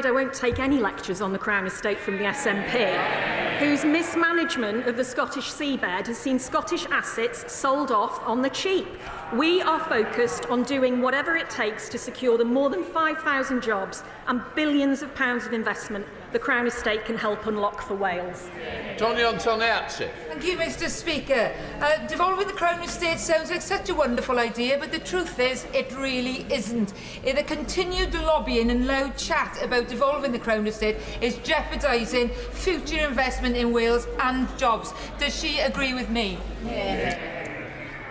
I won't take any lectures on the Crown Estate from the SNP, whose mismanagement of the Scottish seabed has seen Scottish assets sold off on the cheap. We are focused on doing whatever it takes to secure the more than 5,000 jobs and billions of pounds of investment the Crown Estate can help unlock for Wales. Tony Antoniazzi. Thank you, Mr. Speaker. Devolving the Crown Estate sounds like such a wonderful idea, but the truth is it really isn't. The continued lobbying and loud chat about devolving the Crown Estate is jeopardising future investment in Wales and jobs. Does she agree with me? Yeah.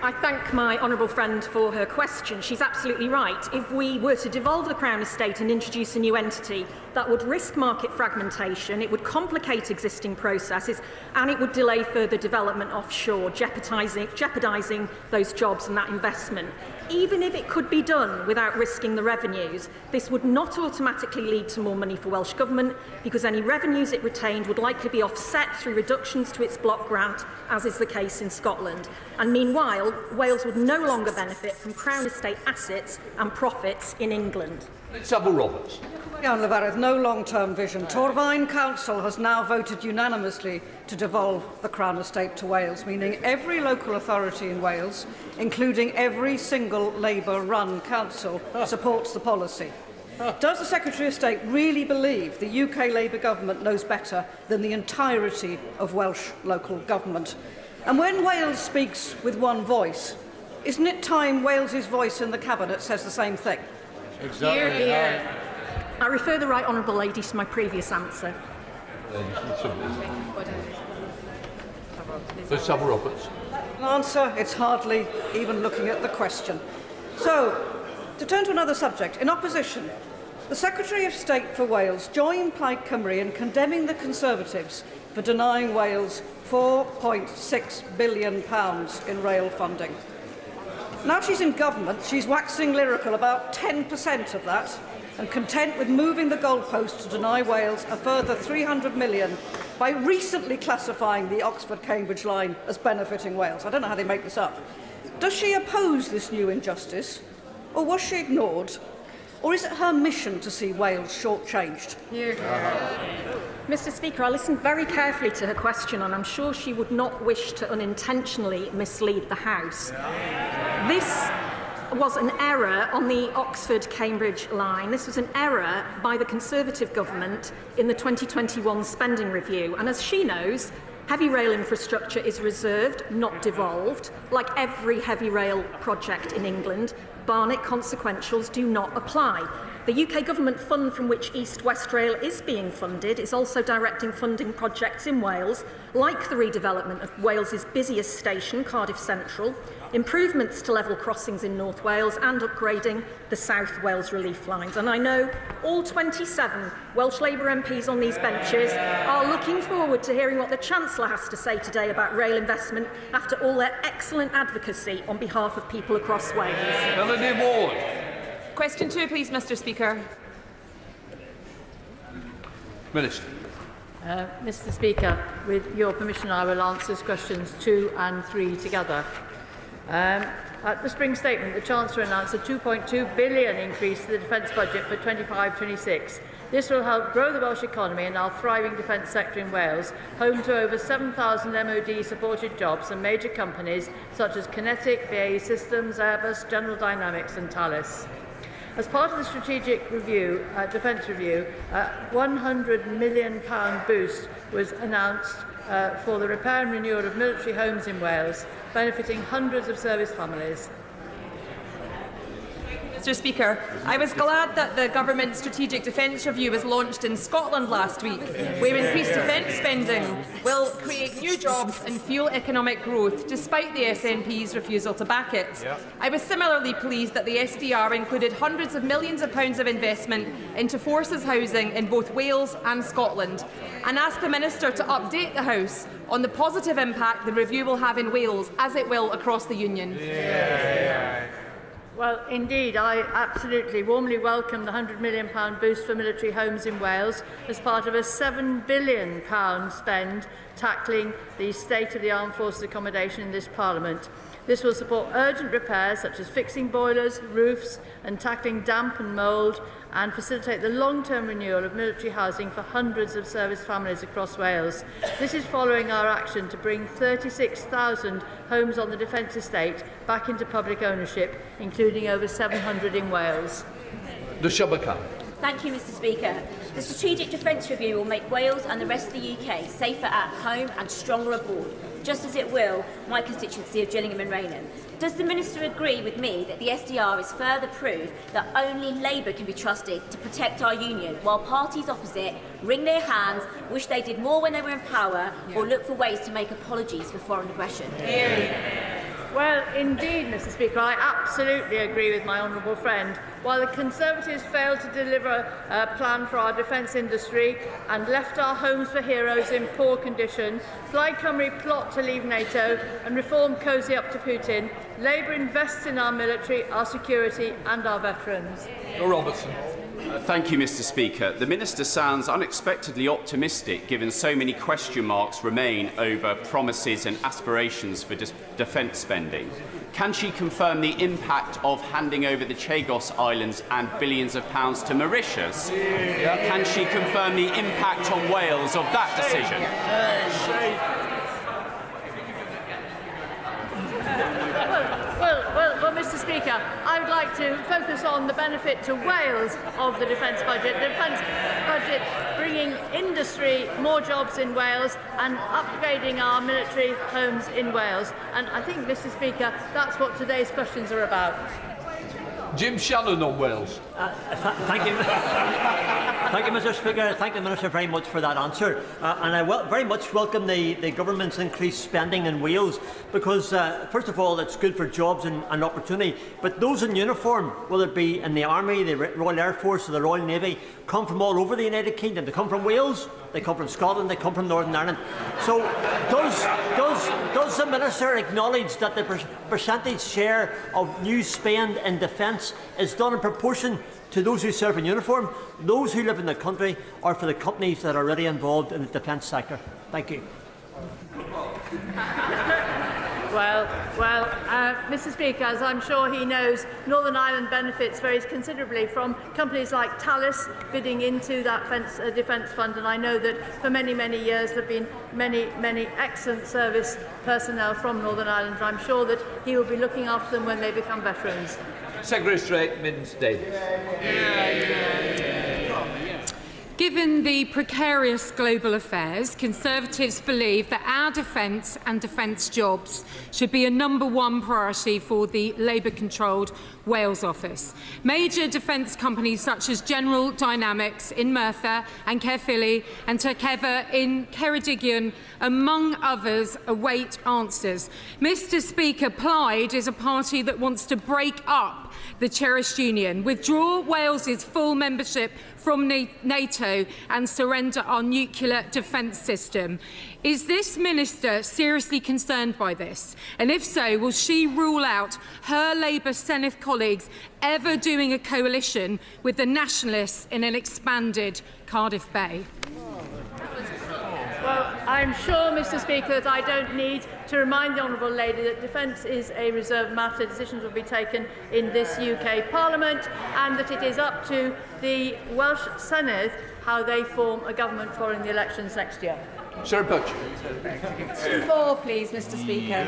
I thank my honourable friend for her question. She's absolutely right. If we were to devolve the Crown Estate and introduce a new entity, that would risk market fragmentation, it would complicate existing processes, and it would delay further development offshore, jeopardising those jobs and that investment. Even if it could be done without risking the revenues, this would not automatically lead to more money for Welsh Government, because any revenues it retained would likely be offset through reductions to its block grant, as is the case in Scotland. And meanwhile, Wales would no longer benefit from Crown Estate assets and profits in England. Roberts. Iawn Lefarydd, no long-term vision. Torfaen Council has now voted unanimously to devolve the Crown Estate to Wales, meaning every local authority in Wales, including every single Labour-run council, supports the policy. Does the Secretary of State really believe the UK Labour government knows better than the entirety of Welsh local government? And when Wales speaks with one voice, isn't it time Wales's voice in the Cabinet says the same thing? Exactly. Hear, hear. I refer the right honourable lady to my previous answer. Roberts. Answer, it's hardly even looking at the question. So, to turn to another subject, in opposition, the Secretary of State for Wales joined Plaid Cymru in condemning the Conservatives for denying Wales £4.6 billion in rail funding. Now she's in government, she's waxing lyrical about 10% of that, and content with moving the goalpost to deny Wales a further £300 million by recently classifying the Oxford-Cambridge line as benefiting Wales. I don't know how they make this up. Does she oppose this new injustice, or was she ignored, or is it her mission to see Wales shortchanged? Mr. Speaker, I listened very carefully to her question, and I'm sure she would not wish to unintentionally mislead the House. This was an error on the Oxford-Cambridge line. This was an error by the Conservative government in the 2021 spending review. And as she knows, heavy rail infrastructure is reserved, not devolved. Like every heavy rail project in England, Barnett consequentials do not apply. The UK Government fund from which East West Rail is being funded is also directing funding projects in Wales, like the redevelopment of Wales's busiest station, Cardiff Central, improvements to level crossings in North Wales and upgrading the South Wales relief lines. And I know all 27 Welsh Labour MPs on these benches are looking forward to hearing what the Chancellor has to say today about rail investment after all their excellent advocacy on behalf of people across Wales. Melanie Ward. Question 2, please, Mr. Speaker. Minister. Mr. Speaker, with your permission, I will answer questions 2 and 3 together. At the spring statement, the Chancellor announced a £2.2 billion increase to the defence budget for 25-26. This will help grow the Welsh economy and our thriving defence sector in Wales, home to over 7,000 MOD-supported jobs and major companies such as Kinetic, BAE Systems, Airbus, General Dynamics and Thales. As part of the strategic review, defence review, a £100 million boost was announced for the repair and renewal of military homes in Wales, benefiting hundreds of service families. Mr. Speaker, I was glad that the Government Strategic Defence Review was launched in Scotland last week, where increased defence spending will create new jobs and fuel economic growth, despite the SNP's refusal to back it. I was similarly pleased that the SDR included hundreds of millions of pounds of investment into forces housing in both Wales and Scotland, and asked the Minister to update the House on the positive impact the review will have in Wales, as it will across the Union. Well, indeed, I absolutely warmly welcome the £100 million boost for military homes in Wales as part of a £7 billion spend tackling the state of the armed forces accommodation in this Parliament. This will support urgent repairs such as fixing boilers, roofs and tackling damp and mould, and facilitate the long-term renewal of military housing for hundreds of service families across Wales. This is following our action to bring 36,000 homes on the defence estate back into public ownership, including over 700 in Wales. Thank you, Mr. Speaker. The Strategic Defence Review will make Wales and the rest of the UK safer at home and stronger abroad, just as it will my constituency of Gillingham and Raynham. Does the Minister agree with me that the SDR is further proof that only Labour can be trusted to protect our union, while parties opposite wring their hands, wish they did more when they were in power, or look for ways to make apologies for foreign aggression? Well, indeed, Mr. Speaker, I absolutely agree with my honourable friend. While the Conservatives failed to deliver a plan for our defence industry and left our homes for heroes in poor condition, Plaid Cymru plot to leave NATO and Reform cosy up to Putin, Labour invests in our military, our security and our veterans. Robertson. Thank you, Mr. Speaker. The Minister sounds unexpectedly optimistic given so many question marks remain over promises and aspirations for defence spending. Can she confirm the impact of handing over the Chagos Islands and billions of pounds to Mauritius? Can she confirm the impact on Wales of that decision? Well, Mr. Speaker, I would like to focus on the benefit to Wales of the defence budget. The defence budget bringing industry more jobs in Wales and upgrading our military homes in Wales. And I think, Mr. Speaker, that's what today's questions are about. Jim Shannon on Wales. Thank you. Thank you, Mr. Speaker. Thank the Minister very much for that answer. And I very much welcome the government's increased spending in Wales because, first of all, it's good for jobs and opportunity. But those in uniform, whether it be in the Army, the Royal Air Force or the Royal Navy, come from all over the United Kingdom. They come from Wales, they come from Scotland, they come from Northern Ireland. So does the Minister acknowledge that the percentage share of new spend in defence is done in proportion to those who serve in uniform, those who live in the country, or for the companies that are already involved in the defence sector? Thank you. Well, Mr. Speaker, as I'm sure he knows, Northern Ireland benefits very considerably from companies like Thales bidding into that defence fund, and I know that for many, many years there have been many excellent service personnel from Northern Ireland. I'm sure that he will be looking after them when they become veterans. Secretary of State Minns Davies. Given the precarious global affairs, Conservatives believe that our defence and defence jobs should be a #1 priority for the Labour-controlled Wales office. Major defence companies such as General Dynamics in Merthyr and Caerphilly and Takeda in Ceredigion, among others, await answers. Mr. Speaker, Plaid is a party that wants to break up the cherished union, withdraw Wales's full membership from NATO and surrender our nuclear defence system. Is this Minister seriously concerned by this? And if so, will she rule out her Labour Senedd colleagues ever doing a coalition with the Nationalists in an expanded Cardiff Bay? Well, I'm sure, Mr. Speaker, that I don't need to remind the Honourable Lady that defence is a reserved matter. Decisions will be taken in this UK Parliament, and that it is up to the Welsh Senedd how they form a government following the elections next year. Sarah Butch. Four, please, Mr. Speaker.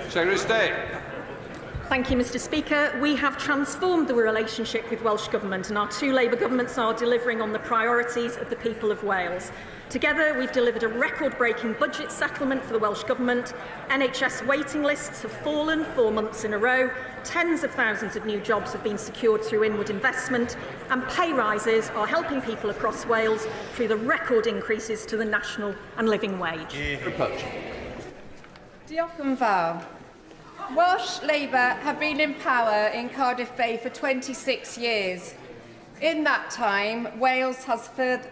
Secretary of State. Thank you, Mr. Speaker. We have transformed the relationship with Welsh Government, and our two Labour governments are delivering on the priorities of the people of Wales. Together, we've delivered a record-breaking budget settlement for the Welsh Government. NHS waiting lists have fallen 4 months in a row. Tens of thousands of new jobs have been secured through inward investment, and pay rises are helping people across Wales through the record increases to the national and living wage. Diolch yn fawr. Welsh Labour have been in power in Cardiff Bay for 26 years. In that time, Wales has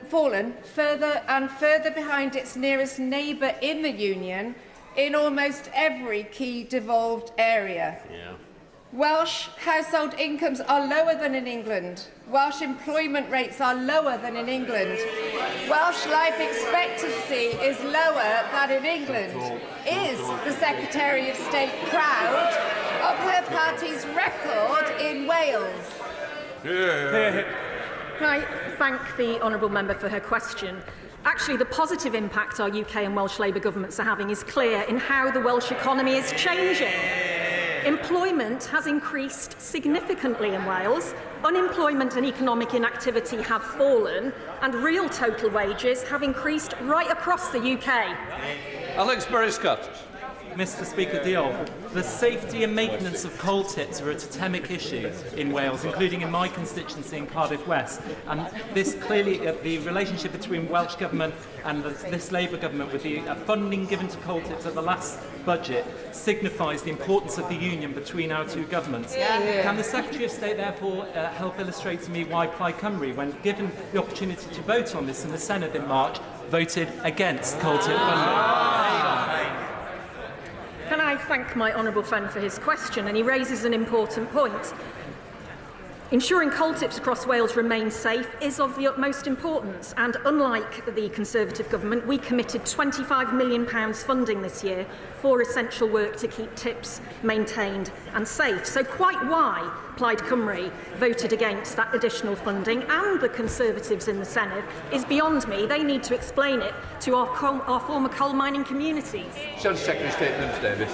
fallen further and further behind its nearest neighbour in the Union in almost every key devolved area. Welsh household incomes are lower than in England. Welsh employment rates are lower than in England. Welsh life expectancy is lower than in England. Is the Secretary of State proud of her party's record in Wales? Can I thank the honourable member for her question? Actually, the positive impact our UK and Welsh Labour governments are having is clear in how the Welsh economy is changing. Employment has increased significantly in Wales, unemployment and economic inactivity have fallen, and real total wages have increased right across the UK. Alex Berry-Scott. Mr Speaker, the safety and maintenance of coal tips are a totemic issue in Wales, including in my constituency in Cardiff West. And this clearly, the relationship between Welsh Government and this Labour Government with the funding given to coal tips at the last budget signifies the importance of the union between our two governments. Can the Secretary of State therefore help illustrate to me why Plaid Cymru, when given the opportunity to vote on this in the Senedd in March, voted against coal tip funding? Can I thank my honourable friend for his question? And he raises an important point. Ensuring coal tips across Wales remain safe is of the utmost importance, and unlike the Conservative government, we committed £25 million funding this year for essential work to keep tips maintained and safe. So quite why Plaid Cymru voted against that additional funding, and the Conservatives in the Senedd, is beyond me. They need to explain it to our former coal mining communities. Secretary of State Mims Davis.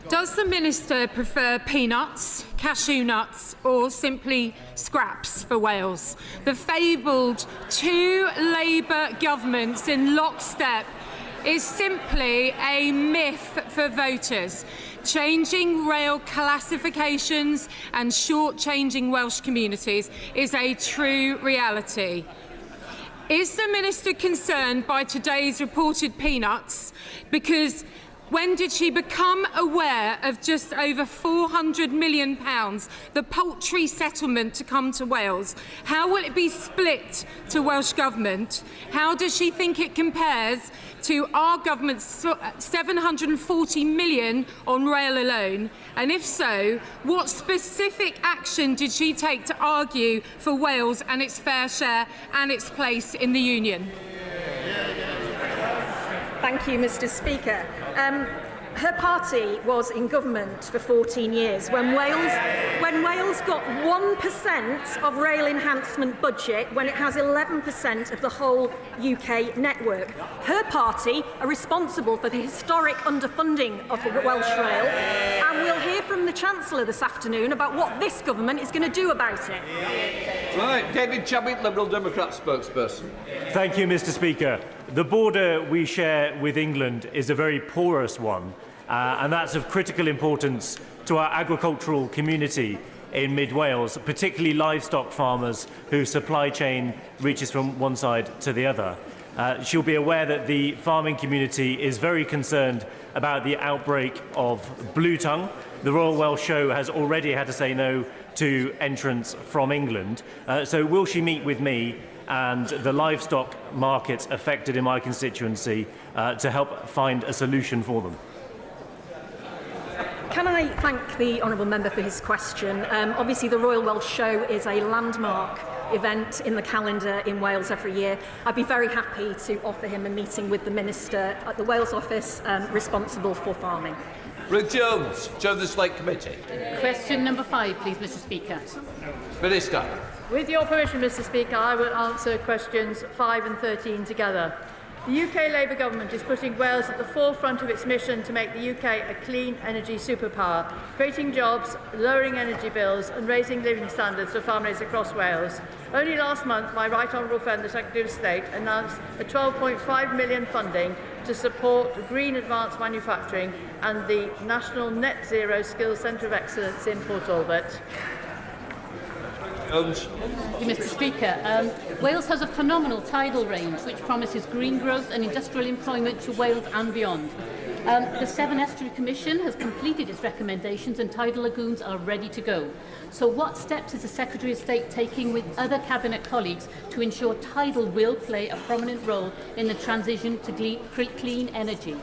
Does the Minister prefer peanuts, cashew nuts or simply scraps for Wales? The fabled two Labour governments in lockstep is simply a myth for voters. Changing rail classifications and short-changing Welsh communities is a true reality. Is the Minister concerned by today's reported peanuts? Because when did she become aware of just over £400 million, the poultry settlement to come to Wales? How will it be split to Welsh Government? How does she think it compares to our government's £740 million on rail alone? And if so, what specific action did she take to argue for Wales and its fair share and its place in the Union? Thank you, Mr Speaker. Her party was in government for 14 years when Wales got 1% of rail enhancement budget when it has 11% of the whole UK network. Her party are responsible for the historic underfunding of Welsh Rail, and we'll hear from the Chancellor this afternoon about what this government is going to do about it. Right, David Chabot, Liberal Democrat spokesperson. Thank you, Mr Speaker. The border we share with England is a very porous one, and that's of critical importance to our agricultural community in mid-Wales, particularly livestock farmers whose supply chain reaches from one side to the other. She'll be aware that the farming community is very concerned about the outbreak of blue tongue. The Royal Welsh Show has already had to say no to entrants from England. So will she meet with me and the livestock markets affected in my constituency to help find a solution for them? Can I thank the honourable member for his question? Obviously, the Royal Welsh Show is a landmark event in the calendar in Wales every year. I'd be very happy to offer him a meeting with the Minister at the Wales office responsible for farming. Ruth Jones, Chair of the Select Committee. Question number 5, please, Mr Speaker. Minister. With your permission, Mr Speaker, I will answer questions 5 and 13 together. The UK Labour Government is putting Wales at the forefront of its mission to make the UK a clean energy superpower, creating jobs, lowering energy bills and raising living standards for families across Wales. Only last month, my Right Honourable friend, the Secretary of State, announced a £12.5 million funding to support green advanced manufacturing and the National Net Zero Skills Centre of Excellence in Port Talbot. Mr Speaker, Wales has a phenomenal tidal range which promises green growth and industrial employment to Wales and beyond. The Severn Estuary Commission has completed its recommendations and tidal lagoons are ready to go. So what steps is the Secretary of State taking with other Cabinet colleagues to ensure tidal will play a prominent role in the transition to clean energy?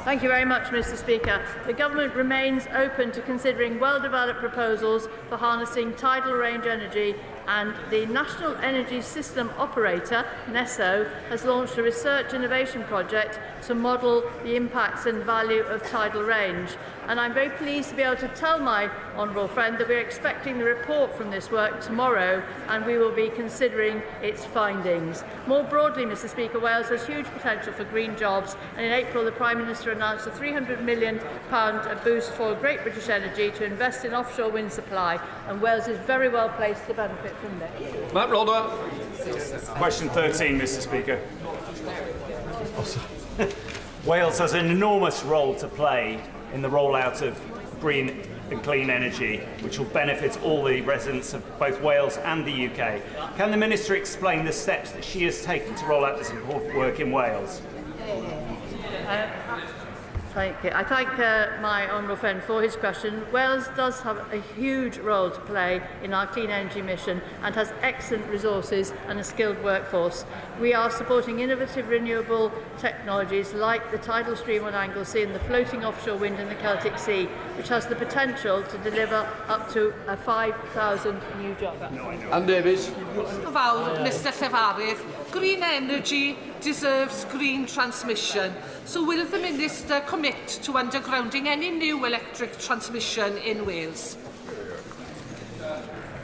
Thank you very much, Mr Speaker. The Government remains open to considering well-developed proposals for harnessing tidal range energy, and the National Energy System Operator, NESO, has launched a research innovation project to model the impacts and value of tidal range. and I'm very pleased to be able to tell my honourable friend that we're expecting the report from this work tomorrow, and we will be considering its findings. More broadly, Mr Speaker, Wales has huge potential for green jobs, and in April the Prime Minister announced a £300 million boost for Great British Energy to invest in offshore wind supply, and Wales is very well placed to benefit from this. Matt Rodder. Question 13, Mr Speaker. Wales has an enormous role to play in the rollout of green and clean energy, which will benefit all the residents of both Wales and the UK. Can the Minister explain the steps that she has taken to roll out this important work in Wales? Thank you. I thank my honourable friend for his question. Wales does have a huge role to play in our clean energy mission and has excellent resources and a skilled workforce. We are supporting innovative renewable technologies like the tidal stream on Anglesey and the floating offshore wind in the Celtic Sea, which has the potential to deliver up to 5,000 new jobs. Ann Davies. Mr Llefarydd, green energy deserves green transmission. So will the Minister commit to undergrounding any new electric transmission in Wales?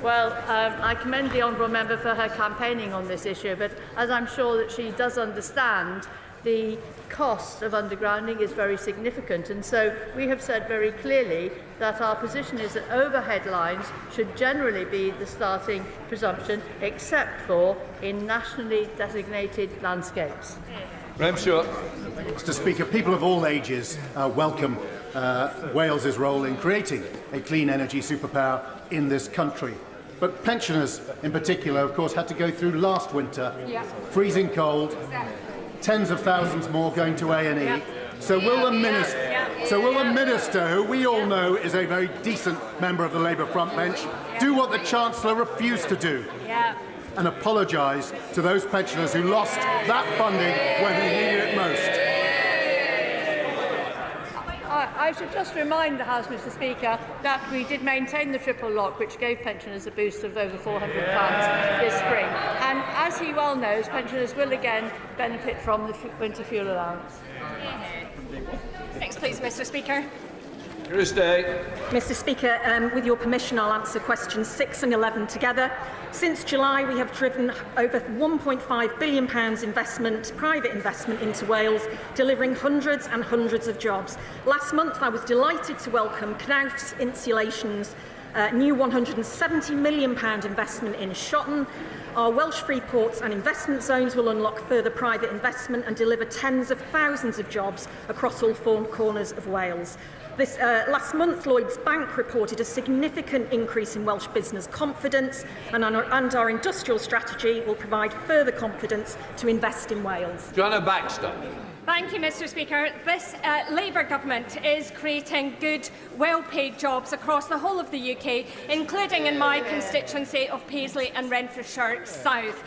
Well, I commend the honourable member for her campaigning on this issue, but as I'm sure that she does understand, the cost of undergrounding is very significant, and so we have said very clearly that our position is that overhead lines should generally be the starting presumption, except for in nationally designated landscapes. Mr Speaker, people of all ages welcome Wales's role in creating a clean energy superpower in this country. But pensioners in particular, of course, had to go through last winter, freezing cold, tens of thousands more going to A&E. So will the Minister, who we all know is a very decent member of the Labour frontbench, do what the Chancellor refused to do? And apologise to those pensioners who lost that funding when they needed it most. I should just remind the House, Mr Speaker, that we did maintain the triple lock, which gave pensioners a boost of over £400 this spring. And as he well knows, pensioners will again benefit from the winter fuel allowance. Next, please, Mr Speaker. Mr Speaker, with your permission, I'll answer questions 6 and 11 together. Since July, we have driven over £1.5 billion private investment into Wales, delivering hundreds and hundreds of jobs. Last month, I was delighted to welcome Knauf's Insulation's new £170 million investment in Shotton. Our Welsh free ports and investment zones will unlock further private investment and deliver tens of thousands of jobs across all 4 corners of Wales. Last month, Lloyds Bank reported a significant increase in Welsh business confidence, and our industrial strategy will provide further confidence to invest in Wales. Joanna Baxter. Thank you, Mr Speaker. This Labour government is creating good, well-paid jobs across the whole of the UK, including in my constituency of Paisley and Renfrewshire South.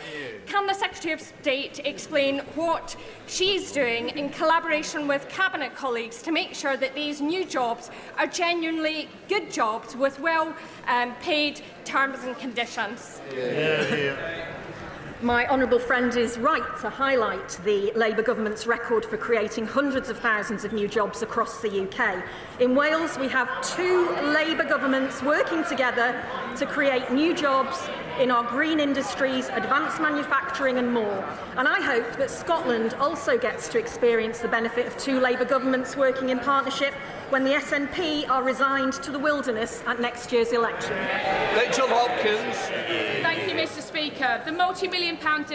Can the Secretary of State explain what she's doing in collaboration with Cabinet colleagues to make sure that these new jobs are genuinely good jobs with well-paid terms and conditions? My honourable friend is right to highlight the Labour government's record for creating hundreds of thousands of new jobs across the UK. In Wales, we have 2 Labour governments working together to create new jobs in our green industries, advanced manufacturing and more. And I hope that Scotland also gets to experience the benefit of 2 Labour governments working in partnership when the SNP are resigned to the wilderness at next year's election. Rachel Hopkins. Thank you, Mr Speaker. The multi-billion pound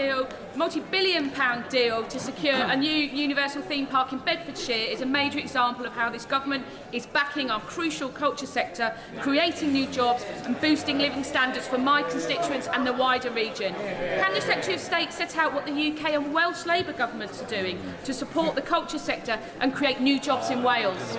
deal to secure a new universal theme park in Bedfordshire is a major example of how this government is backing our crucial culture sector, creating new jobs and boosting living standards for my constituents and the wider region. Can the Secretary of State set out what the UK and Welsh Labour governments are doing to support the culture sector and create new jobs in Wales?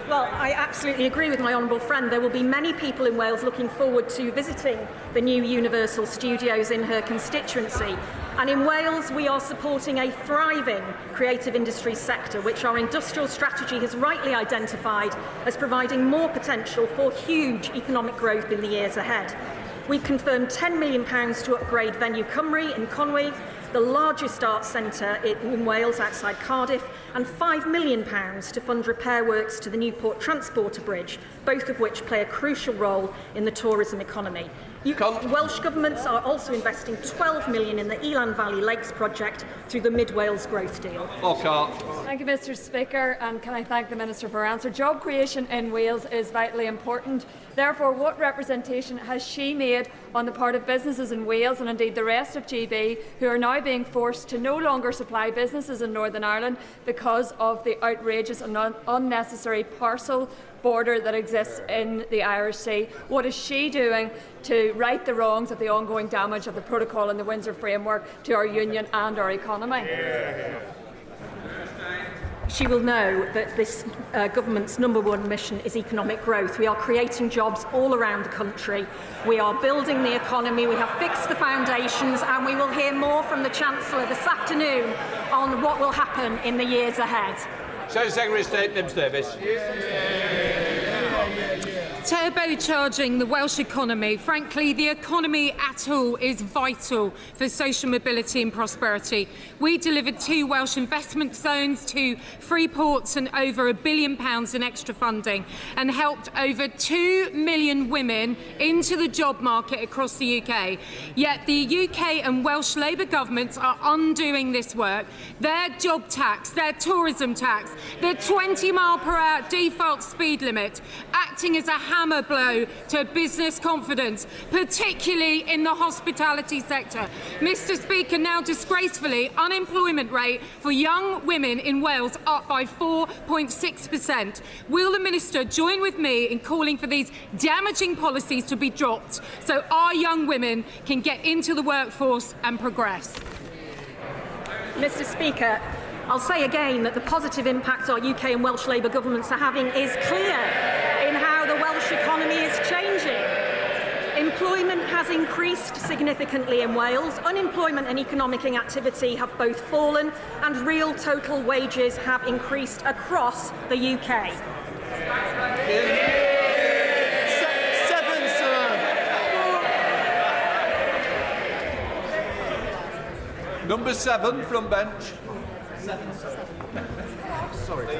Well, I absolutely agree with my honourable friend. There will be many people in Wales looking forward to visiting the new Universal Studios in her constituency. And in Wales, we are supporting a thriving creative industries sector, which our industrial strategy has rightly identified as providing more potential for huge economic growth in the years ahead. We've confirmed £10 million to upgrade Venue Cymru in Conwy, the largest arts centre in Wales outside Cardiff, and £5 million to fund repair works to the Newport Transporter Bridge, both of which play a crucial role in the tourism economy. Welsh governments are also investing £12 million in the Elan Valley Lakes project through the Mid-Wales Growth Deal. Thank you, Mr Speaker, and can I thank the Minister for her answer. Job creation in Wales is vitally important. Therefore, what representation has she made on the part of businesses in Wales and indeed the rest of GB who are now being forced to no longer supply businesses in Northern Ireland because of the outrageous and unnecessary parcel border that exists in the Irish Sea? What is she doing to right the wrongs of the ongoing damage of the Protocol and the Windsor Framework to our union and our economy? She will know that this government's #1 mission is economic growth. We are creating jobs all around the country. We are building the economy. We have fixed the foundations, and we will hear more from the Chancellor this afternoon on what will happen in the years ahead. Secretary of State Nims Davis. Turbocharging the Welsh economy. Frankly, the economy at all is vital for social mobility and prosperity. We delivered 2 Welsh investment zones, 2 free ports and over £1 billion in extra funding, and helped over 2 million women into the job market across the UK. Yet the UK and Welsh Labour governments are undoing this work. Their job tax, their tourism tax, the 20-mile-per-hour default speed limit, acting as a hammer blow to business confidence, particularly in the hospitality sector. Mr Speaker, now disgracefully, unemployment rate for young women in Wales up by 4.6%. Will the Minister join with me in calling for these damaging policies to be dropped so our young women can get into the workforce and progress? Mr Speaker, I'll say again that the positive impact our UK and Welsh Labour governments are having is clear in how the Welsh economy is changing. Employment has increased significantly in Wales. Unemployment and economic inactivity have both fallen, and real total wages have increased across the UK. Number 7 from bench.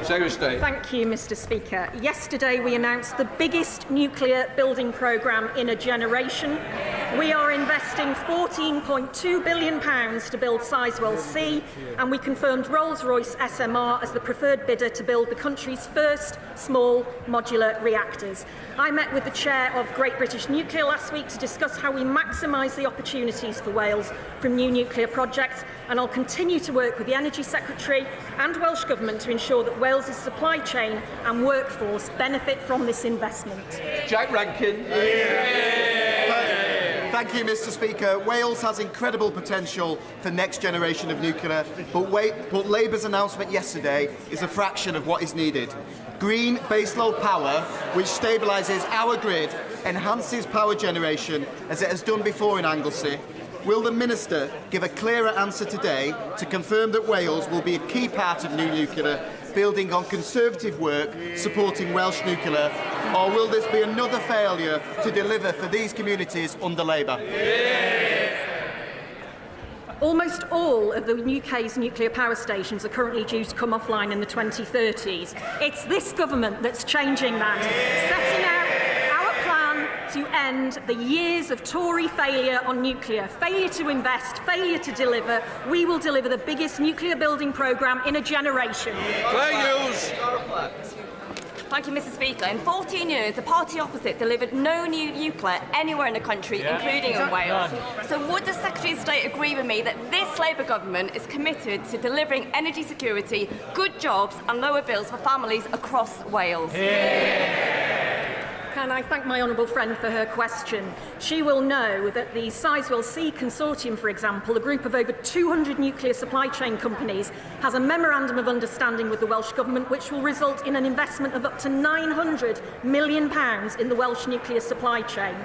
Secretary of State. Thank you, Mr Speaker. Yesterday we announced the biggest nuclear building programme in a generation. We are investing £14.2 billion to build Sizewell C, and we confirmed Rolls-Royce SMR as the preferred bidder to build the country's first small modular reactors. I met with the chair of Great British Nuclear last week to discuss how we maximise the opportunities for Wales from new nuclear projects, and I'll continue to work with the Energy Secretary and Welsh Government to ensure that Wales's supply chain and workforce benefit from this investment. Jack Rankin. Thank you, Mr Speaker. Wales has incredible potential for next generation of nuclear, but Labour's announcement yesterday is a fraction of what is needed. Green baseload power, which stabilises our grid, enhances power generation as it has done before in Anglesey. Will the Minister give a clearer answer today to confirm that Wales will be a key part of new nuclear, building on Conservative work supporting Welsh nuclear, or will this be another failure to deliver for these communities under Labour? Almost all of the UK's nuclear power stations are currently due to come offline in the 2030s. It's this government that's changing that, setting out our plan to end the years of Tory failure on nuclear, failure to invest, failure to deliver. We will deliver the biggest nuclear building programme in a generation. Thank you, Mr Speaker. In 14 years, the party opposite delivered no new nuclear anywhere in the country, including in Wales. So would the Secretary of State agree with me that this Labour government is committed to delivering energy security, good jobs and lower bills for families across Wales? Can I thank my honourable friend for her question? She will know that the Sizewell C Consortium, for example, a group of over 200 nuclear supply chain companies, has a memorandum of understanding with the Welsh Government which will result in an investment of up to £900 million in the Welsh nuclear supply chain.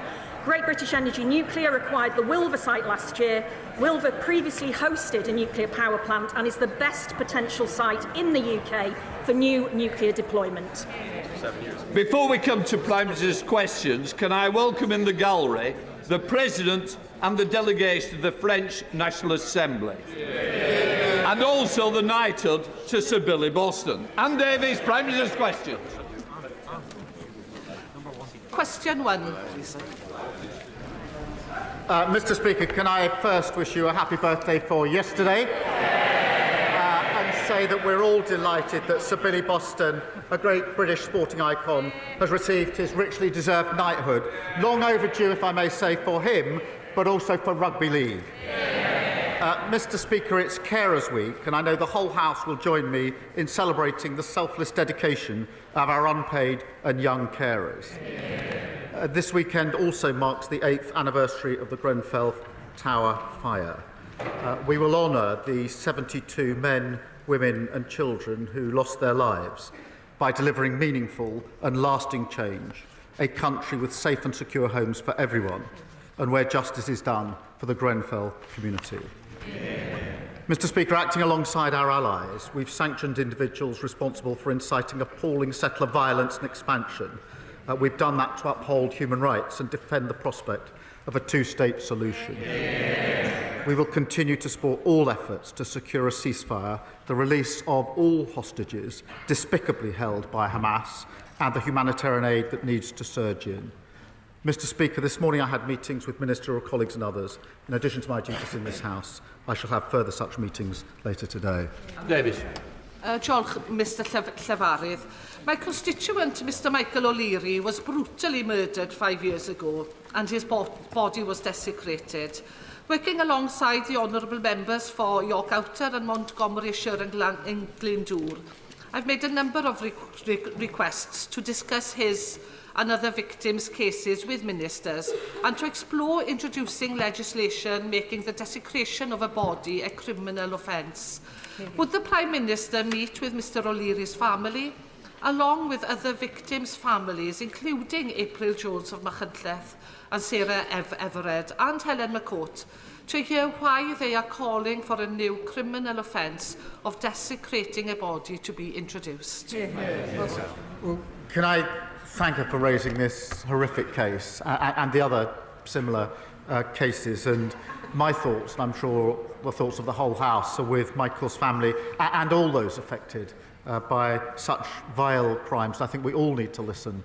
Great British Energy Nuclear acquired the Wilver site last year. Wilver previously hosted a nuclear power plant and is the best potential site in the UK for new nuclear deployment. Before we come to Prime Minister's questions, can I welcome in the gallery the President and the delegation to the French National Assembly. And also the knighthood to Sir Billy Boston. Anne Davies, Prime Minister's questions. Question 1, please. Mr. Speaker, can I first wish you a happy birthday for yesterday and say that we're all delighted that Sir Billy Boston, a great British sporting icon, has received his richly deserved knighthood. Long overdue, if I may say, for him, but also for rugby league. Mr. Speaker, it's Carers Week, and I know the whole House will join me in celebrating the selfless dedication of our unpaid and young carers. This weekend also marks the 8th anniversary of the Grenfell Tower fire. We will honour the 72 men, women and children who lost their lives by delivering meaningful and lasting change, a country with safe and secure homes for everyone, and where justice is done for the Grenfell community. Mr. Speaker, acting alongside our allies, we've sanctioned individuals responsible for inciting appalling settler violence and expansion. We've done that to uphold human rights and defend the prospect of a two-state solution. We will continue to support all efforts to secure a ceasefire, the release of all hostages despicably held by Hamas, and the humanitarian aid that needs to surge in. Mr. Speaker, this morning I had meetings with ministerial colleagues and others. In addition to my duties in this House, I shall have further such meetings later today. Davies. Diolch, Mr Llefarydd. My constituent, Mr Michael O'Leary, was brutally murdered 5 years ago and his body was desecrated. Working alongside the honourable members for York Outer and Montgomeryshire and Glyndŵr, I've made a number of requests to discuss his and other victims' cases with ministers and to explore introducing legislation making the desecration of a body a criminal offence. Would the Prime Minister meet with Mr O'Leary's family, along with other victims' families, including April Jones of Machynlleth and Sarah Everard and Helen McCourt, to hear why they are calling for a new criminal offence of desecrating a body to be introduced? Well, can I thank her for raising this horrific case and the other similar cases, and my thoughts, and I'm sure the thoughts of the whole House, are with Michael's family and all those affected by such vile crimes. I think we all need to listen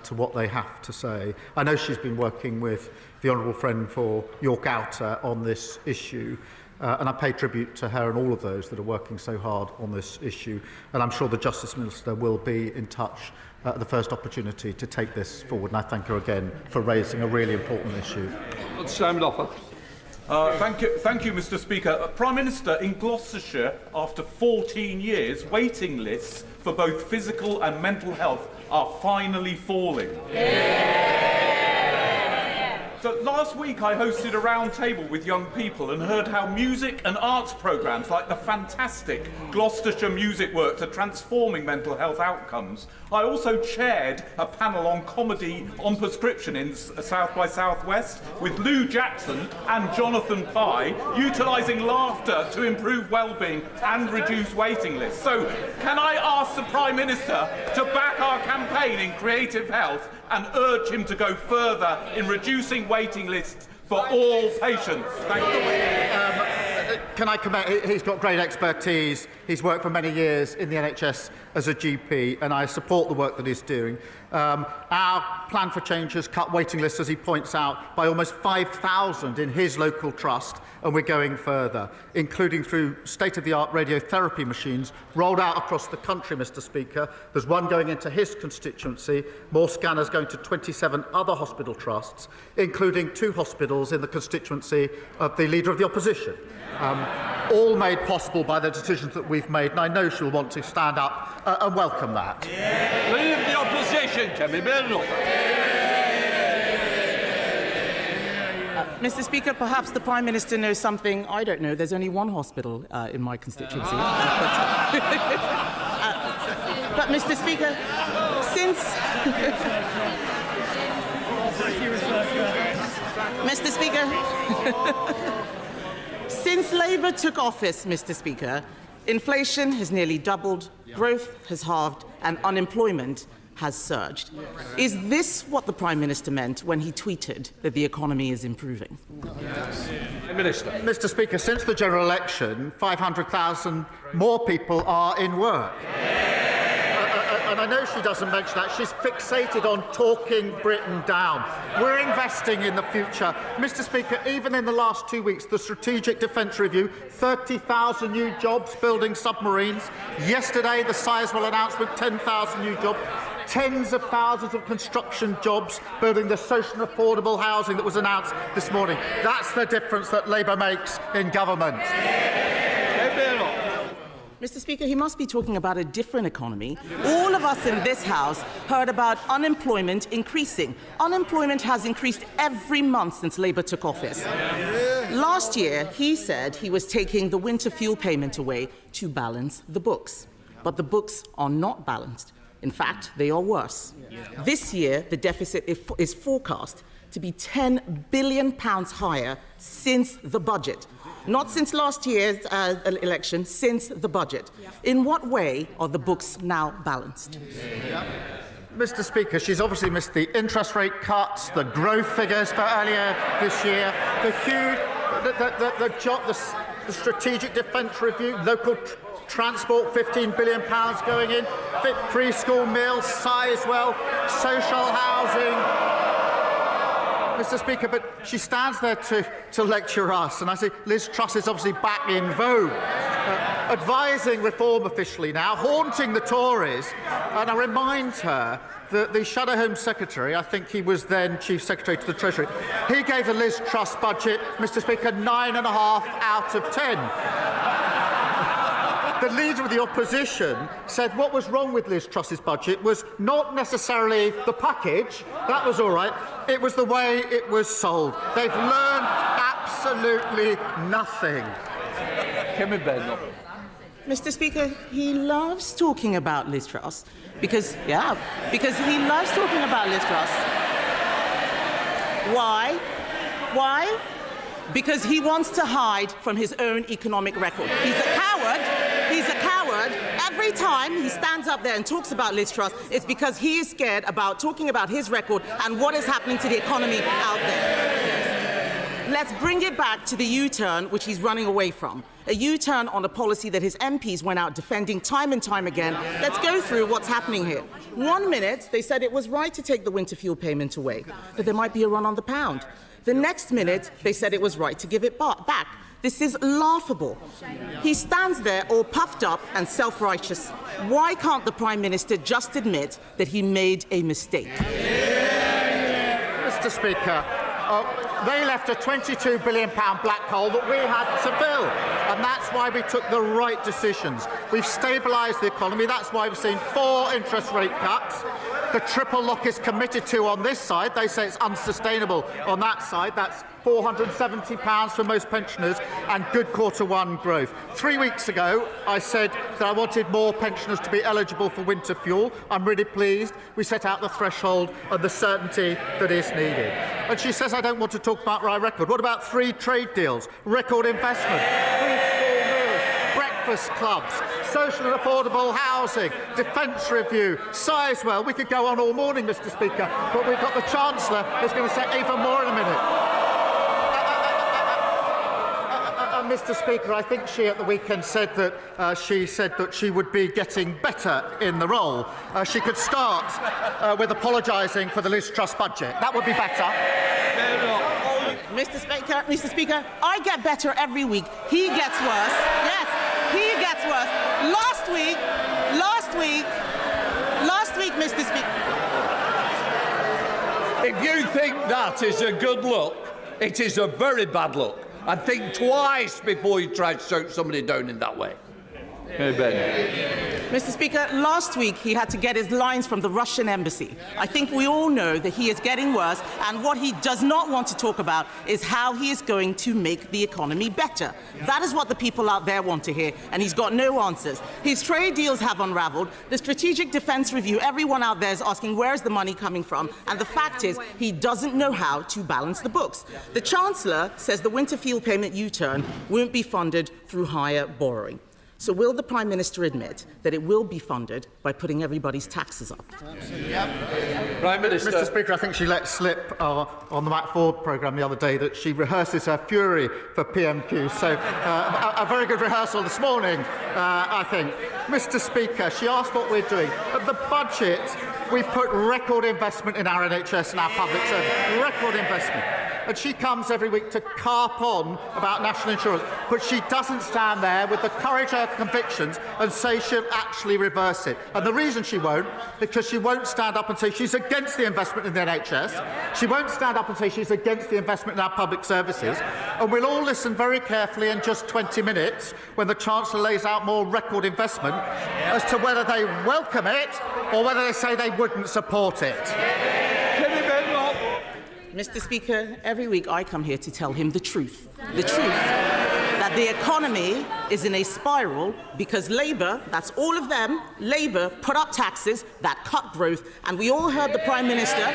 to what they have to say. I know she's been working with the Honourable Friend for York Outer on this issue, and I pay tribute to her and all of those that are working so hard on this issue, and I'm sure the Justice Minister will be in touch at the first opportunity to take this forward, and I thank her again for raising a really important issue. Simon Offer. Thank you, Mr. Speaker. Prime Minister, in Gloucestershire, after 14 years, waiting lists for both physical and mental health are finally falling. So last week I hosted a round table with young people and heard how music and arts programmes like the fantastic Gloucestershire Music Works are transforming mental health outcomes. I also chaired a panel on comedy on prescription in South by Southwest with Lou Jackson and Jonathan Pye, utilising laughter to improve well-being and reduce waiting lists. So can I ask the Prime Minister to back our campaign in creative health and urge him to go further in reducing waiting lists for all patients? Thank you. Can I comment? He's got great expertise. He's worked for many years in the NHS as a GP, and I support the work that he's doing. Our plan for change has cut waiting lists, as he points out, by almost 5,000 in his local trust, and we're going further, including through state-of-the-art radiotherapy machines rolled out across the country, Mr. Speaker. There's one going into his constituency, more scanners going to 27 other hospital trusts, including 2 hospitals in the constituency of the Leader of the Opposition. All made possible by the decisions that we've made, and I know she'll want to stand up and welcome that. Leader of the Opposition, Mr. Speaker, perhaps the Prime Minister knows something I don't know. There's only one hospital in my constituency. But Mr. Speaker, Mr. Speaker, since Labour took office, Mr. Speaker, inflation has nearly doubled, growth has halved, and unemployment has surged. Is this what the Prime Minister meant when he tweeted that the economy is improving? Minister. Mr. Speaker, since the general election, 500,000 more people are in work. And I know she doesn't mention that. She's fixated on talking Britain down. We're investing in the future. Mr. Speaker, even in the last 2 weeks, the Strategic Defence Review, 30,000 new jobs building submarines. Yesterday, the Sizewell announcement, 10,000 new jobs. Tens of thousands of construction jobs building the social and affordable housing that was announced this morning. That's the difference that Labour makes in government. Mr. Speaker, he must be talking about a different economy. All of us in this House heard about unemployment increasing. Unemployment has increased every month since Labour took office. Last year, he said he was taking the winter fuel payment away to balance the books. But the books are not balanced. In fact, they are worse. This year, the deficit is forecast to be £10 billion higher since the budget. Not since last year's election, since the budget. In what way are the books now balanced? Mr. Speaker, she's obviously missed the interest rate cuts, the growth figures for earlier this year, the huge, the Strategic Defence Review, local transport, £15 billion going in, free school meals, Sizewell, social housing. Mr. Speaker, but she stands there to lecture us, and I say Liz Truss is obviously back in vogue, advising reform officially now, haunting the Tories, and I remind her that the Shadow Home Secretary, I think he was then Chief Secretary to the Treasury, he gave the Liz Truss budget, Mr. Speaker, 9.5 out of 10. The Leader of the Opposition said what was wrong with Liz Truss's budget was not necessarily the package, that was all right, it was the way it was sold. They've learned absolutely nothing. Mr. Speaker, he loves talking about Liz Truss because he loves talking about Liz Truss. Why? Why? Because he wants to hide from his own economic record. He's a coward. He's a coward. Every time he stands up there and talks about Liz Truss, it's because he is scared about talking about his record and what is happening to the economy out there. Let's bring it back to the U-turn which he's running away from. A U-turn on a policy that his MPs went out defending time and time again. Let's go through what's happening here. 1 minute, they said it was right to take the winter fuel payment away, that there might be a run on the pound. The next minute, they said it was right to give it back. This is laughable. He stands there all puffed up and self-righteous. Why can't the Prime Minister just admit that he made a mistake? Mr. Speaker, they left a £22 billion black hole that we had to fill, and that's why we took the right decisions. We've stabilised the economy. That's why we've seen 4 interest rate cuts. The triple lock is committed to on this side. They say it's unsustainable on that side. That's £470 for most pensioners and good Q1 growth. 3 weeks ago, I said that I wanted more pensioners to be eligible for winter fuel. I'm really pleased we set out the threshold and the certainty that is needed. And she says I don't want to talk about my record. What about 3 trade deals, record investment, free school meals, breakfast clubs, social and affordable housing, defence review, Sizewell? We could go on all morning, Mr. Speaker, but we've got the Chancellor who's going to say even more in a minute. Mr. Speaker, I think she at the weekend said that she would be getting better in the role. She could start with apologising for the Liz Truss budget. That would be better. Mr. Speaker, I get better every week. He gets worse. Yes, he gets worse. Last week, Mr. Speaker. If you think that is a good look, it is a very bad look. And think twice before you try to shout somebody down in that way. Hey, Ben. Mr. Speaker, last week he had to get his lines from the Russian embassy. I think we all know that he is getting worse, and what he does not want to talk about is how he is going to make the economy better. That is what the people out there want to hear, and he's got no answers. His trade deals have unravelled. The Strategic Defence Review, everyone out there is asking where is the money coming from, and the fact is he doesn't know how to balance the books. The Chancellor says the winter fuel payment U-turn won't be funded through higher borrowing. So will the Prime Minister admit that it will be funded by putting everybody's taxes up? Prime Minister. Mr. Speaker, I think she let slip on the Matt Ford programme the other day that she rehearses her fury for PMQs. So a very good rehearsal this morning, I think. Mr. Speaker, she asked what we're doing. At the budget, we put record investment in our NHS and our public service. Record investment. And she comes every week to carp on about national insurance, but she doesn't stand there with the courage of her convictions and say she'll actually reverse it. And the reason she won't, because she won't stand up and say she's against the investment in the NHS. She won't stand up and say she's against the investment in our public services. And we'll all listen very carefully in just 20 minutes when the Chancellor lays out more record investment as to whether they welcome it or whether they say they wouldn't support it. Mr. Speaker, every week I come here to tell him the truth. The truth that the economy is in a spiral because Labour, that's all of them, Labour put up taxes that cut growth. And we all heard the Prime Minister,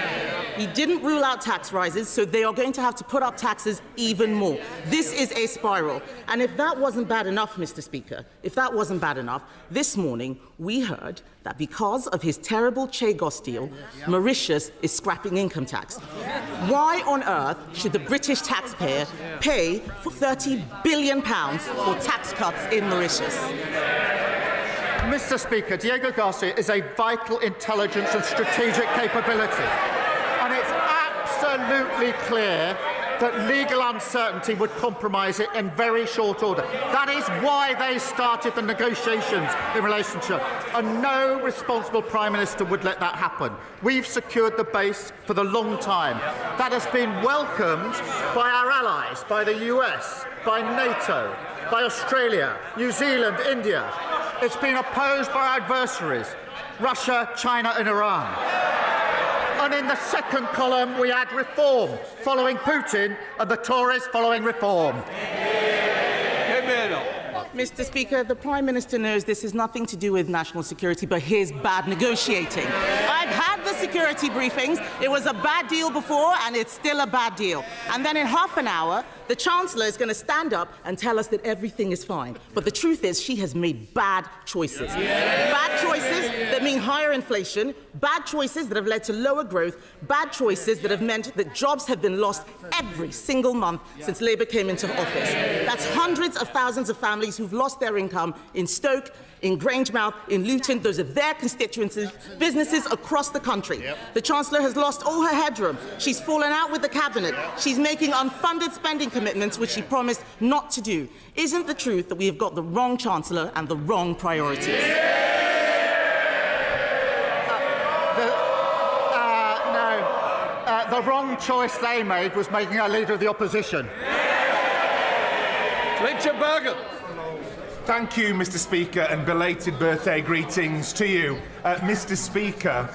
he didn't rule out tax rises, so they are going to have to put up taxes even more. This is a spiral. And if that wasn't bad enough, Mr. Speaker, if that wasn't bad enough, this morning we heard that because of his terrible Chagos deal, Mauritius is scrapping income tax. Why on earth should the British taxpayer pay for £30 billion for tax cuts in Mauritius? Mr. Speaker, Diego Garcia is a vital intelligence and strategic capability. And it's absolutely clear that legal uncertainty would compromise it in very short order. That is why they started the negotiations in relation to it. And no responsible Prime Minister would let that happen. We've secured the base for the long time. That has been welcomed by our allies, by the US, by NATO, by Australia, New Zealand, India. It's been opposed by our adversaries, Russia, China and Iran. And in the second column, we add reform, following Putin, and the Tories following reform. Mr. Speaker, the Prime Minister knows this is nothing to do with national security, but his bad negotiating. I've had the security briefings. It was a bad deal before, and it's still a bad deal. And then in half an hour, the Chancellor is going to stand up and tell us that everything is fine. But the truth is, she has made bad choices. Bad choices that mean higher inflation, bad choices that have led to lower growth, bad choices that have meant that jobs have been lost every single month since Labour came into office. That's hundreds of thousands of families who've lost their income in Stoke, in Grangemouth, in Luton. Those are their constituencies, businesses across the country. The Chancellor has lost all her headroom. She's fallen out with the Cabinet. She's making unfunded spending commitments which she promised not to do. Isn't the truth that we have got the wrong Chancellor and the wrong priorities? The wrong choice they made was making her Leader of the Opposition. Richard Bergen. Thank you, Mr. Speaker, and belated birthday greetings to you. Mr. Speaker,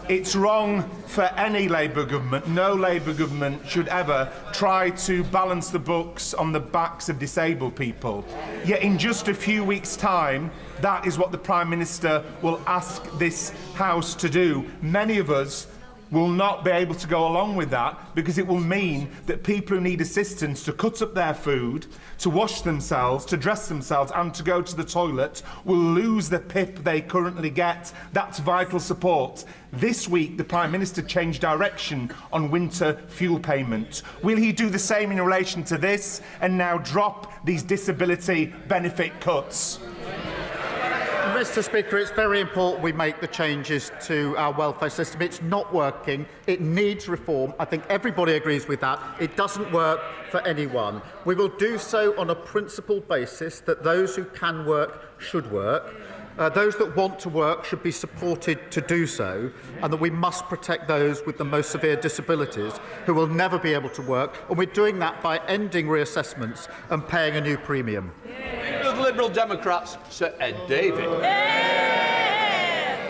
it's wrong for any Labour government. No Labour government should ever try to balance the books on the backs of disabled people. Yet in just a few weeks' time, that is what the Prime Minister will ask this House to do. Many of us will not be able to go along with that because it will mean that people who need assistance to cut up their food, to wash themselves, to dress themselves and to go to the toilet will lose the PIP they currently get. That's vital support. This week, the Prime Minister changed direction on winter fuel payment. Will he do the same in relation to this and now drop these disability benefit cuts? Mr. Speaker, it's very important we make the changes to our welfare system. It's not working. It needs reform. I think everybody agrees with that. It doesn't work for anyone. We will do so on a principled basis that those who can work should work. Those that want to work should be supported to do so, and that we must protect those with the most severe disabilities who will never be able to work. And we're doing that by ending reassessments and paying a new premium. The Liberal Democrats, Sir Ed Davey.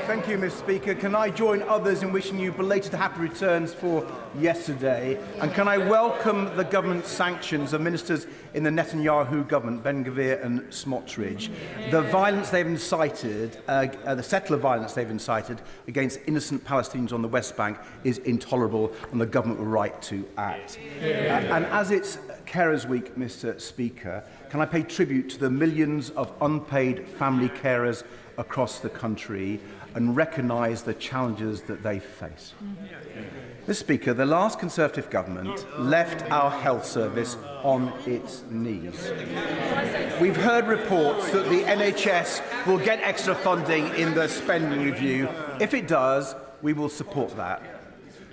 Thank you, Mr. Speaker. Can I join others in wishing you belated happy returns for yesterday? And can I welcome the government's sanctions of ministers in the Netanyahu government, Ben-Gvir and Smotrich? The violence they've incited, the settler violence they've incited against innocent Palestinians on the West Bank is intolerable, and the government were right to act. And as it's Carers Week, Mr. Speaker, can I pay tribute to the millions of unpaid family carers across the country and recognise the challenges that they face? Mr. Speaker, the last Conservative government left our health service on its knees. We've heard reports that the NHS will get extra funding in the spending review. If it does, we will support that.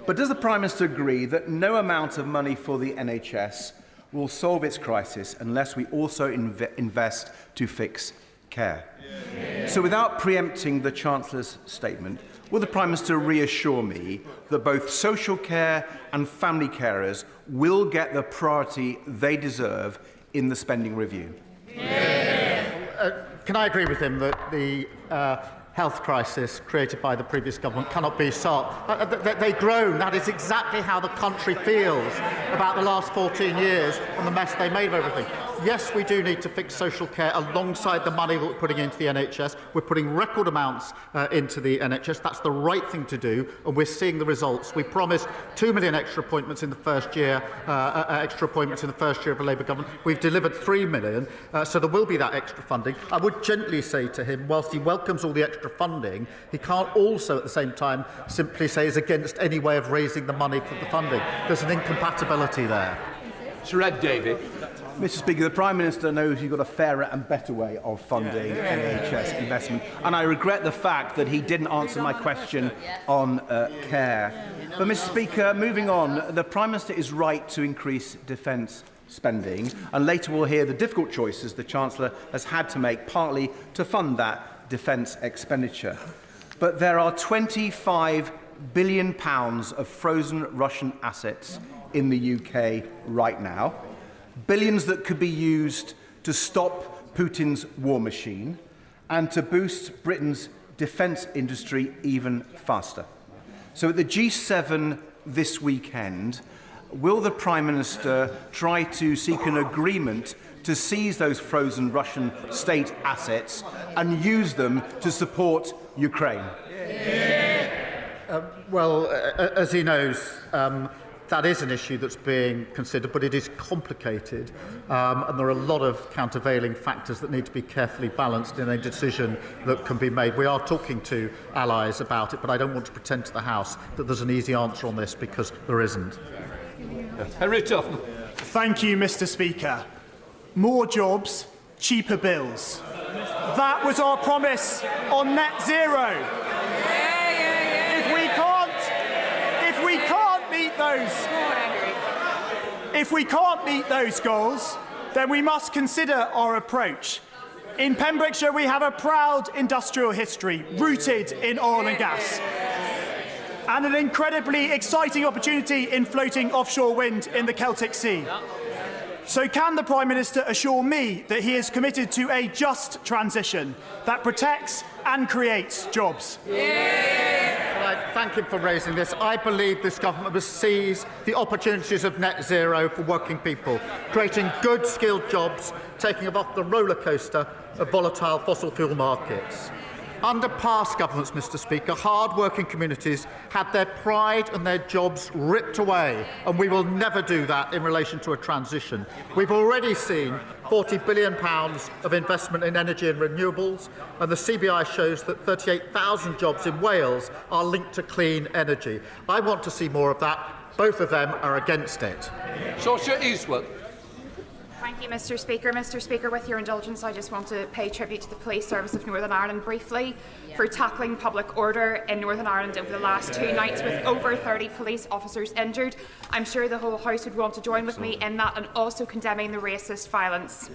But does the Prime Minister agree that no amount of money for the NHS will solve its crisis unless we also invest to fix care? So without preempting the Chancellor's statement, will the Prime Minister reassure me that both social care and family carers will get the priority they deserve in the spending review? Can I agree with him that the health crisis created by the previous government cannot be solved? They groan. That is exactly how the country feels about the last 14 years and the mess they made of everything. Yes, we do need to fix social care alongside the money that we're putting into the NHS. We're putting record amounts into the NHS. That's the right thing to do, and we're seeing the results. We promised 2 million extra appointments in the first year, of the Labour government. We've delivered 3 million, so there will be that extra funding. I would gently say to him, whilst he welcomes all the extra funding, he can't also at the same time simply say he's against any way of raising the money for the funding. There's an incompatibility there. Sir Ed Davey. Mr. Speaker, the Prime Minister knows you've got a fairer and better way of funding NHS investment, and I regret the fact that he didn't answer my question on care. But, Mr. Speaker, moving on, the Prime Minister is right to increase defence spending, and later we'll hear the difficult choices the Chancellor has had to make, partly to fund that defence expenditure. But there are £25 billion of frozen Russian assets in the UK right now. Billions that could be used to stop Putin's war machine and to boost Britain's defence industry even faster. So at the G7 this weekend, will the Prime Minister try to seek an agreement to seize those frozen Russian state assets and use them to support Ukraine? Well, as he knows, that is an issue that's being considered, but it is complicated, and there are a lot of countervailing factors that need to be carefully balanced in a decision that can be made. We are talking to allies about it, but I don't want to pretend to the House that there's an easy answer on this, because there isn't. Thank you, Mr. Speaker. More jobs, cheaper bills. That was our promise on net zero. If we can't meet those goals, then we must consider our approach. In Pembrokeshire, we have a proud industrial history rooted in oil and gas, and an incredibly exciting opportunity in floating offshore wind in the Celtic Sea. So can the Prime Minister assure me that he is committed to a just transition that protects and creates jobs? I thank him for raising this. I believe this government must seize the opportunities of net zero for working people, creating good skilled jobs, taking off the roller coaster of volatile fossil fuel markets. Under past governments, Mr. Speaker, hard-working communities had their pride and their jobs ripped away, and we will never do that in relation to a transition. We've already seen £40 billion of investment in energy and renewables, and the CBI shows that 38,000 jobs in Wales are linked to clean energy. I want to see more of that. Both of them are against it. Saoirse Eastwood. Thank you, Mr. Speaker. Mr. Speaker, with your indulgence, I just want to pay tribute to the Police Service of Northern Ireland briefly for tackling public order in Northern Ireland over the last 2 nights with over 30 police officers injured. I'm sure the whole House would want to join with me in that and also condemning the racist violence.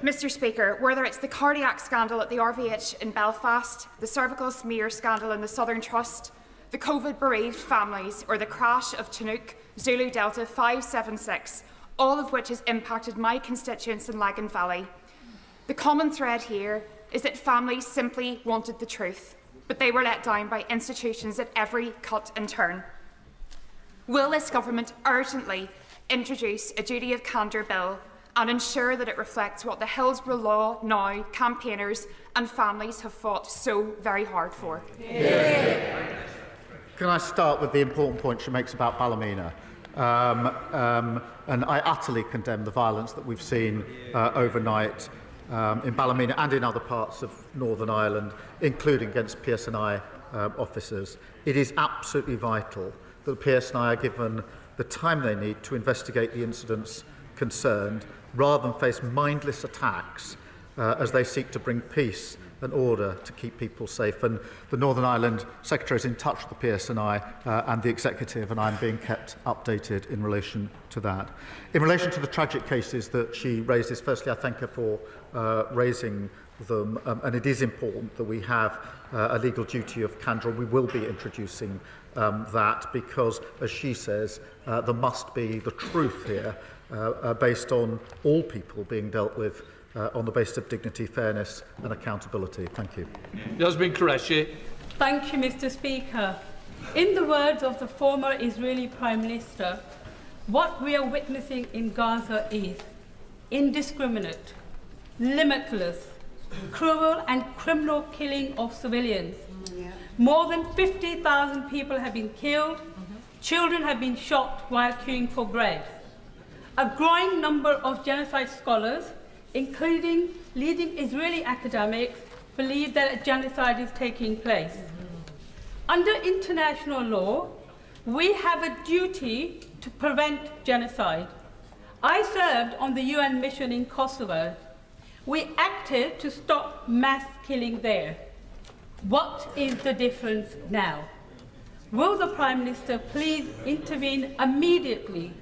Mr. Speaker, whether it's the cardiac scandal at the RVH in Belfast, the cervical smear scandal in the Southern Trust, the COVID-bereaved families, or the crash of Chinook Zulu Delta 576, all of which has impacted my constituents in Lagan Valley. The common thread here is that families simply wanted the truth. but they were let down by institutions at every cut and turn. Will this government urgently introduce a duty of candour bill and ensure that it reflects what the Hillsborough Law Now campaigners and families have fought so very hard for? Can I start with the important point she makes about Ballymena? And I utterly condemn the violence that we've seen overnight in Ballymena and in other parts of Northern Ireland, including against PSNI officers. It is absolutely vital that the PSNI are given the time they need to investigate the incidents concerned, rather than face mindless attacks as they seek to bring peace and order to keep people safe. And the Northern Ireland Secretary is in touch with the PSNI and the Executive, and I'm being kept updated in relation to that. In relation to the tragic cases that she raises, firstly, I thank her for raising them, and it is important that we have a legal duty of candour. We will be introducing that because, as she says, there must be the truth here based on all people being dealt with on the basis of dignity, fairness and accountability. Thank you. Yasmin Qureshi. Thank you, Mr. Speaker. In the words of the former Israeli Prime Minister, what we are witnessing in Gaza is indiscriminate, limitless, cruel and criminal killing of civilians. More than 50,000 people have been killed, children have been shot while queuing for bread. A growing number of genocide scholars, including leading Israeli academics, believe that a genocide is taking place. Under international law, we have a duty to prevent genocide. I served on the UN mission in Kosovo. We acted to stop mass killing there. What is the difference now? Will the Prime Minister please intervene immediately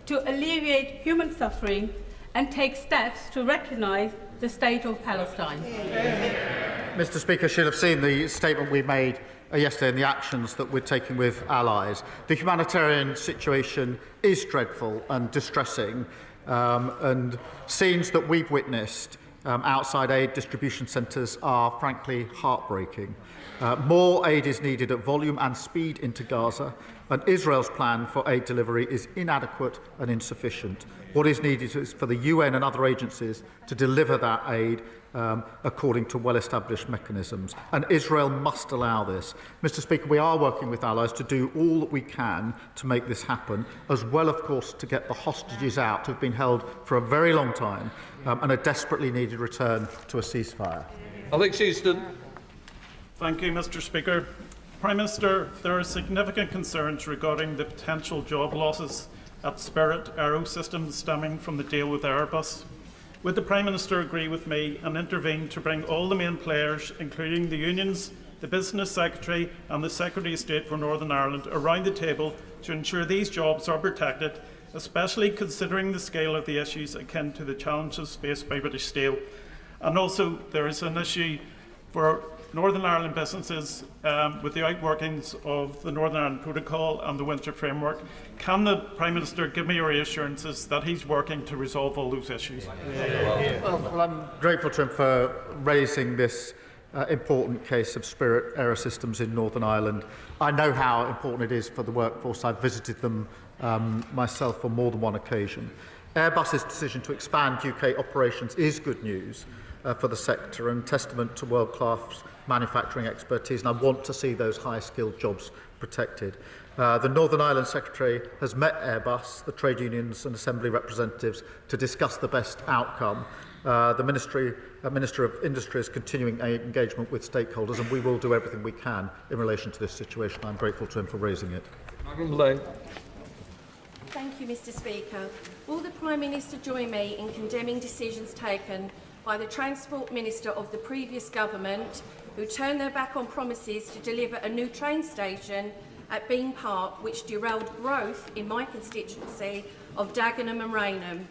to alleviate human suffering and take steps to recognise the state of Palestine? Mr. Speaker, she'll have seen the statement we made yesterday and the actions that we're taking with allies. The humanitarian situation is dreadful and distressing, and scenes that we've witnessed outside aid distribution centres are frankly heartbreaking. More aid is needed at volume and speed into Gaza, and Israel's plan for aid delivery is inadequate and insufficient. What is needed is for the UN and other agencies to deliver that aid according to well-established mechanisms, and Israel must allow this. Mr. Speaker, we are working with allies to do all that we can to make this happen, as well, of course, to get the hostages out who have been held for a very long time and a desperately needed return to a ceasefire. Alex Easton. Thank you, Mr. Speaker. Prime Minister, there are significant concerns regarding the potential job losses at Spirit Aerosystems stemming from the deal with Airbus. Would the Prime Minister agree with me and intervene to bring all the main players, including the unions, the Business Secretary and the Secretary of State for Northern Ireland, around the table to ensure these jobs are protected, especially considering the scale of the issues akin to the challenges faced by British Steel? And also, there is an issue for Northern Ireland businesses with the outworkings of the Northern Ireland Protocol and the Windsor Framework. Can the Prime Minister give me reassurances that he's working to resolve all those issues? Well, I'm grateful to him for raising this important case of Spirit Aerosystems in Northern Ireland. I know how important it is for the workforce. I've visited them myself on more than one occasion. Airbus's decision to expand UK operations is good news for the sector and testament to world-class manufacturing expertise, and I want to see those high-skilled jobs protected. The Northern Ireland Secretary has met Airbus, the trade unions and assembly representatives to discuss the best outcome. The Minister of Industry is continuing engagement with stakeholders, and we will do everything we can in relation to this situation. I'm grateful to him for raising it. Thank you, Mr. Speaker. Will the Prime Minister join me in condemning decisions taken by the Transport Minister of the previous government, who turned their back on promises to deliver a new train station at Bean Park, which derailed growth in my constituency of Dagenham and Rainham?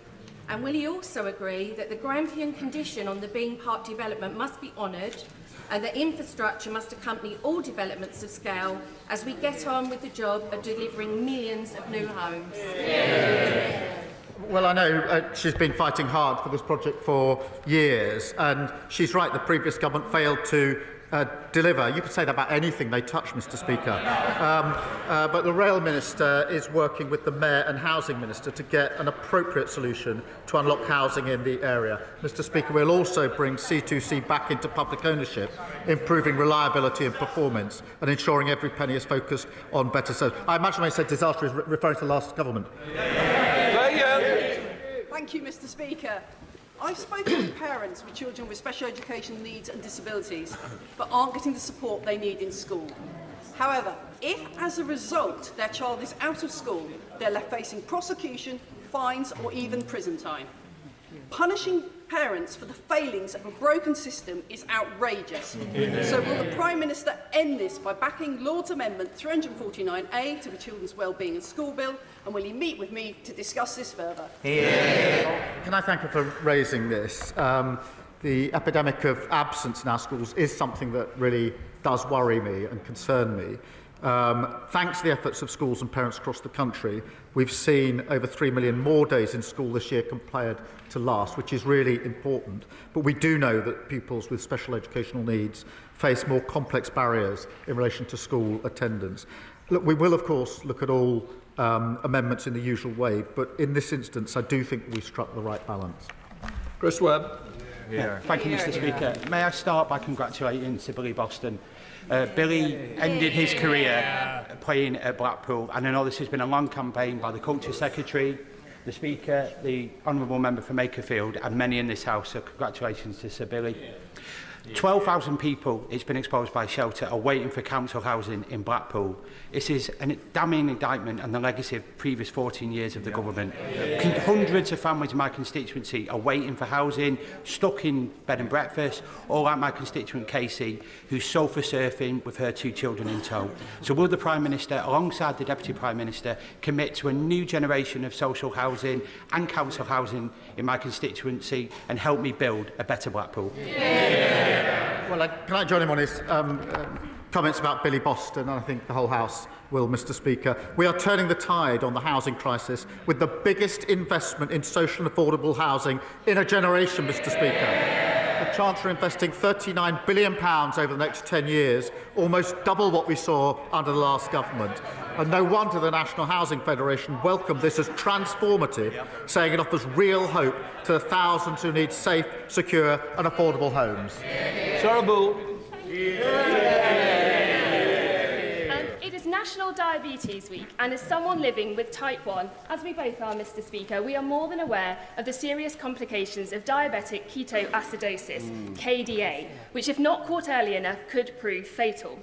And will he also agree that the Grampian condition on the Bean Park development must be honoured and that infrastructure must accompany all developments of scale as we get on with the job of delivering millions of new homes? Well, I know she's been fighting hard for this project for years, and she's right, the previous government failed to deliver. You could say that about anything they touch, Mr. Speaker. But the Rail Minister is working with the Mayor and Housing Minister to get an appropriate solution to unlock housing in the area. Mr. Speaker, we'll also bring C2C back into public ownership, improving reliability and performance and ensuring every penny is focused on better service. I imagine when I said disaster is referring to the last government. Thank you, Mr. Speaker. I've spoken with parents with children with special education needs and disabilities, but aren't getting the support they need in school. However, if as a result their child is out of school, they're left facing prosecution, fines or even prison time. Punishing parents for the failings of a broken system is outrageous. So will the Prime Minister end this by backing Lord's Amendment 349A to the Children's Wellbeing and School Bill, and will he meet with me to discuss this further? Can I thank her for raising this? The epidemic of absence in our schools is something that really does worry me and concern me. Thanks to the efforts of schools and parents across the country, we've seen over 3 million more days in school this year compared to last, which is really important. But we do know that pupils with special educational needs face more complex barriers in relation to school attendance. Look, we will, of course, look at all amendments in the usual way, but in this instance, I do think we struck the right balance. Chris Webb. Thank you, Mr. Speaker. May I start by congratulating Sir Billy Boston. Billy ended his career playing at Blackpool, and I know this has been a long campaign by the Culture Secretary, the Speaker, the Honourable Member for Makerfield, and many in this House, so congratulations to Sir Billy. 12,000 people, it's been exposed by shelter, are waiting for council housing in Blackpool. This is a damning indictment on the legacy of the previous 14 years of the government. Hundreds of families in my constituency are waiting for housing, stuck in bed and breakfast, or like my constituent Casey, who's sofa surfing with her 2 children in tow. So will the Prime Minister, alongside the Deputy Prime Minister, commit to a new generation of social housing and council housing in my constituency and help me build a better Blackpool? Well, can I join him on his comments about Billy Boston? And I think the whole House will, Mr. Speaker. We are turning the tide on the housing crisis with the biggest investment in social and affordable housing in a generation, Mr. Speaker. The Chancellor investing £39 billion over the next 10 years, almost double what we saw under the last government. And no wonder the National Housing Federation welcomed this as transformative, saying it offers real hope to the thousands who need safe, secure and affordable homes. Sarah Bull. It is National Diabetes Week, and as someone living with type 1, as we both are, Mr. Speaker, we are more than aware of the serious complications of diabetic ketoacidosis, KDA, which, if not caught early enough, could prove fatal.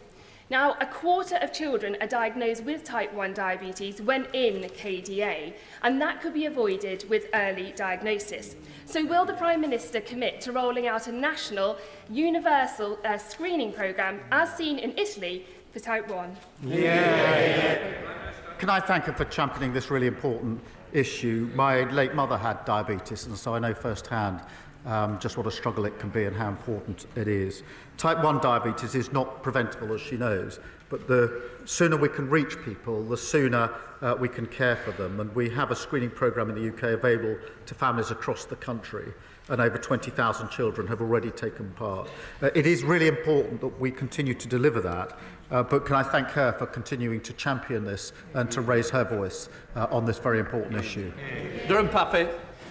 Now, a quarter of children are diagnosed with type 1 diabetes when in KDA, and that could be avoided with early diagnosis. So will the Prime Minister commit to rolling out a national, universal screening programme, as seen in Italy, for type 1? Can I thank her for championing this really important issue? My late mother had diabetes, and so I know firsthand just what a struggle it can be and how important it is. Type 1 diabetes is not preventable, as she knows, but the sooner we can reach people, the sooner we can care for them. And we have a screening programme in the UK available to families across the country, and over 20,000 children have already taken part. It is really important that we continue to deliver that, but can I thank her for continuing to champion this and to raise her voice on this very important issue. Durham Pappy.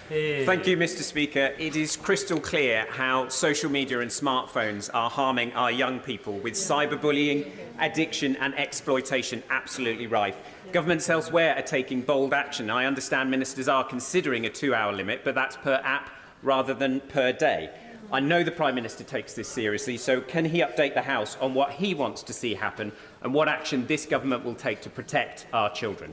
Thank you, Mr. Speaker. It is crystal clear how social media and smartphones are harming our young people, with cyberbullying, addiction and exploitation absolutely rife. Governments elsewhere are taking bold action. I understand ministers are considering a 2-hour limit, but that's per app rather than per day. I know the Prime Minister takes this seriously, so can he update the House on what he wants to see happen and what action this government will take to protect our children?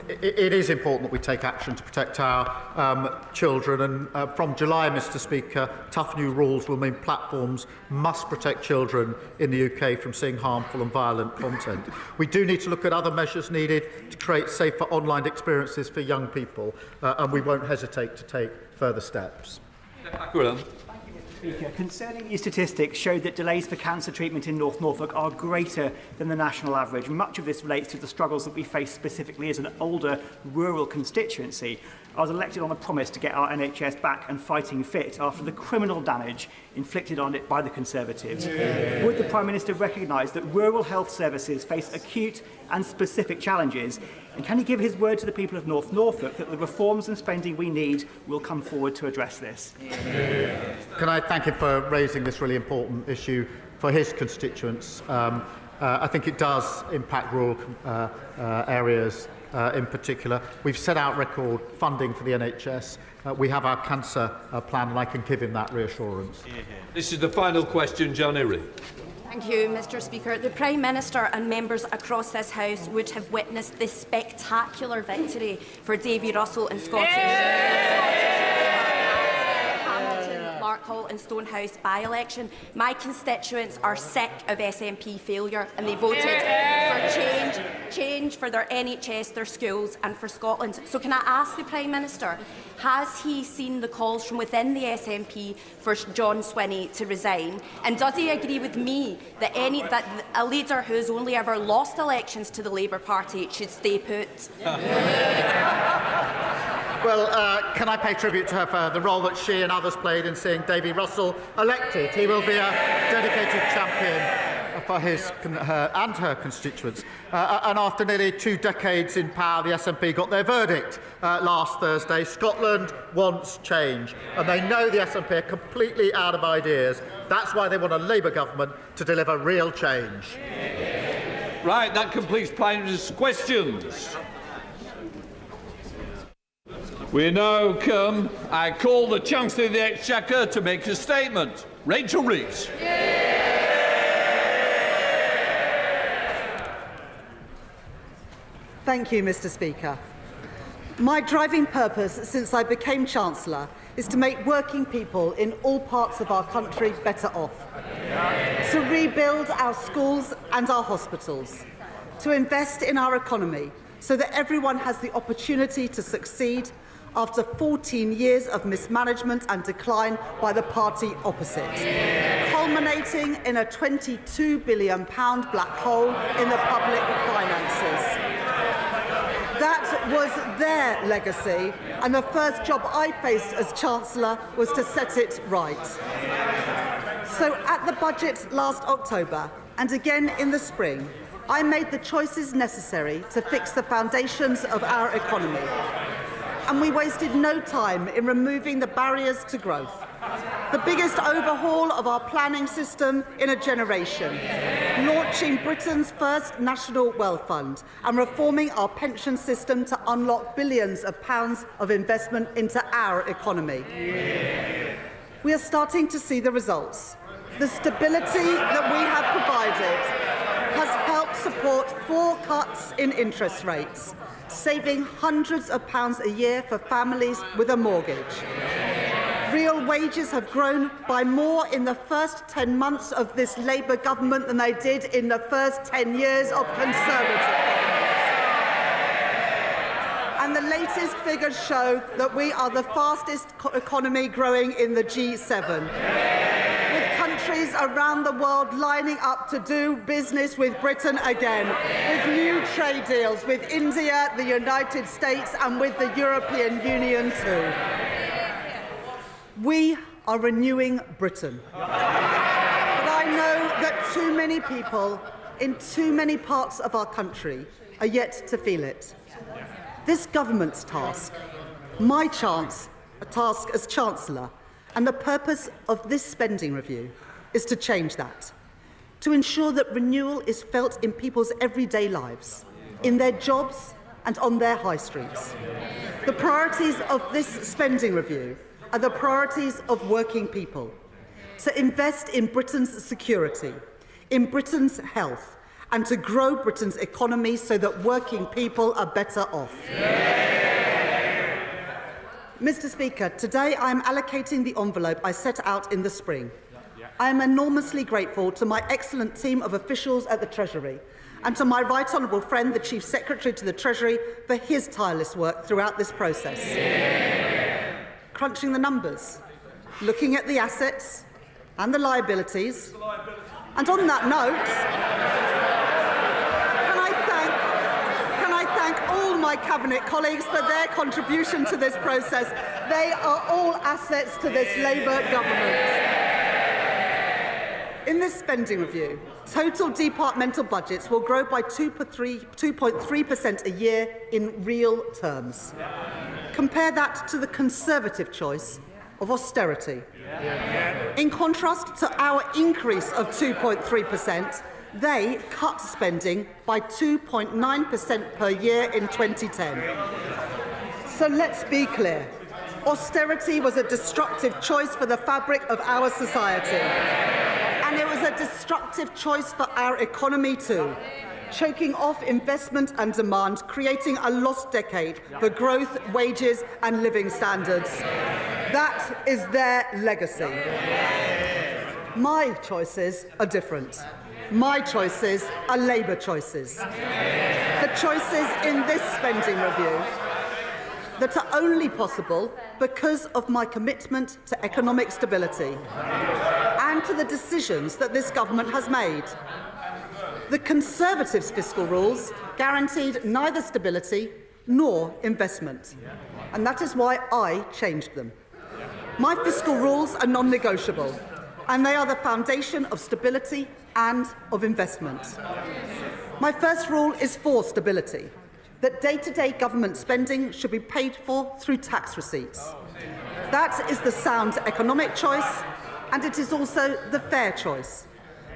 It is important that we take action to protect our children, and from July, Mr. Speaker, tough new rules will mean platforms must protect children in the UK from seeing harmful and violent content. We do need to look at other measures needed to create safer online experiences for young people, and we won't hesitate to take further steps. Speaker, concerning your statistics showed that delays for cancer treatment in North Norfolk are greater than the national average. Much of this relates to the struggles that we face specifically as an older rural constituency. I was elected on a promise to get our NHS back and fighting fit after the criminal damage inflicted on it by the Conservatives. Would the Prime Minister recognise that rural health services face acute and specific challenges? And can he give his word to the people of North Norfolk that the reforms and spending we need will come forward to address this? Can I thank him for raising this really important issue for his constituents? I think it does impact rural areas in particular. We've set out record funding for the NHS. We have our cancer plan, and I can give him that reassurance. This is the final question, John Eary. Thank you, Mr Speaker. The Prime Minister and members across this House would have witnessed this spectacular victory for Davy Russell in Scottish. Hall and Stonehouse by-election. My constituents are sick of SNP failure and they voted for change for their NHS, their schools and for Scotland. So can I ask the Prime Minister, has he seen the calls from within the SNP for John Swinney to resign? And does he agree with me that a leader who has only ever lost elections to the Labour Party should stay put? Well, can I pay tribute to her for the role that she and others played in seeing Davy Russell elected? He will be a dedicated champion for her and her constituents. And after nearly 2 decades in power, the SNP got their verdict last Thursday. Scotland wants change, and they know the SNP are completely out of ideas. That's why they want a Labour government to deliver real change. Right, that completes Prime Minister's questions. We now come. I call the Chancellor of the Exchequer to make a statement. Rachel Reeves. Thank you, Mr Speaker. My driving purpose since I became Chancellor is to make working people in all parts of our country better off, to rebuild our schools and our hospitals, to invest in our economy so that everyone has the opportunity to succeed after 14 years of mismanagement and decline by the party opposite, culminating in a £22 billion black hole in the public finances. That was their legacy, and the first job I faced as Chancellor was to set it right. So at the budget last October, and again in the spring, I made the choices necessary to fix the foundations of our economy. And we wasted no time in removing the barriers to growth. The biggest overhaul of our planning system in a generation, launching Britain's first National Wealth Fund and reforming our pension system to unlock billions of pounds of investment into our economy. We are starting to see the results. The stability that we have provided has helped support 4 cuts in interest rates, saving hundreds of pounds a year for families with a mortgage. Real wages have grown by more in the first 10 months of this Labour government than they did in the first 10 years of Conservative governments. And the latest figures show that we are the fastest economy growing in the G7. With countries around the world lining up to do business with Britain again, with new trade deals with India, the United States and with the European Union too. We are renewing Britain. But I know that too many people in too many parts of our country are yet to feel it. This government's task, my task as Chancellor, and the purpose of this spending review is to change that, to ensure that renewal is felt in people's everyday lives, in their jobs and on their high streets. The priorities of this spending review are the priorities of working people, to invest in Britain's security, in Britain's health, and to grow Britain's economy so that working people are better off. Mr Speaker, today I am allocating the envelope I set out in the spring. I am enormously grateful to my excellent team of officials at the Treasury and to my right honourable friend, the Chief Secretary to the Treasury, for his tireless work throughout this process. Crunching the numbers, looking at the assets and the liabilities. And on that note, can I thank all my Cabinet colleagues for their contribution to this process. They are all assets to this Labour government. In this spending review, total departmental budgets will grow by 2.3% a year in real terms. Compare that to the Conservative choice of austerity. In contrast to our increase of 2.3%, they cut spending by 2.9% per year in 2010. So let's be clear. Austerity was a destructive choice for the fabric of our society. And it was a destructive choice for our economy too, choking off investment and demand, creating a lost decade for growth, wages and living standards. That is their legacy. My choices are different. My choices are Labour choices. The choices in this spending review that are only possible because of my commitment to economic stability and to the decisions that this government has made. The Conservatives' fiscal rules guaranteed neither stability nor investment, and that is why I changed them. My fiscal rules are non-negotiable, and they are the foundation of stability and of investment. My first rule is for stability, that day-to-day government spending should be paid for through tax receipts. That is the sound economic choice, and it is also the fair choice,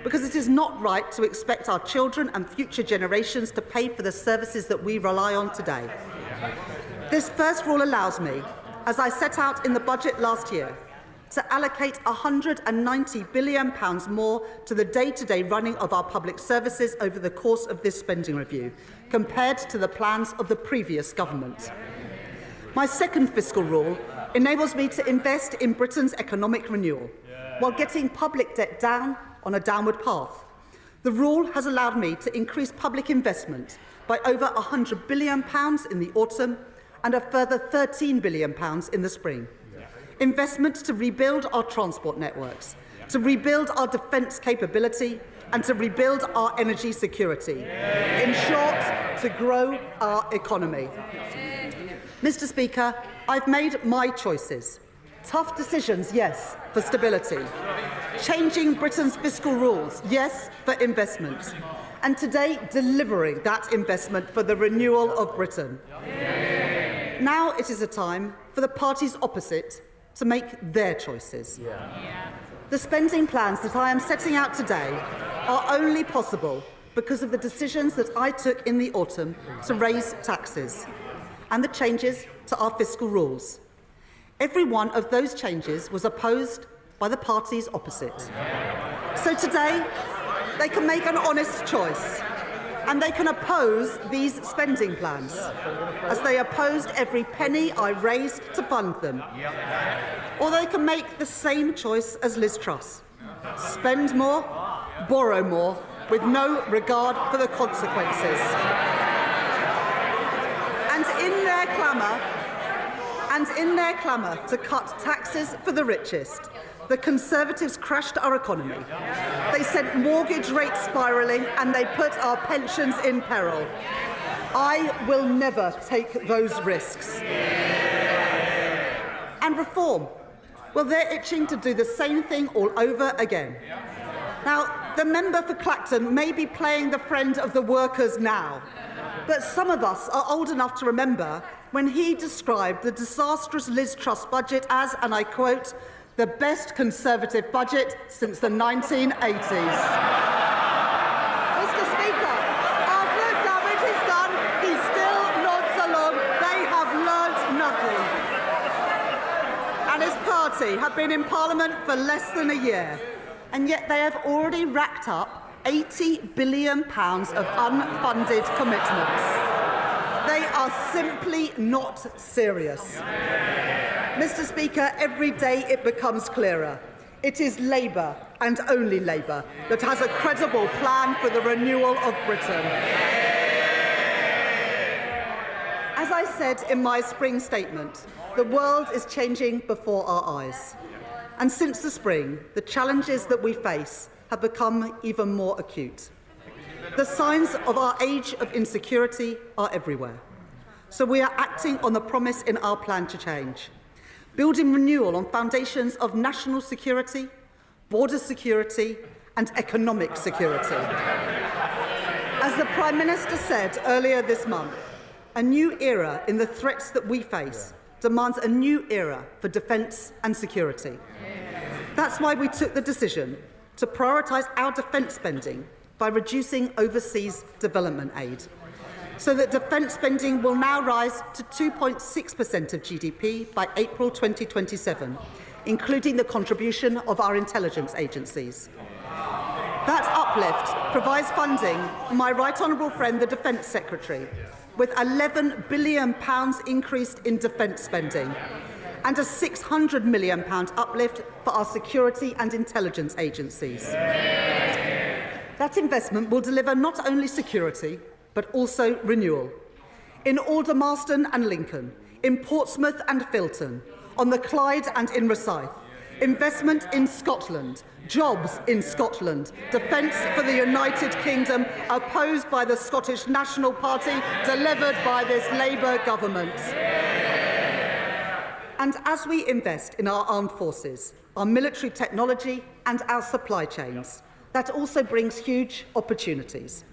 because it is not right to expect our children and future generations to pay for the services that we rely on today. This first rule allows me, as I set out in the budget last year, to allocate £190 billion more to the day-to-day running of our public services over the course of this spending review, compared to the plans of the previous government. My second fiscal rule enables me to invest in Britain's economic renewal, while getting public debt down on a downward path. The rule has allowed me to increase public investment by over £100 billion in the autumn and a further £13 billion in the spring. Investment to rebuild our transport networks, to rebuild our defence capability and to rebuild our energy security. In short, to grow our economy. Mr. Speaker, I've made my choices. Tough decisions, yes, for stability. Changing Britain's fiscal rules, yes, for investment. And today, delivering that investment for the renewal of Britain. Now it is a time for the parties opposite to make their choices. The spending plans that I am setting out today are only possible because of the decisions that I took in the autumn to raise taxes and the changes to our fiscal rules. Every one of those changes was opposed by the parties opposite. So today, they can make an honest choice, and they can oppose these spending plans, as they opposed every penny I raised to fund them. Or they can make the same choice as Liz Truss: spend more, borrow more, with no regard for the consequences. And in their clamour to cut taxes for the richest, the Conservatives crashed our economy. They sent mortgage rates spiralling and they put our pensions in peril. I will never take those risks. And reform, well, they're itching to do the same thing all over again. Now, the member for Clacton may be playing the friend of the workers now, but some of us are old enough to remember when he described the disastrous Liz Truss budget as, and I quote, the best Conservative budget since the 1980s. Mr. Speaker, after the damage is done, he still nods along. They have learnt nothing. And his party have been in Parliament for less than a year, and yet they have already racked up £80 billion of unfunded commitments. They are simply not serious. Mr. Speaker, every day it becomes clearer. It is Labour, and only Labour, that has a credible plan for the renewal of Britain. As I said in my spring statement, the world is changing before our eyes. And since the spring, the challenges that we face have become even more acute. The signs of our age of insecurity are everywhere. So we are acting on the promise in our plan to change, building renewal on foundations of national security, border security and economic security. As the Prime Minister said earlier this month, a new era in the threats that we face demands a new era for defence and security. That's why we took the decision to prioritise our defence spending by reducing overseas development aid, so that defence spending will now rise to 2.6% of GDP by April 2027, including the contribution of our intelligence agencies. That uplift provides funding for my right honourable friend, the Defence Secretary, with £11 billion increased in defence spending and a £600 million uplift for our security and intelligence agencies. That investment will deliver not only security, but also renewal. In Aldermaston and Lincoln, in Portsmouth and Filton, on the Clyde and in Rosyth, investment in Scotland, jobs in Scotland, defence for the United Kingdom, opposed by the Scottish National Party, delivered by this Labour government. And as we invest in our armed forces, our military technology and our supply chains, that also brings huge opportunities.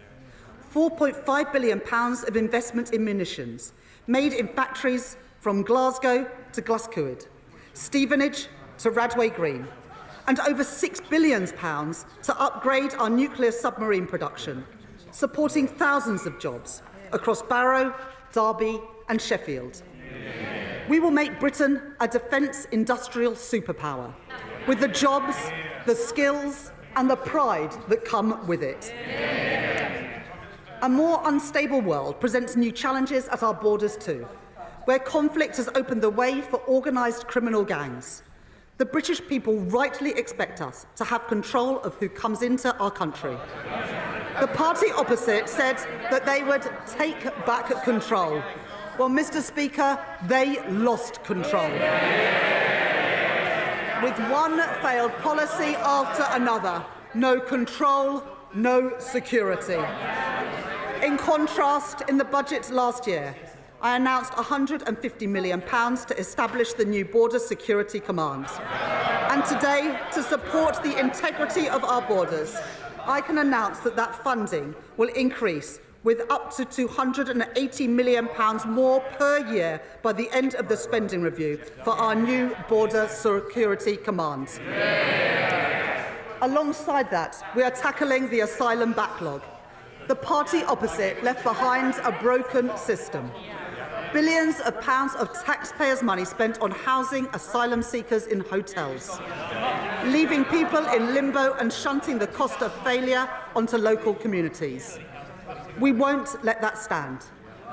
£4.5 billion of investment in munitions, made in factories from Glasgow to Glasgow, Stevenage to Radway Green, and over £6 billion to upgrade our nuclear submarine production, supporting thousands of jobs across Barrow, Derby and Sheffield. We will make Britain a defence industrial superpower, with the jobs, the skills and the pride that come with it. A more unstable world presents new challenges at our borders too, where conflict has opened the way for organised criminal gangs. The British people rightly expect us to have control of who comes into our country. The party opposite said that they would take back control. Well, Mr. Speaker, they lost control. With one failed policy after another. No control, no security. In contrast, in the budget last year, I announced £150 million to establish the new Border Security Command. And today, to support the integrity of our borders, I can announce that that funding will increase with up to £280 million more per year by the end of the spending review for our new Border Security Command. Alongside that, we are tackling the asylum backlog. The party opposite left behind a broken system. Billions of pounds of taxpayers' money spent on housing asylum seekers in hotels, leaving people in limbo and shunting the cost of failure onto local communities. We won't let that stand.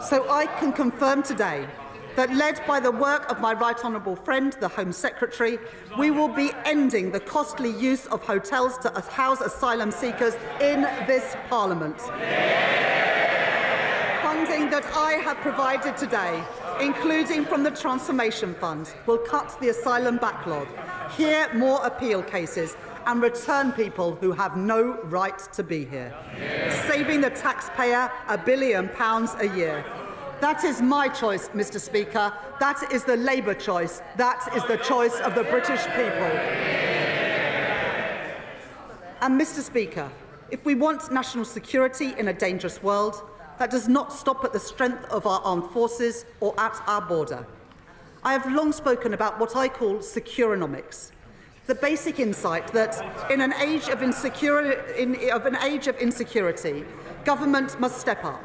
So I can confirm today that, led by the work of my right honourable friend, the Home Secretary, we will be ending the costly use of hotels to house asylum seekers in this Parliament. Funding that I have provided today, including from the Transformation Fund, will cut the asylum backlog, hear more appeal cases and return people who have no right to be here, saving the taxpayer £1 billion a year. That is my choice, Mr. Speaker. That is the Labour choice. That is the choice of the British people. And, Mr. Speaker, if we want national security in a dangerous world, that does not stop at the strength of our armed forces or at our border. I have long spoken about what I call securonomics, the basic insight that in an age of insecurity, government must step up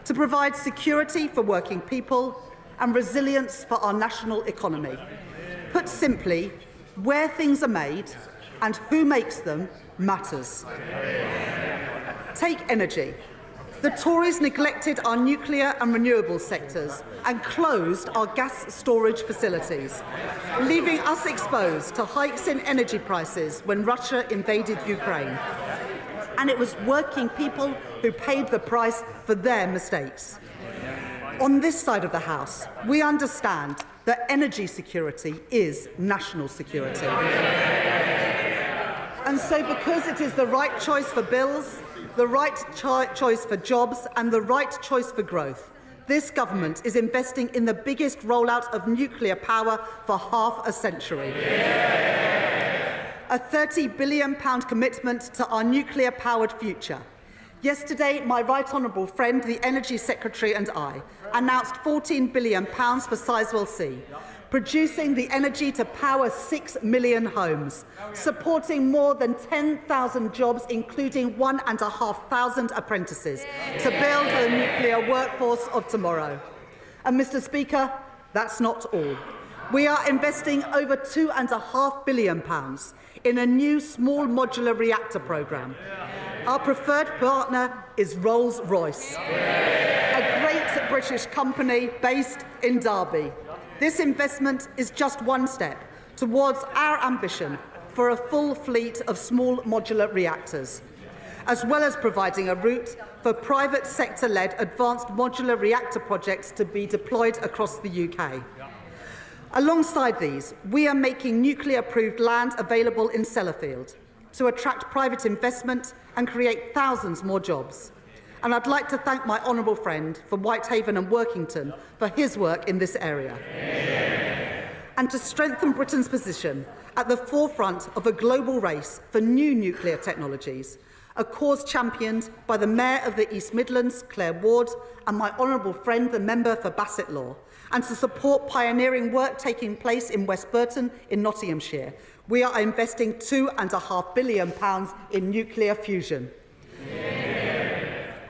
to provide security for working people and resilience for our national economy. Put simply, where things are made and who makes them matters. Take energy. The Tories neglected our nuclear and renewable sectors and closed our gas storage facilities, leaving us exposed to hikes in energy prices when Russia invaded Ukraine. And it was working people who paid the price for their mistakes. On this side of the House, we understand that energy security is national security. And so, because it is the right choice for bills, the right choice for jobs and the right choice for growth, this government is investing in the biggest rollout of nuclear power for half a century. A £30 billion commitment to our nuclear-powered future. Yesterday, my right honourable friend, the Energy Secretary, and I announced £14 billion for Sizewell C, producing the energy to power 6 million homes, supporting more than 10,000 jobs, including 1,500 apprentices, to build the nuclear workforce of tomorrow. And, Mr. Speaker, that's not all. We are investing over £2.5 billion in a new small modular reactor programme. Our preferred partner is Rolls-Royce, a great British company based in Derby. This investment is just one step towards our ambition for a full fleet of small modular reactors, as well as providing a route for private sector-led advanced modular reactor projects to be deployed across the UK. Alongside these, we are making nuclear-approved land available in Sellafield to attract private investment and create thousands more jobs. And I'd like to thank my honourable friend from Whitehaven and Workington for his work in this area. And to strengthen Britain's position at the forefront of a global race for new nuclear technologies, a cause championed by the Mayor of the East Midlands, Claire Ward, and my honourable friend, the member for Bassett Law, and to support pioneering work taking place in West Burton in Nottinghamshire, we are investing £2.5 billion in nuclear fusion.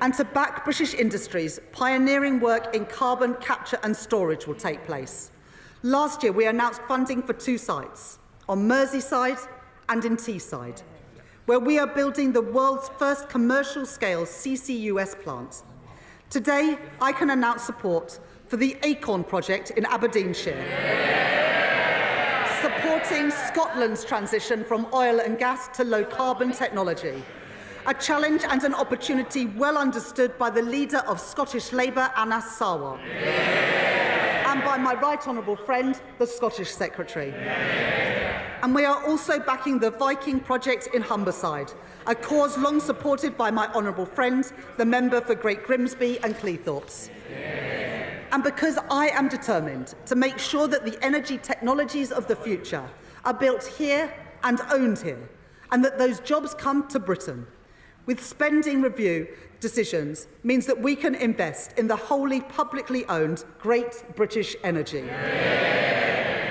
And to back British industries, pioneering work in carbon capture and storage will take place. Last year, we announced funding for 2 sites, on Merseyside and in Teesside, where we are building the world's first commercial-scale CCUS plant. Today, I can announce support for the Acorn project in Aberdeenshire, supporting Scotland's transition from oil and gas to low-carbon technology, a challenge and an opportunity well understood by the leader of Scottish Labour, Anas Sarwar, and by my right honourable friend, the Scottish Secretary. And we are also backing the Viking project in Humberside, a cause long supported by my honourable friend, the member for Great Grimsby and Cleethorpes. And because I am determined to make sure that the energy technologies of the future are built here and owned here, and that those jobs come to Britain, with spending review decisions means that we can invest in the wholly publicly owned Great British Energy.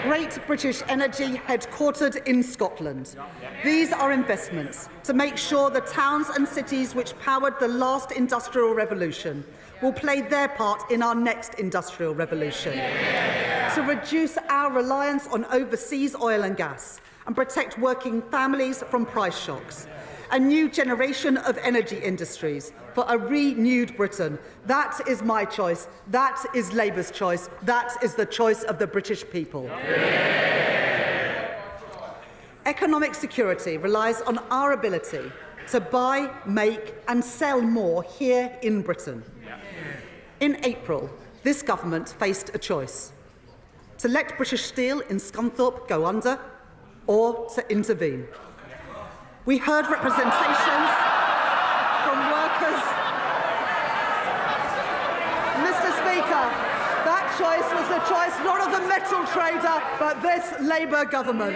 Great British Energy, headquartered in Scotland. These are investments to make sure the towns and cities which powered the last industrial revolution will play their part in our next industrial revolution, to reduce our reliance on overseas oil and gas and protect working families from price shocks. A new generation of energy industries for a renewed Britain. That is my choice. That is Labour's choice. That is the choice of the British people. Economic security relies on our ability to buy, make and sell more here in Britain. In April, this government faced a choice: to let British Steel in Scunthorpe go under or to intervene. We heard representations from workers. Mr. Speaker, that choice was the choice not of the metal trader, but this Labour government.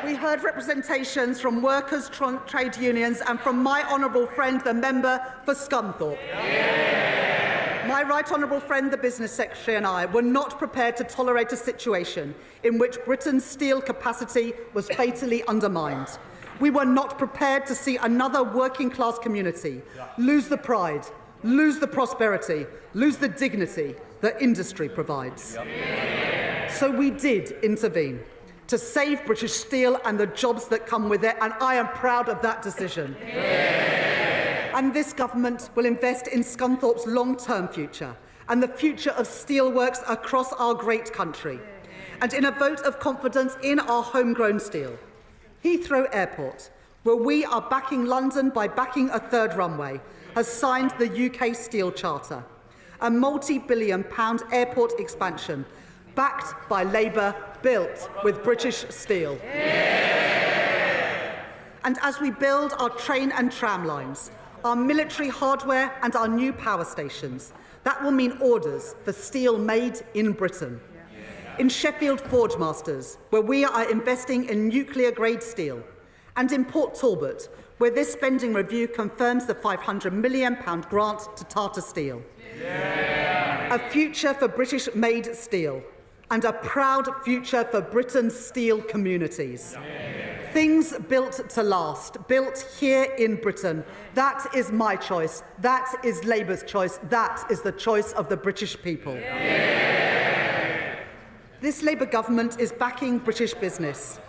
We heard representations from workers, trade unions, and from my honourable friend, the member for Scunthorpe. My right honourable friend, the Business Secretary, and I were not prepared to tolerate a situation in which Britain's steel capacity was fatally undermined. We were not prepared to see another working-class community lose the pride, lose the prosperity, lose the dignity that industry provides. So we did intervene to save British steel and the jobs that come with it, and I am proud of that decision. And this government will invest in Scunthorpe's long-term future and the future of steelworks across our great country, and in a vote of confidence in our homegrown steel. Heathrow Airport, where we are backing London by backing a third runway, has signed the UK Steel Charter, a multi-billion-pound airport expansion backed by Labour, built with British steel. And as we build our train and tram lines, our military hardware and our new power stations. That will mean orders for steel made in Britain. In Sheffield Forgemasters, where we are investing in nuclear-grade steel, and in Port Talbot, where this spending review confirms the £500 million grant to Tata Steel. A future for British-made steel, and a proud future for Britain's steel communities. Things built to last, built here in Britain. That is my choice. That is Labour's choice. That is the choice of the British people. This Labour government is backing British business.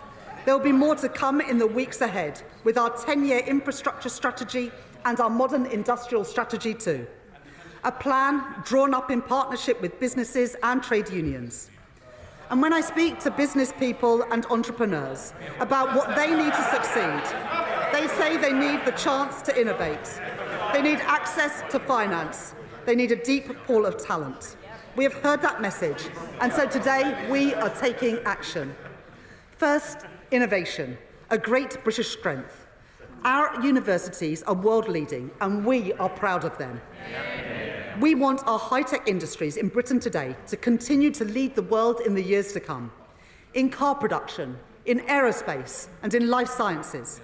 There will be more to come in the weeks ahead with our 10-year infrastructure strategy and our modern industrial strategy too. A plan drawn up in partnership with businesses and trade unions. And when I speak to business people and entrepreneurs about what they need to succeed, they say they need the chance to innovate. They need access to finance. They need a deep pool of talent. We have heard that message, and so today we are taking action. First, innovation, a great British strength. Our universities are world-leading, and we are proud of them. We want our high-tech industries in Britain today to continue to lead the world in the years to come, in car production, in aerospace, and in life sciences.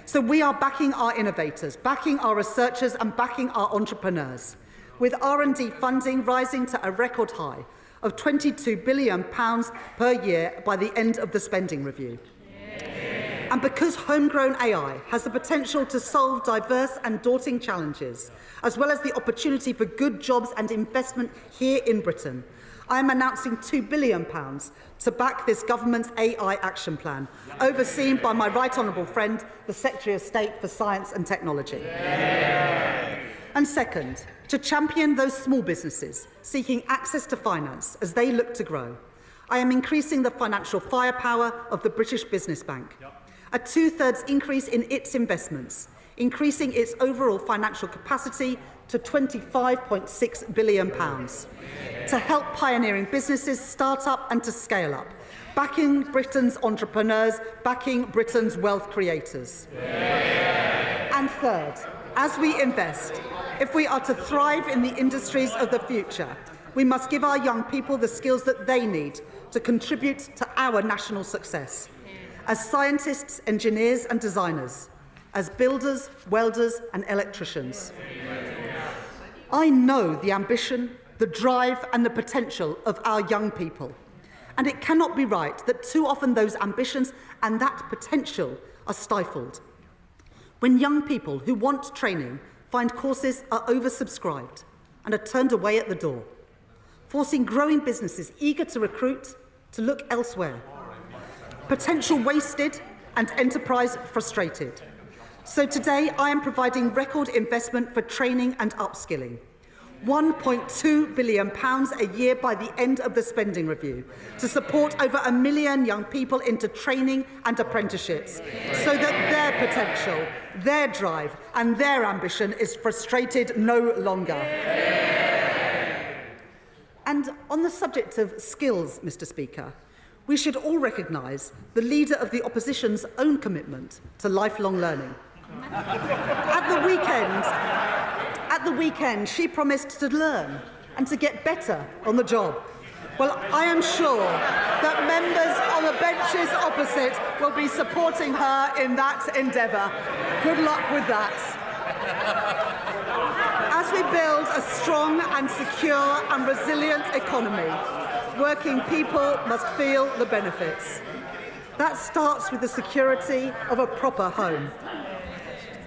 So we are backing our innovators, backing our researchers, and backing our entrepreneurs, with R&D funding rising to a record high of £22 billion per year by the end of the spending review. And because homegrown AI has the potential to solve diverse and daunting challenges, as well as the opportunity for good jobs and investment here in Britain, I am announcing £2 billion to back this government's AI action plan, overseen by my right honourable friend, the Secretary of State for Science and Technology. And second, to champion those small businesses seeking access to finance as they look to grow, I am increasing the financial firepower of the British Business Bank. A two-thirds increase in its investments, increasing its overall financial capacity to £25.6 billion to help pioneering businesses start up and to scale up, backing Britain's entrepreneurs, backing Britain's wealth creators. And third, as we invest, if we are to thrive in the industries of the future, we must give our young people the skills that they need to contribute to our national success. As scientists, engineers and designers, as builders, welders and electricians. I know the ambition, the drive and the potential of our young people, and it cannot be right that too often those ambitions and that potential are stifled. When young people who want training find courses are oversubscribed and are turned away at the door, forcing growing businesses eager to recruit to look elsewhere. Potential wasted and enterprise frustrated. So today I am providing record investment for training and upskilling. £1.2 billion a year by the end of the spending review to support over 1 million young people into training and apprenticeships so that their potential, their drive and their ambition is frustrated no longer. And on the subject of skills, Mr. Speaker, we should all recognise the Leader of the Opposition's own commitment to lifelong learning. At the weekend, she promised to learn and to get better on the job. Well, I am sure that members on the benches opposite will be supporting her in that endeavour. Good luck with that. As we build a strong and secure and resilient economy, working people must feel the benefits. That starts with the security of a proper home.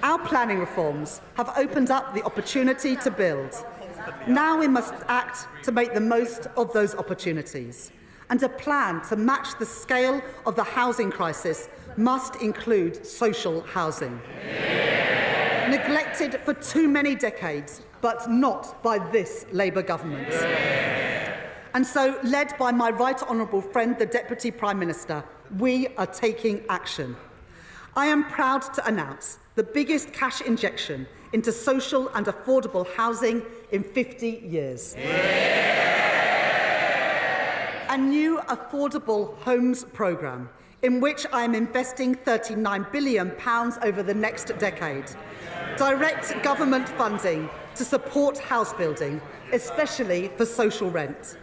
Our planning reforms have opened up the opportunity to build. Now we must act to make the most of those opportunities. And a plan to match the scale of the housing crisis must include social housing. Neglected for too many decades, but not by this Labour government. And so, led by my right honourable friend, the Deputy Prime Minister, we are taking action. I am proud to announce the biggest cash injection into social and affordable housing in 50 years. A new affordable homes programme in which I am investing £39 billion over the next decade direct government funding to support house building, especially for social rent.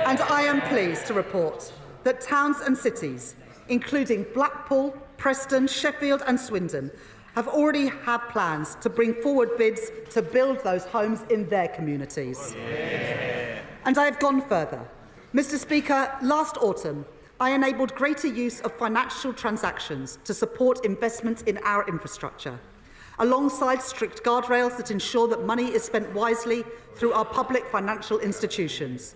And I am pleased to report that towns and cities, including Blackpool, Preston, Sheffield and Swindon, have already had plans to bring forward bids to build those homes in their communities. And I have gone further. Mr. Speaker, last autumn, I enabled greater use of financial transactions to support investment in our infrastructure, alongside strict guardrails that ensure that money is spent wisely through our public financial institutions.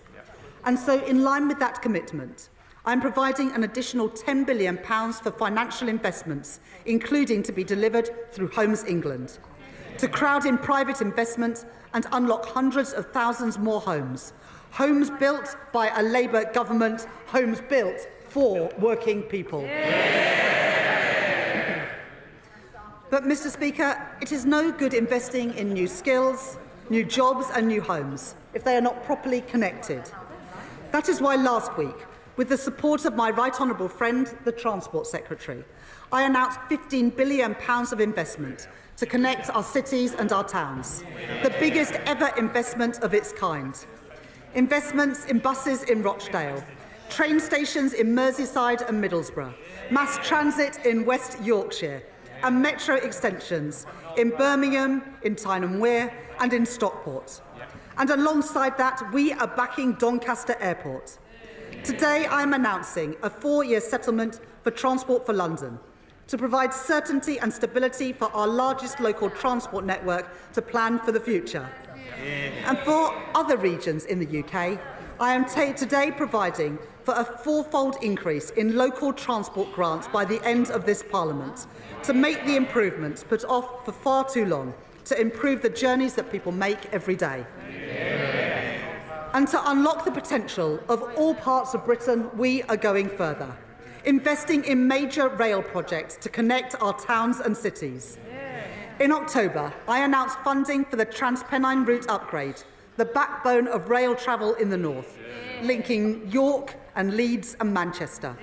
And so, in line with that commitment, I am providing an additional £10 billion for financial investments, including to be delivered through Homes England, to crowd in private investment and unlock hundreds of thousands more homes. Homes built by a Labour government, homes built for working people. But, Mr. Speaker, it is no good investing in new skills, new jobs and new homes if they are not properly connected. That is why last week, with the support of my right honourable friend, the Transport Secretary, I announced £15 billion of investment to connect our cities and our towns, the biggest ever investment of its kind. Investments in buses in Rochdale, train stations in Merseyside and Middlesbrough, mass transit in West Yorkshire, and metro extensions in Birmingham, in Tyne Wear and in Stockport. And alongside that, we are backing Doncaster Airport. Today, I am announcing a 4-year settlement for Transport for London to provide certainty and stability for our largest local transport network to plan for the future. And for other regions in the UK, I am today providing for a 4-fold increase in local transport grants by the end of this Parliament to make the improvements put off for far too long to improve the journeys that people make every day. And to unlock the potential of all parts of Britain, we are going further, investing in major rail projects to connect our towns and cities. In October, I announced funding for the Transpennine route upgrade, the backbone of rail travel in the north, linking York and Leeds and Manchester,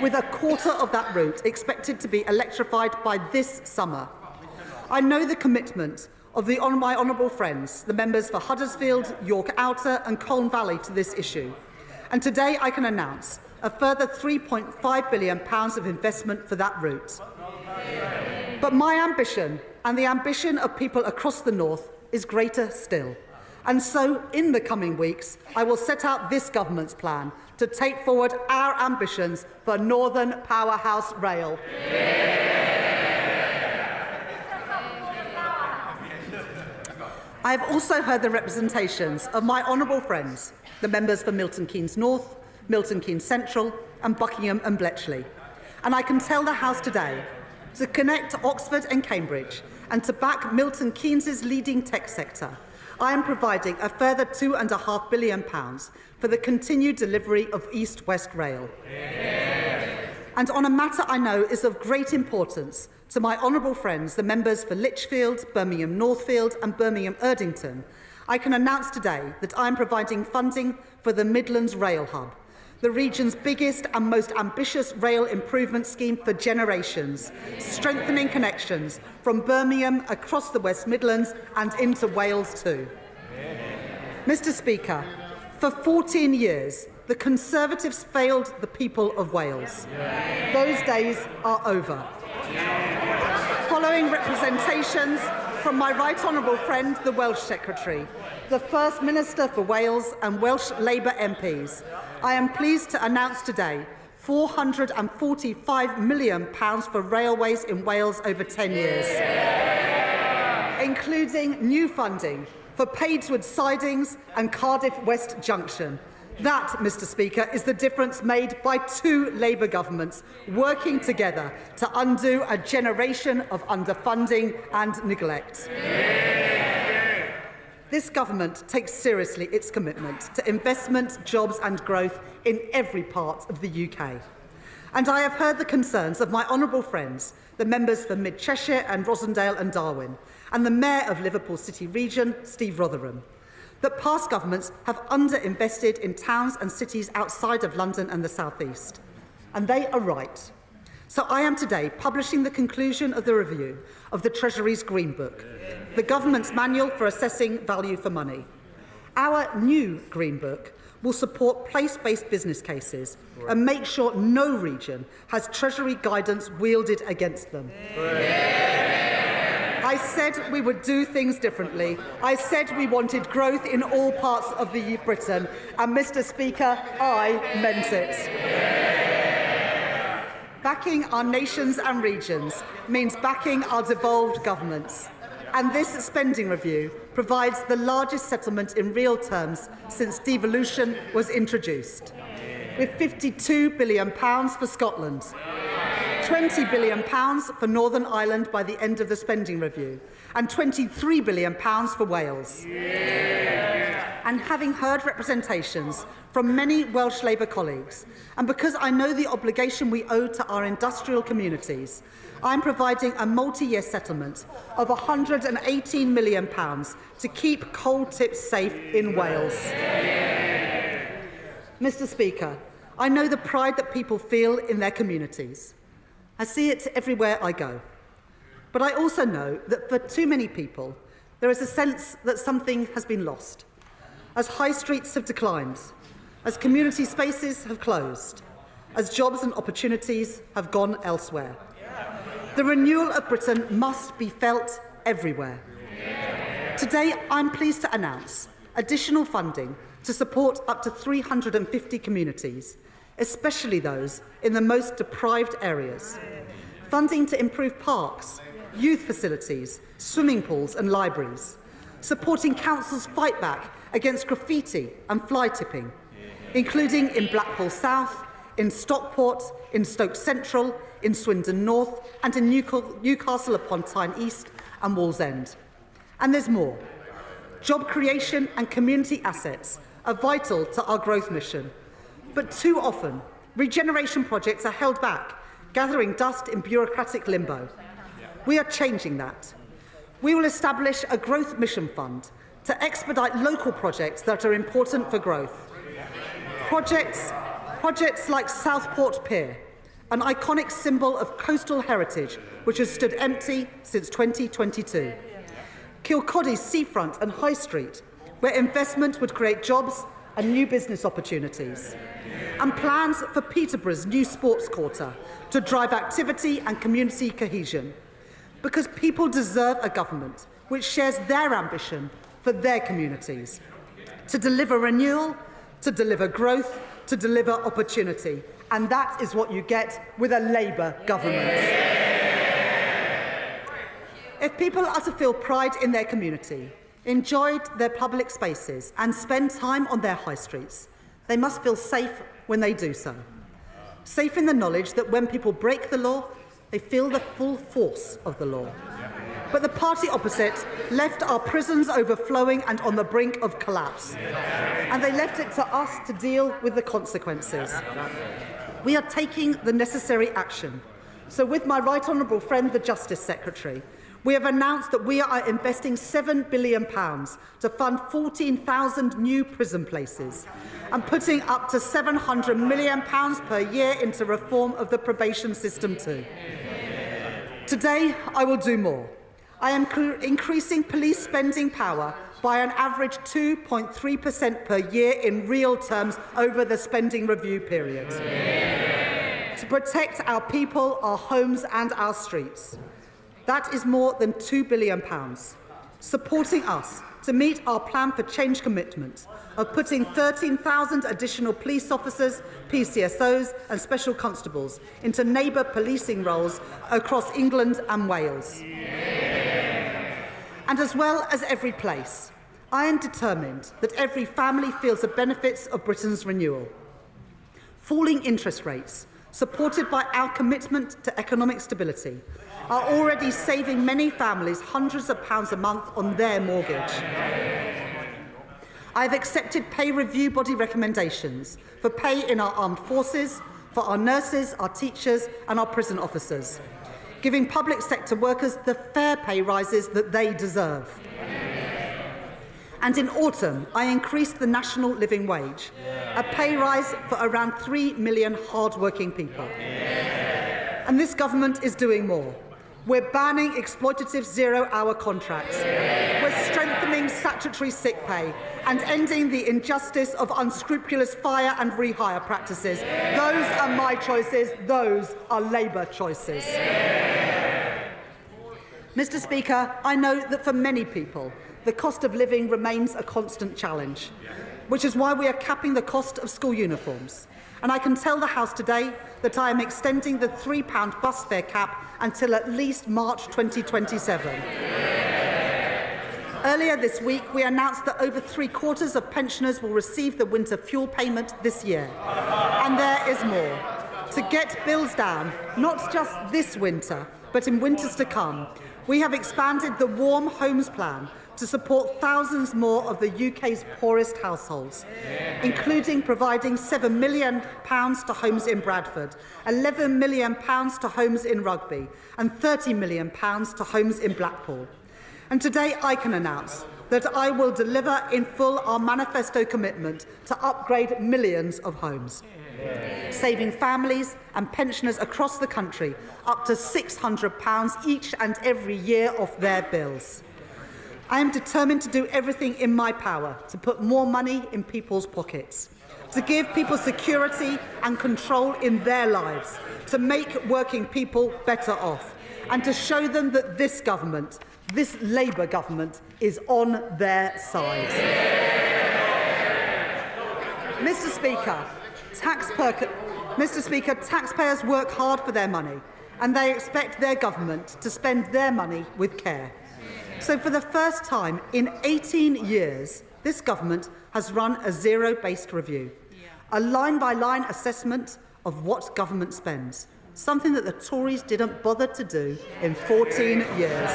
with a quarter of that route expected to be electrified by this summer. I know the commitment of my honourable friends, the members for Huddersfield, York Outer and Colne Valley to this issue. And today I can announce a further £3.5 billion of investment for that route. But my ambition and the ambition of people across the north is greater still. And so, in the coming weeks, I will set out this government's plan to take forward our ambitions for Northern Powerhouse Rail. I have also heard the representations of my honourable friends, the members for Milton Keynes North, Milton Keynes Central and Buckingham and Bletchley. And I can tell the House today, to connect Oxford and Cambridge and to back Milton Keynes' leading tech sector, I am providing a further £2.5 billion for the continued delivery of East-West Rail. And on a matter I know is of great importance to my honourable friends, the members for Lichfield, Birmingham Northfield and Birmingham Erdington, I can announce today that I am providing funding for the Midlands Rail Hub, the region's biggest and most ambitious rail improvement scheme for generations, strengthening connections from Birmingham across the West Midlands and into Wales too. Mr. Speaker, for 14 years, the Conservatives failed the people of Wales. Those days are over. Following representations from my right honourable friend, the Welsh Secretary, the First Minister for Wales and Welsh Labour MPs, I am pleased to announce today £445 million for railways in Wales over 10 years, including new funding for Padeswood Sidings and Cardiff West Junction. That, Mr. Speaker, is the difference made by 2 Labour governments working together to undo a generation of underfunding and neglect. This government takes seriously its commitment to investment, jobs and growth in every part of the UK. And I have heard the concerns of my honourable friends, the members for Mid Cheshire and Rosendale and Darwen, and the Mayor of Liverpool City Region, Steve Rotherham, that past governments have underinvested in towns and cities outside of London and the South East. And they are right. So I am today publishing the conclusion of the review of the Treasury's Green Book, the government's manual for assessing value for money. Our new Green Book will support place-based business cases and make sure no region has Treasury guidance wielded against them. I said we would do things differently. I said we wanted growth in all parts of Britain, and Mr. Speaker, I meant it. Backing our nations and regions means backing our devolved governments. And this spending review provides the largest settlement in real terms since devolution was introduced, with £52 billion for Scotland, £20 billion for Northern Ireland by the end of the spending review, and £23 billion for Wales. And having heard representations from many Welsh Labour colleagues, and because I know the obligation we owe to our industrial communities, I'm providing a multi-year settlement of £118 million to keep coal tips safe in Wales. Mr. Speaker, I know the pride that people feel in their communities. I see it everywhere I go. But I also know that for too many people, there is a sense that something has been lost, as high streets have declined, as community spaces have closed, as jobs and opportunities have gone elsewhere. The renewal of Britain must be felt everywhere. Today, I'm pleased to announce additional funding to support up to 350 communities, especially those in the most deprived areas. Funding to improve parks, youth facilities, swimming pools and libraries. Supporting councils' fight back against graffiti and fly tipping, including in Blackpool South, in Stockport, in Stoke Central, in Swindon North, and in Newcastle upon Tyne East and Wallsend. And there's more. Job creation and community assets are vital to our growth mission. But too often, regeneration projects are held back, gathering dust in bureaucratic limbo. We are changing that. We will establish a growth mission fund to expedite local projects that are important for growth. Projects like Southport Pier, an iconic symbol of coastal heritage which has stood empty since 2022. Kilcody's seafront and high street, where investment would create jobs and new business opportunities. And plans for Peterborough's new sports quarter to drive activity and community cohesion. Because people deserve a government which shares their ambition for their communities. To deliver renewal, to deliver growth, to deliver opportunity. And that is what you get with a Labour government. If people are to feel pride in their community, enjoy their public spaces and spend time on their high streets, they must feel safe when they do so. Safe in the knowledge that when people break the law, they feel the full force of the law. But the party opposite left our prisons overflowing and on the brink of collapse. And they left it to us to deal with the consequences. We are taking the necessary action. So with my right honourable friend, the Justice Secretary, we have announced that we are investing £7 billion to fund 14,000 new prison places and putting up to £700 million per year into reform of the probation system too. Today, I will do more. I am increasing police spending power by an average 2.3% per year in real terms over the spending review period. To protect our people, our homes and our streets. That is more than £2 billion, supporting us to meet our plan for change commitment of putting 13,000 additional police officers, PCSOs and special constables into neighbour policing roles across England and Wales. And as well as every place, I am determined that every family feels the benefits of Britain's renewal. Falling interest rates, supported by our commitment to economic stability, are already saving many families hundreds of pounds a month on their mortgage. I have accepted pay review body recommendations for pay in our armed forces, for our nurses, our teachers and our prison officers, giving public sector workers the fair pay rises that they deserve. And in autumn, I increased the national living wage, a pay rise for around 3 million hard-working people. And this government is doing more. We're banning exploitative zero-hour contracts. We're strengthening statutory sick pay and ending the injustice of unscrupulous fire and rehire practices. Those are my choices. Those are Labour choices. Mr. Speaker, I know that for many people, the cost of living remains a constant challenge, which is why we are capping the cost of school uniforms. And I can tell the House today that I am extending the £3 bus fare cap until at least March 2027. Earlier this week, we announced that over three-quarters of pensioners will receive the winter fuel payment this year. And there is more. To get bills down, not just this winter, but in winters to come, we have expanded the Warm Homes Plan to support thousands more of the UK's poorest households, including providing £7 million to homes in Bradford, £11 million to homes in Rugby, and £30 million to homes in Blackpool. And today I can announce that I will deliver in full our manifesto commitment to upgrade millions of homes, saving families and pensioners across the country up to £600 each and every year off their bills. I am determined to do everything in my power to put more money in people's pockets, to give people security and control in their lives, to make working people better off, and to show them that this government, this Labour government, is on their side. Mr. Speaker, taxpayers work hard for their money, and they expect their government to spend their money with care. So for the first time in 18 years, this government has run a zero-based review, a line-by-line assessment of what government spends, something that the Tories didn't bother to do in 14 years.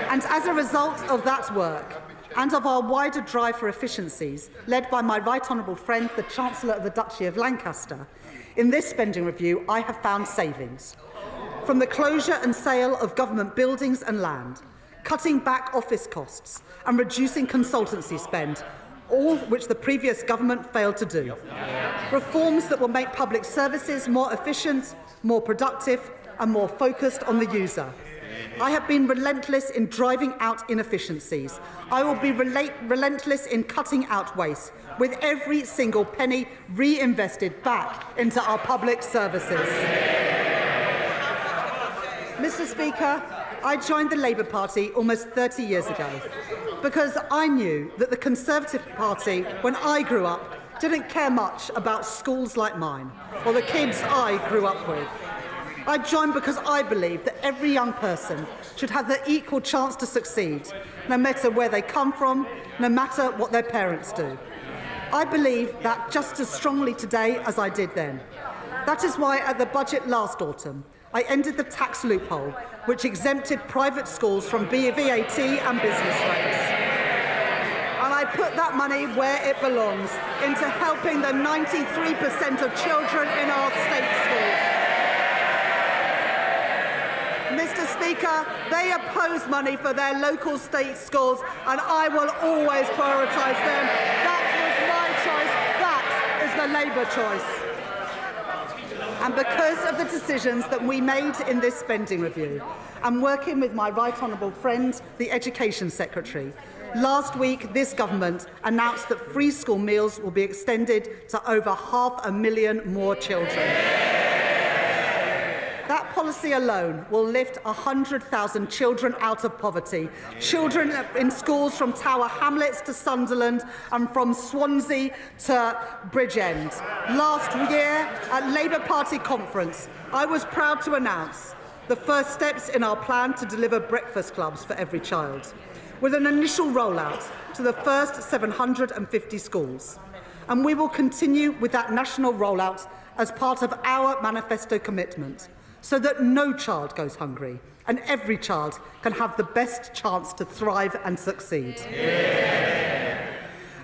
And as a result of that work, and of our wider drive for efficiencies, led by my right honourable friend, the Chancellor of the Duchy of Lancaster, in this spending review I have found savings. From the closure and sale of government buildings and land, cutting back office costs and reducing consultancy spend, all which the previous government failed to do. Reforms that will make public services more efficient, more productive and more focused on the user. I have been relentless in driving out inefficiencies. I will be relentless in cutting out waste, with every single penny reinvested back into our public services. Mr. Speaker, I joined the Labour Party almost 30 years ago because I knew that the Conservative Party, when I grew up, didn't care much about schools like mine or the kids I grew up with. I joined because I believe that every young person should have the equal chance to succeed, no matter where they come from, no matter what their parents do. I believe that just as strongly today as I did then. That is why at the budget last autumn, I ended the tax loophole which exempted private schools from VAT and business rates. And I put that money where it belongs, into helping the 93% of children in our state schools. Mr. Speaker, they oppose money for their local state schools, and I will always prioritise them. That was my choice. That is the Labour choice. And because of the decisions that we made in this spending review, and working with my right honourable friend, the Education Secretary, last week this government announced that free school meals will be extended to over 500,000 more children. That policy alone will lift 100,000 children out of poverty, children in schools from Tower Hamlets to Sunderland and from Swansea to Bridgend. Last year, at Labour Party conference, I was proud to announce the first steps in our plan to deliver breakfast clubs for every child, with an initial rollout to the first 750 schools. And we will continue with that national rollout as part of our manifesto commitment, so that no child goes hungry and every child can have the best chance to thrive and succeed. Yeah.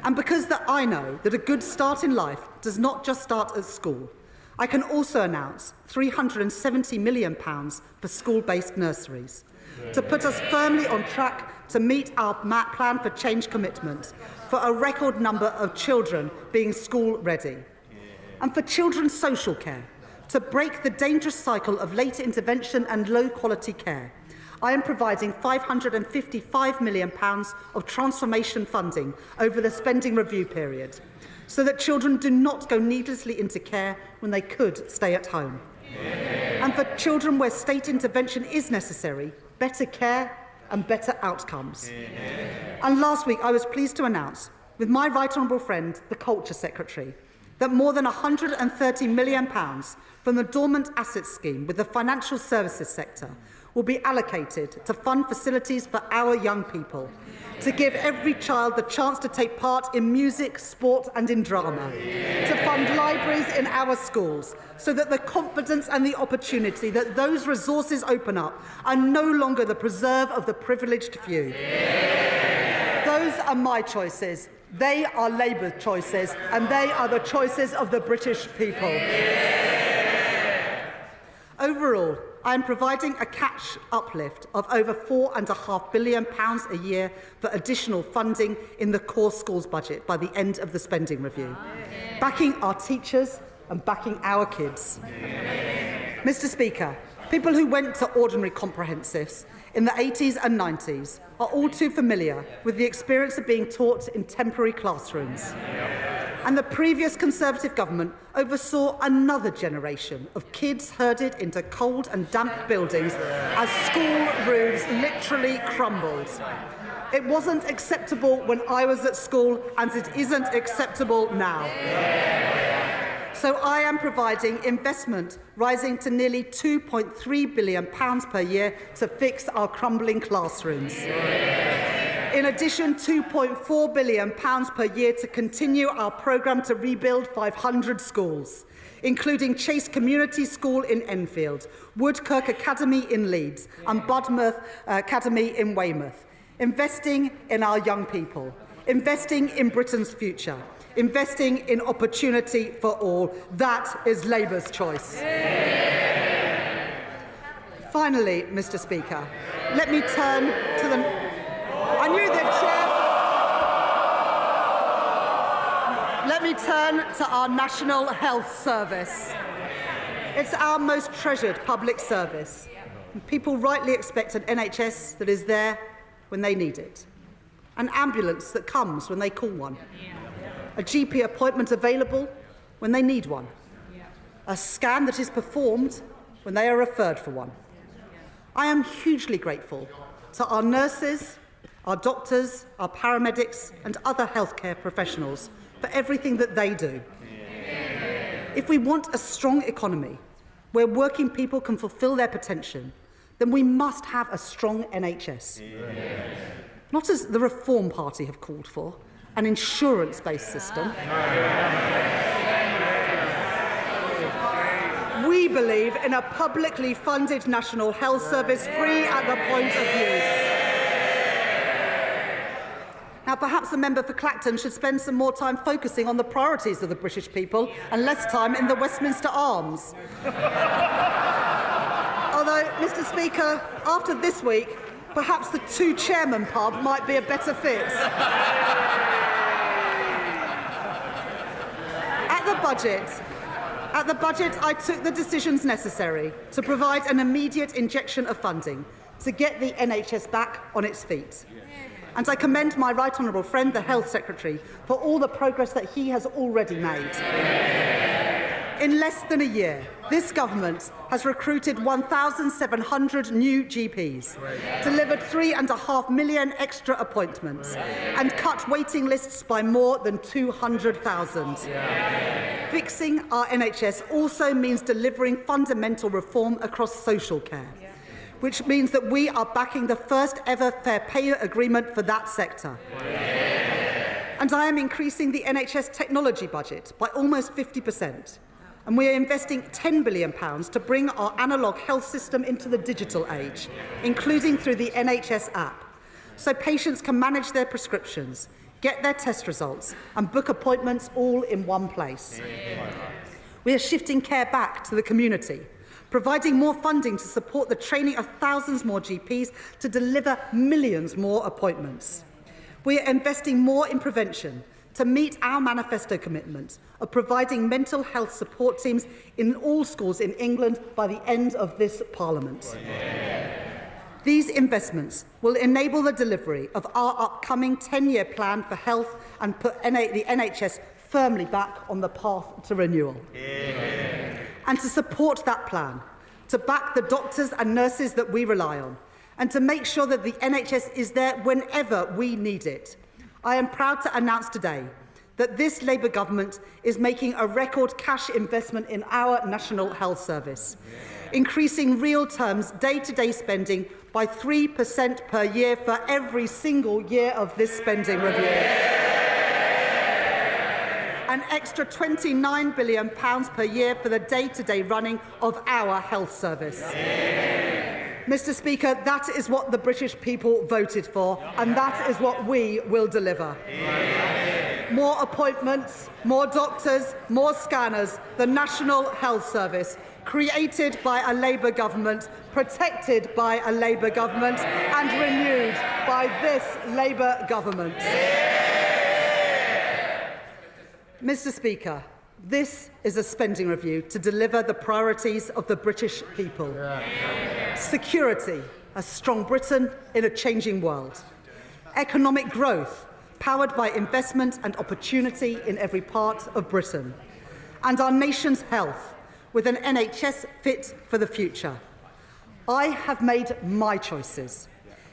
And because I know that a good start in life does not just start at school, I can also announce £370 million for school-based nurseries, to put us firmly on track to meet our plan for change commitment for a record number of children being school-ready. And for children's social care, To break the dangerous cycle of late intervention and low-quality care, I am providing £555 million of transformation funding over the spending review period, so that children do not go needlessly into care when they could stay at home. And for children where state intervention is necessary, better care and better outcomes. And last week, I was pleased to announce, with my right honourable friend, the Culture Secretary, that more than £130 million from the Dormant Assets Scheme with the financial services sector will be allocated to fund facilities for our young people, to give every child the chance to take part in music, sport and in drama, to fund libraries in our schools, so that the confidence and the opportunity that those resources open up are no longer the preserve of the privileged few. Those are my choices. They are Labour choices, and they are the choices of the British people. Overall, I am providing a cash uplift of over £4.5 billion a year for additional funding in the core schools budget by the end of the spending review, backing our teachers and backing our kids. Mr. Speaker, people who went to ordinary comprehensives in the 80s and 90s are all too familiar with the experience of being taught in temporary classrooms. And the previous Conservative government oversaw another generation of kids herded into cold and damp buildings as school roofs literally crumbled. It wasn't acceptable when I was at school, and it isn't acceptable now. So I am providing investment rising to nearly £2.3 billion per year to fix our crumbling classrooms. In addition, £2.4 billion per year to continue our programme to rebuild 500 schools, including Chase Community School in Enfield, Woodkirk Academy in Leeds and Budmouth Academy in Weymouth. Investing in our young people, investing in Britain's future, investing in opportunity for all. That is Labour's choice. Finally, Mr. Speaker, let me turn to the... I knew the chair... Let me turn to our National Health Service. It's our most treasured public service. And people rightly expect an NHS that is there when they need it, an ambulance that comes when they call one, a GP appointment available when they need one, a scan that is performed when they are referred for one. I am hugely grateful to our nurses, our doctors, our paramedics and other healthcare professionals for everything that they do. If we want a strong economy where working people can fulfil their potential, then we must have a strong NHS. Not as the Reform Party have called for, an insurance-based system. We believe in a publicly funded National Health Service free at the point of use. Now, perhaps the member for Clacton should spend some more time focusing on the priorities of the British people and less time in the Westminster Arms. Although, Mr. Speaker, after this week, perhaps the Two Chairman pub might be a better fit. At the budget, I took the decisions necessary to provide an immediate injection of funding to get the NHS back on its feet. And I commend my right honourable friend, the Health Secretary, for all the progress that he has already made. In less than a year, this government has recruited 1,700 new GPs, delivered 3.5 million extra appointments, and cut waiting lists by more than 200,000. Fixing our NHS also means delivering fundamental reform across social care, which means that we are backing the first ever fair pay agreement for that sector. And I am increasing the NHS technology budget by almost 50%. And we are investing £10 billion to bring our analogue health system into the digital age, including through the NHS app, so patients can manage their prescriptions, get their test results and book appointments all in one place. We are shifting care back to the community, providing more funding to support the training of thousands more GPs to deliver millions more appointments. We are investing more in prevention to meet our manifesto commitment of providing mental health support teams in all schools in England by the end of this Parliament. These investments will enable the delivery of our upcoming 10-year plan for health and put the NHS firmly back on the path to renewal. And to support that plan, to back the doctors and nurses that we rely on, and to make sure that the NHS is there whenever we need it, I am proud to announce today that this Labour government is making a record cash investment in our National Health Service, increasing real terms day-to-day spending by 3% per year for every single year of this spending review. An extra £29 billion per year for the day-to-day running of our health service. Mr. Speaker, that is what the British people voted for, and that is what we will deliver. More appointments, more doctors, more scanners, the National Health Service, created by a Labour government, protected by a Labour government, and renewed by this Labour government. Mr. Speaker, this is a spending review to deliver the priorities of the British people. Security, a strong Britain in a changing world. Economic growth, powered by investment and opportunity in every part of Britain. And our nation's health, with an NHS fit for the future. I have made my choices.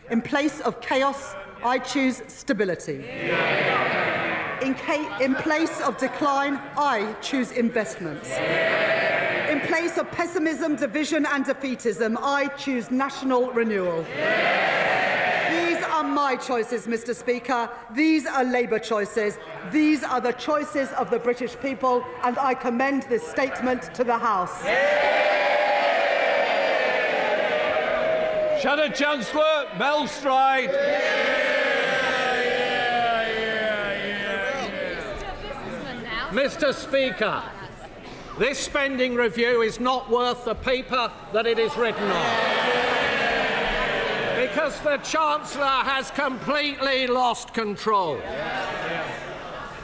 In place of chaos, I choose stability. In place of decline, I choose investments. In place of pessimism, division and defeatism, I choose national renewal. These are my choices, Mr. Speaker. These are Labour choices. These are the choices of the British people, and I commend this statement to the House. Shadow Chancellor, Mel Stride. Mr. Speaker, this spending review is not worth the paper that it is written on, because the Chancellor has completely lost control.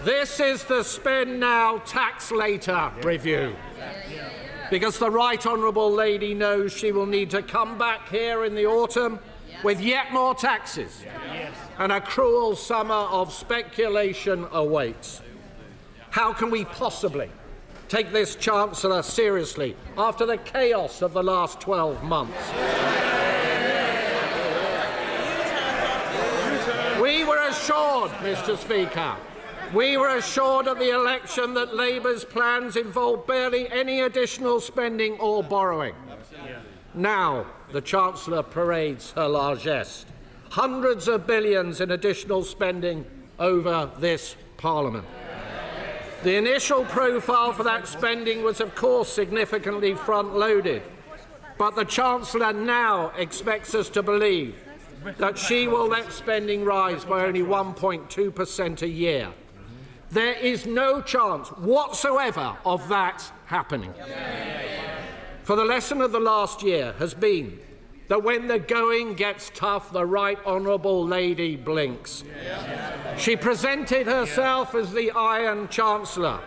This is the spend now, tax later review, because the Right Honourable Lady knows she will need to come back here in the autumn with yet more taxes, and a cruel summer of speculation awaits. How can we possibly take this Chancellor seriously after the chaos of the last 12 months? We were assured, Mr. Speaker, we were assured at the election that Labour's plans involved barely any additional spending or borrowing. Now the Chancellor parades her largesse. Hundreds of billions in additional spending over this Parliament. The initial profile for that spending was, of course, significantly front-loaded, but the Chancellor now expects us to believe that she will let spending rise by only 1.2% a year. There is no chance whatsoever of that happening. For the lesson of the last year has been that when the going gets tough, the Right Honourable Lady blinks. She presented herself as the Iron Chancellor,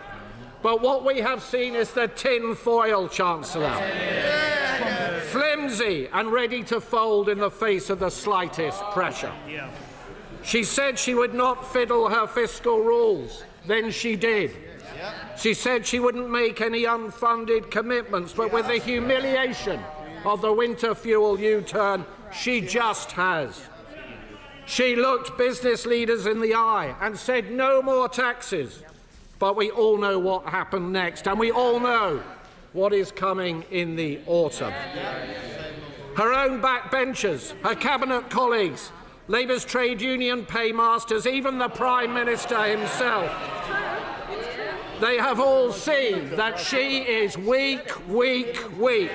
but what we have seen is the tin-foil Chancellor, flimsy and ready to fold in the face of the slightest pressure. She said she would not fiddle her fiscal rules, then she did. She said she wouldn't make any unfunded commitments, but with the humiliation of the winter fuel U-turn, she just has. She looked business leaders in the eye and said no more taxes. But we all know what happened next, and we all know what is coming in the autumn. Her own backbenchers, her cabinet colleagues, Labour's trade union paymasters, even the Prime Minister himself, they have all seen that she is weak, weak, weak.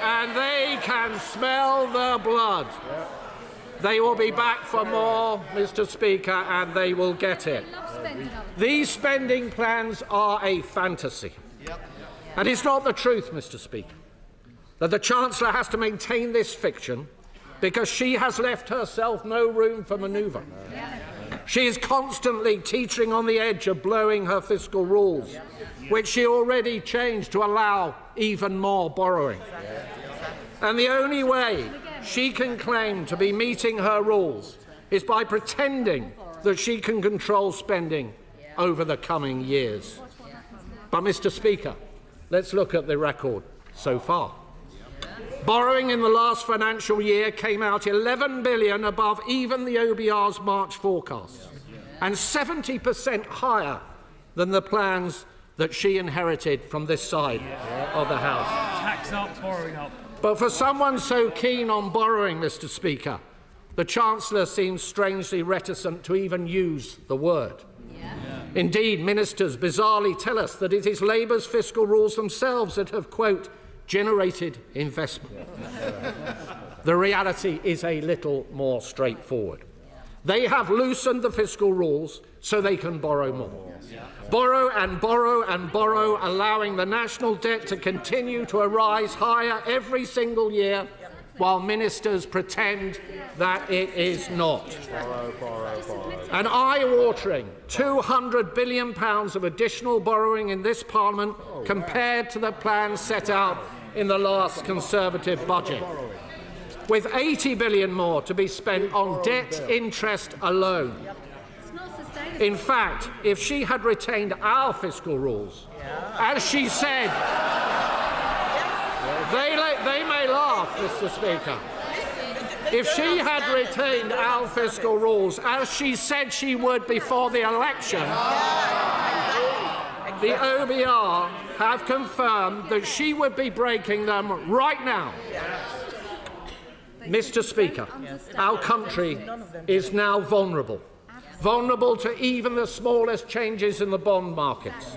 And they can smell the blood. They will be back for more, Mr. Speaker, and they will get it. These spending plans are a fantasy. And it's not the truth, Mr. Speaker, that the Chancellor has to maintain this fiction because she has left herself no room for manoeuvre. She is constantly teetering on the edge of blowing her fiscal rules, which she already changed to allow even more borrowing. And the only way she can claim to be meeting her rules is by pretending that she can control spending over the coming years. But, Mr. Speaker, let's look at the record so far. Borrowing in the last financial year came out $11 billion above even the OBR's March forecasts, and 70% higher than the plans that she inherited from this side of the House. Tax up, borrowing up. But for someone so keen on borrowing, Mr. Speaker, the Chancellor seems strangely reticent to even use the word. Indeed, ministers bizarrely tell us that it is Labour's fiscal rules themselves that have, quote, generated investment. The reality is a little more straightforward. They have loosened the fiscal rules so they can borrow more. Borrow and borrow and borrow, allowing the national debt to continue to rise higher every single year, while ministers pretend that it is not. An eye-watering £200 billion of additional borrowing in this Parliament compared to the plans set out in the last Conservative budget, with £80 billion more to be spent on debt interest alone. In fact, if she had retained our fiscal rules, as she said, they may laugh, Mr. Speaker. If she had retained our fiscal rules, as she said she would before the election, the OBR have confirmed that she would be breaking them right now. Mr. Speaker, our country is now vulnerable to even the smallest changes in the bond markets.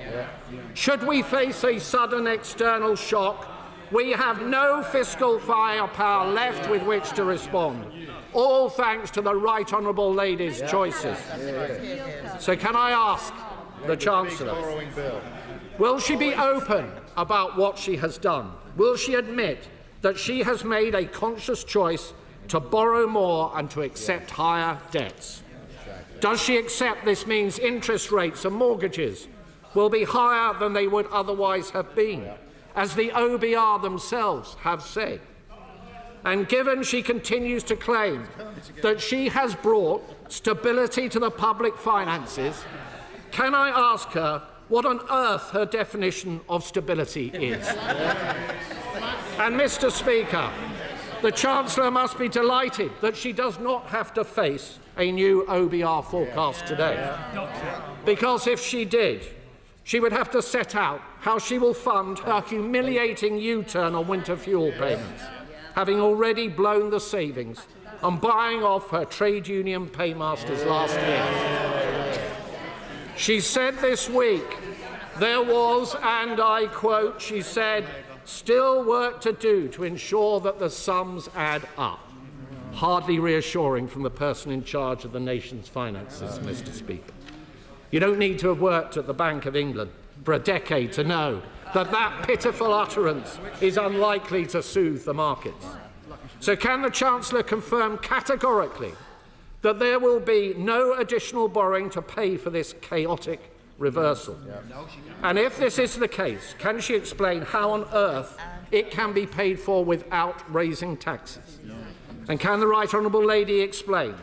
Should we face a sudden external shock, we have no fiscal firepower left with which to respond, all thanks to the Right Honourable Lady's choices. So can I ask the Chancellor, will she be open about what she has done? Will she admit that she has made a conscious choice to borrow more and to accept higher debts? Does she accept this means interest rates and mortgages will be higher than they would otherwise have been, as the OBR themselves have said? And given she continues to claim that she has brought stability to the public finances, can I ask her what on earth her definition of stability is? And, Mr. Speaker, the Chancellor must be delighted that she does not have to face a new OBR forecast today. Because if she did, she would have to set out how she will fund her humiliating U-turn on winter fuel payments, having already blown the savings and buying off her trade union paymasters last year. She said this week there was, and I quote, she said, still work to do to ensure that the sums add up. Hardly reassuring from the person in charge of the nation's finances, Mr. Speaker. You don't need to have worked at the Bank of England for a decade to know that that pitiful utterance is unlikely to soothe the markets. So can the Chancellor confirm categorically that there will be no additional borrowing to pay for this chaotic reversal? And if this is the case, can she explain how on earth it can be paid for without raising taxes? And can the Right Honourable Lady explain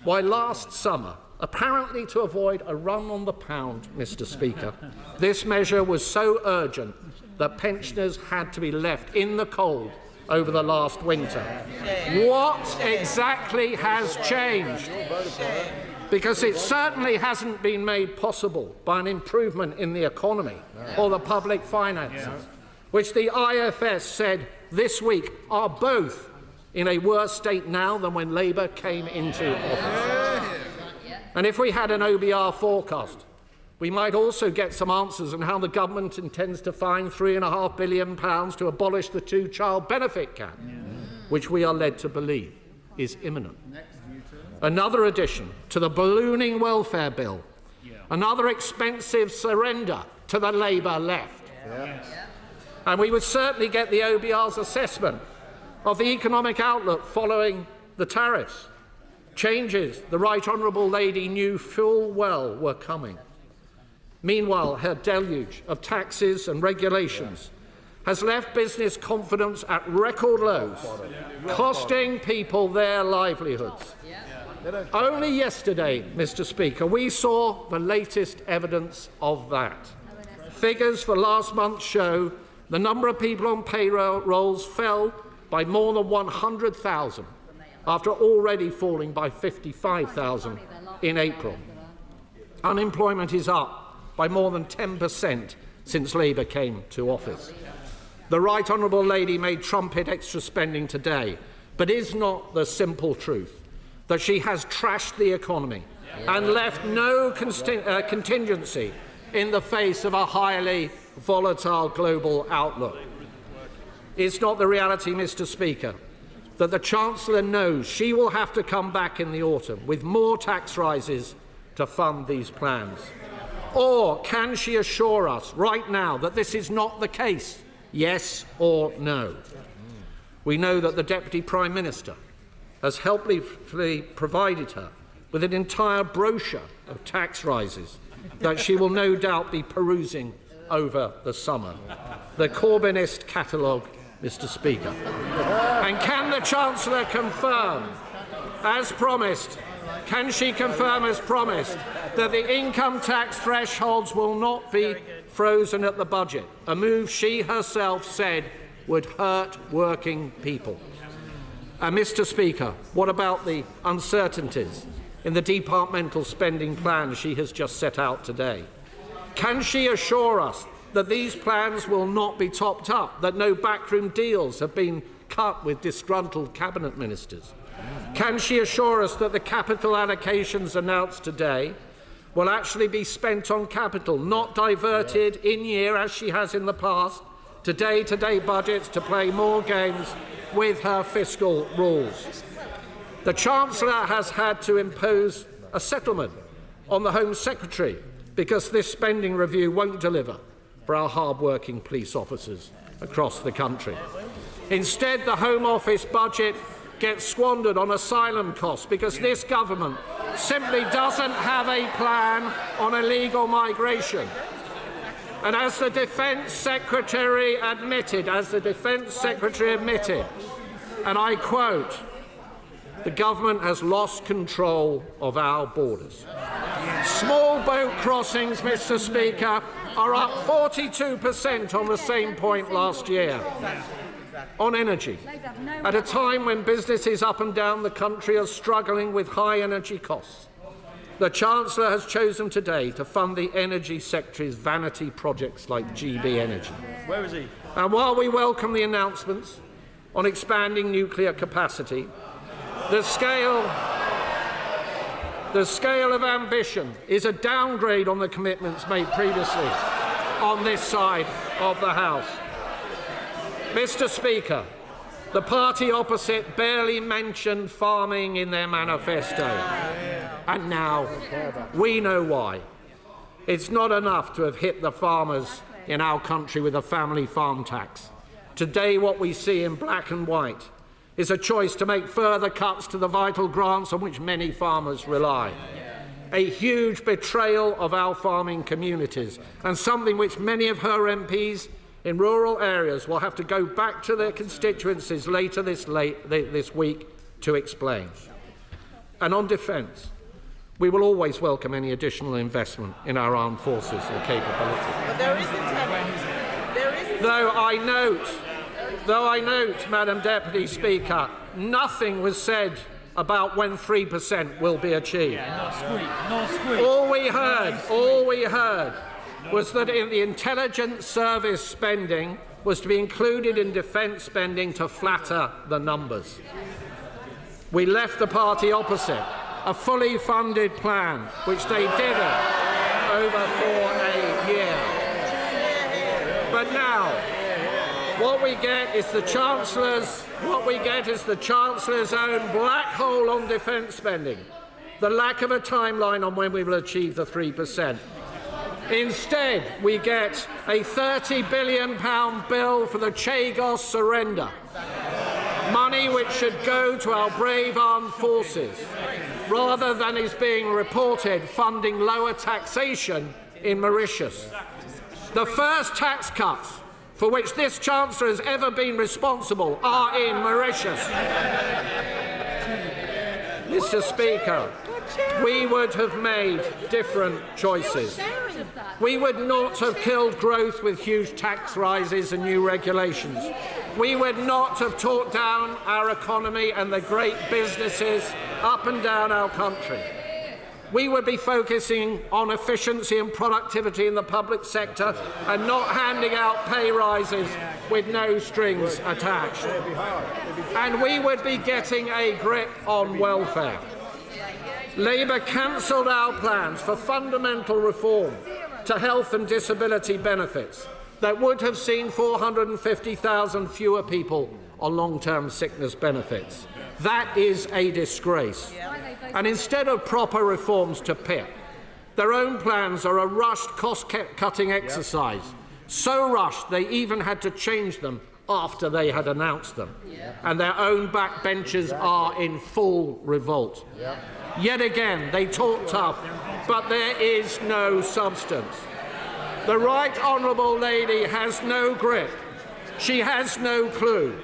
why last summer, apparently to avoid a run on the pound, Mr. Speaker, this measure was so urgent that pensioners had to be left in the cold over the last winter? What exactly has changed? Because it certainly hasn't been made possible by an improvement in the economy or the public finances, which the IFS said this week are both in a worse state now than when Labour came into office. And if we had an OBR forecast, we might also get some answers on how the government intends to find £3.5 billion to abolish the two-child benefit cap, which we are led to believe is imminent. Another addition to the ballooning welfare bill, another expensive surrender to the Labour left. And we would certainly get the OBR's assessment of the economic outlook following the tariffs. Changes the Right Honourable Lady knew full well were coming. Meanwhile, her deluge of taxes and regulations has left business confidence at record lows, costing people their livelihoods. Only yesterday, Mr. Speaker, we saw the latest evidence of that. Figures for last month show the number of people on payrolls fell by more than 100,000, after already falling by 55,000 in April. Unemployment is up by more than 10% since Labour came to office. The Right Honourable Lady may trumpet extra spending today, but is not the simple truth that she has trashed the economy and left no contingency in the face of a highly volatile global outlook? It's not the reality, Mr. Speaker, that the Chancellor knows she will have to come back in the autumn with more tax rises to fund these plans? Or can she assure us right now that this is not the case? Yes or no? We know that the Deputy Prime Minister has helpfully provided her with an entire brochure of tax rises that she will no doubt be perusing over the summer. The Corbynist catalogue, Mr. Speaker. And can the Chancellor confirm, as promised, can she confirm as promised, that the income tax thresholds will not be frozen at the budget, a move she herself said would hurt working people? And Mr. Speaker, what about the uncertainties in the departmental spending plan she has just set out today? Can she assure us that these plans will not be topped up, that no backroom deals have been cut with disgruntled cabinet ministers? Can she assure us that the capital allocations announced today will actually be spent on capital, not diverted in year, as she has in the past, to day-to-day budgets to play more games with her fiscal rules? The Chancellor has had to impose a settlement on the Home Secretary because this spending review won't deliver for our hard-working police officers across the country. Instead, the Home Office budget gets squandered on asylum costs because this government simply doesn't have a plan on illegal migration. And as the Defence Secretary admitted, and I quote, the government has lost control of our borders. Small boat crossings, Mr. Speaker, are up 42% on the same point last year. On energy, at a time when businesses up and down the country are struggling with high energy costs, the Chancellor has chosen today to fund the Energy Secretary's vanity projects like GB Energy. Where is he? And while we welcome the announcements on expanding nuclear capacity, the scale of ambition is a downgrade on the commitments made previously on this side of the House. Mr. Speaker, the party opposite barely mentioned farming in their manifesto. And now we know why. It's not enough to have hit the farmers in our country with a family farm tax. Today, what we see in black and white is a choice to make further cuts to the vital grants on which many farmers rely. A huge betrayal of our farming communities, and something which many of her MPs in rural areas will have to go back to their constituencies later this week to explain. And on defence, we will always welcome any additional investment in our armed forces and capability. But there isn't any. Though I note, Madam Deputy Speaker, nothing was said about when 3% will be achieved. No squeak. All we heard was that in the intelligence service spending was to be included in defence spending to flatter the numbers. We left the party opposite a fully funded plan, which they didn't over for a year. But now, what we get is the Chancellor's own black hole on defence spending, the lack of a timeline on when we will achieve the 3%. Instead, we get a £30 billion bill for the Chagos surrender. Money which should go to our brave armed forces, rather than is being reported funding lower taxation in Mauritius. The first tax cuts for which this Chancellor has ever been responsible are in Mauritius. Mr. Speaker, we would have made different choices. We would not have killed growth with huge tax rises and new regulations. We would not have talked down our economy and the great businesses up and down our country. We would be focusing on efficiency and productivity in the public sector and not handing out pay rises with no strings attached. And we would be getting a grip on welfare. Labour cancelled our plans for fundamental reform to health and disability benefits that would have seen 450,000 fewer people on long-term sickness benefits. That is a disgrace. And instead of proper reforms to PIP, their own plans are a rushed cost-cutting exercise, so rushed they even had to change them after they had announced them. And their own backbenchers are in full revolt. Yet again, they talk tough, but there is no substance. The Right Honourable Lady has no grip. She has no clue.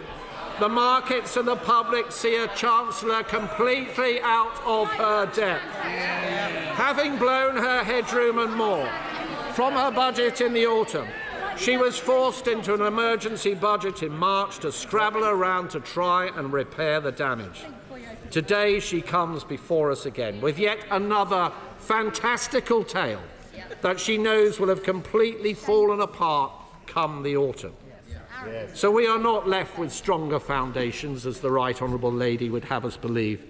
The markets and the public see a Chancellor completely out of her depth. Having blown her headroom and more from her budget in the autumn, she was forced into an emergency budget in March to scrabble around to try and repair the damage. Today she comes before us again with yet another fantastical tale that she knows will have completely fallen apart come the autumn. So we are not left with stronger foundations, as the Right Honourable Lady would have us believe,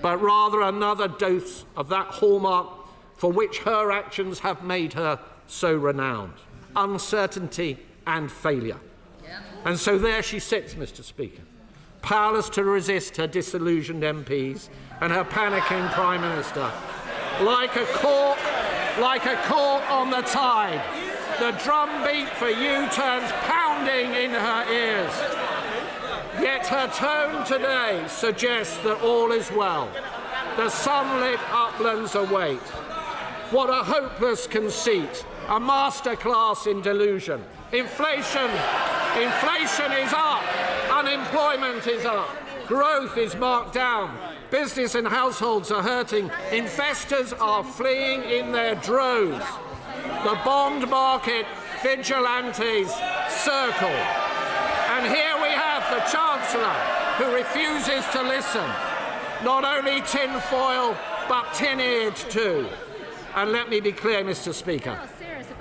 but rather another dose of that hallmark for which her actions have made her so renowned: uncertainty and failure. And so there she sits, Mr. Speaker, powerless to resist her disillusioned MPs and her panicking Prime Minister. Like a cork on the tide, the drumbeat for U-turns pounding in her ears. Yet her tone today suggests that all is well. The sunlit uplands await. What a hopeless conceit, a masterclass in delusion. Inflation is up, unemployment is up, growth is marked down, business and households are hurting, investors are fleeing in their droves. The bond market vigilantes circle. And here we have the Chancellor, who refuses to listen. Not only tinfoil, but tin-eared too. And let me be clear, Mr. Speaker,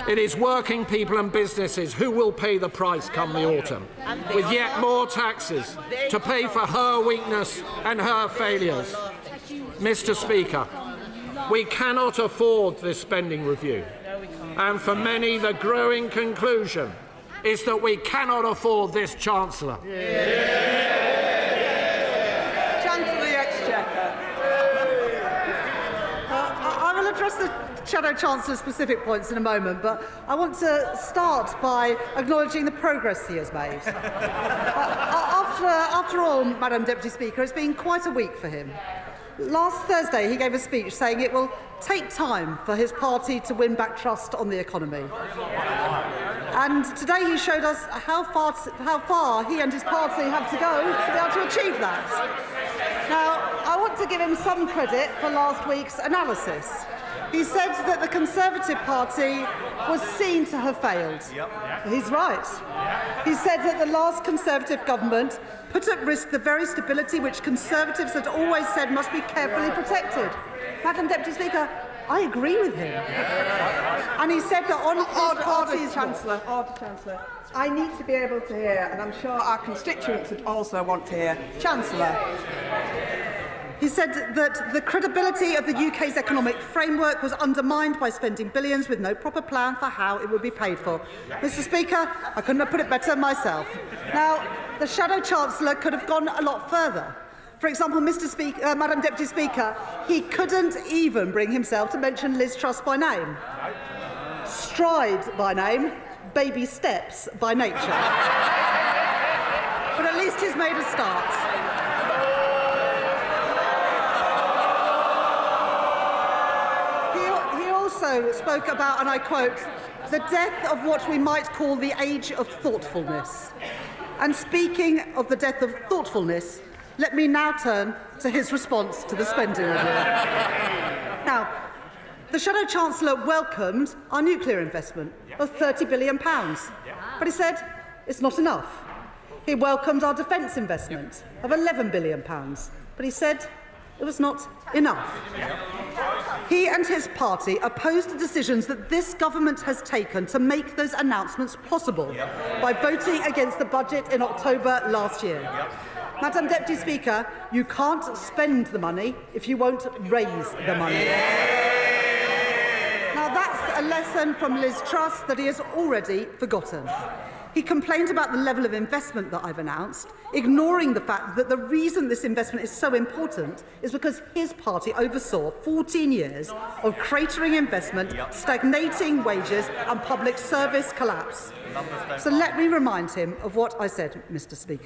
it is working people and businesses who will pay the price come the autumn, with yet more taxes to pay for her weakness and her failures. Mr. Speaker, we cannot afford this spending review. And for many, the growing conclusion is that we cannot afford this Chancellor. Chancellor the Exchequer. I will address the Shadow Chancellor's specific points in a moment, but I want to start by acknowledging the progress he has made. After all, Madam Deputy Speaker, it's been quite a week for him. Last Thursday, he gave a speech saying it will take time for his party to win back trust on the economy. And today he showed us how far he and his party have to go to be able to achieve that. Now, I want to give him some credit for last week's analysis. He said that the Conservative Party was seen to have failed. He's right. He said that the last Conservative government put at risk the very stability which Conservatives had always said must be carefully protected. Madam Deputy Speaker, I agree with him. And he said that on his party's... Chancellor, I need to be able to hear, and I'm sure our constituents would also want to hear, Chancellor. He said that the credibility of the UK's economic framework was undermined by spending billions with no proper plan for how it would be paid for. Mr. Speaker, I couldn't have put it better myself. Now, the Shadow Chancellor could have gone a lot further. For example, Madam Deputy Speaker, he couldn't even bring himself to mention Liz Truss by name. Stride by name, baby steps by nature. but at least he's made a start. He also spoke about, and I quote, the death of what we might call the age of thoughtfulness. And speaking of the death of thoughtfulness, let me now turn to his response to the spending review. Now, the Shadow Chancellor welcomed our nuclear investment of £30 billion, but he said it's not enough. He welcomed our defence investment of £11 billion, but he said it was not enough. He and his party opposed the decisions that this government has taken to make those announcements possible by voting against the budget in October last year. Madam Deputy Speaker, you can't spend the money if you won't raise the money. Now that's a lesson from Liz Truss that he has already forgotten. He complained about the level of investment that I've announced, ignoring the fact that the reason this investment is so important is because his party oversaw 14 years of cratering investment, stagnating wages and public service collapse. So let me remind him of what I said,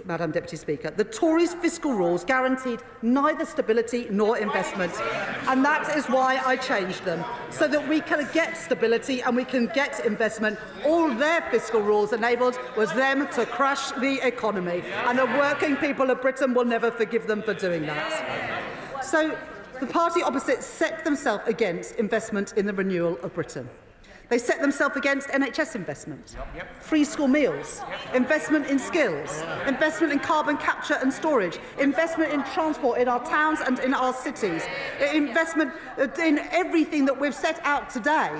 Madam Deputy Speaker. The Tories' fiscal rules guaranteed neither stability nor investment, and that is why I changed them, so that we can get stability and we can get investment. All their fiscal rules enabled was them to crash the economy, and the working people of Britain will never forgive them for doing that. So the party opposite set themselves against investment in the renewal of Britain. They set themselves against NHS investment, free school meals, investment in skills, investment in carbon capture and storage, investment in transport in our towns and in our cities, investment in everything that we've set out today.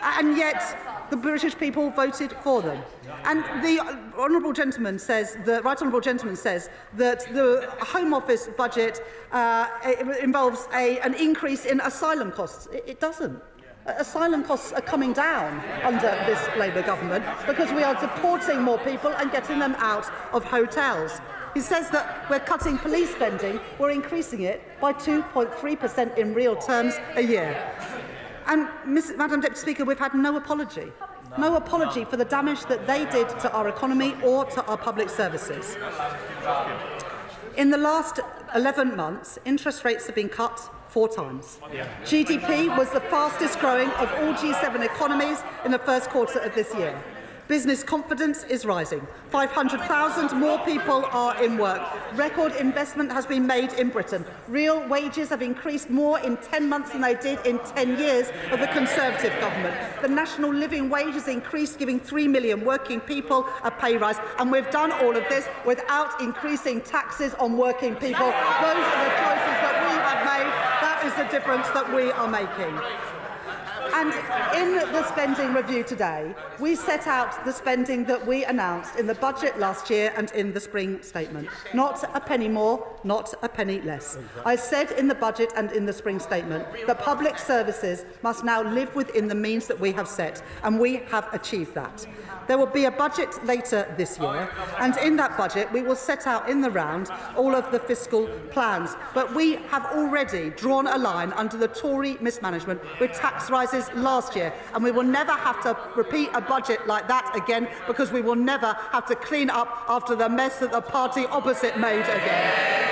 And yet the British people voted for them. And the honourable gentleman says, the right honourable gentleman says that the Home Office budget involves an increase in asylum costs. It doesn't. Asylum costs are coming down under this Labour government because we are deporting more people and getting them out of hotels. He says that we're cutting police spending, we're increasing it by 2.3% in real terms a year. And, Madam Deputy Speaker, we've had no apology. No apology for the damage that they did to our economy or to our public services. In the last 11 months, interest rates have been cut 4 times. GDP was the fastest growing of all G7 economies in the first quarter of this year. Business confidence is rising. 500,000 more people are in work. Record investment has been made in Britain. Real wages have increased more in 10 months than they did in 10 years of the Conservative government. The national living wage has increased, giving 3 million working people a pay rise. And we've done all of this without increasing taxes on working people. Those are the choices that we have made. That is the difference that we are making. And in the spending review today, we set out the spending that we announced in the budget last year and in the spring statement. Not a penny more, not a penny less. I said in the budget and in the spring statement that public services must now live within the means that we have set, and we have achieved that. There will be a budget later this year, and in that budget we will set out in the round all of the fiscal plans. But we have already drawn a line under the Tory mismanagement with tax rises last year, and we will never have to repeat a budget like that again, because we will never have to clean up after the mess that the party opposite made again.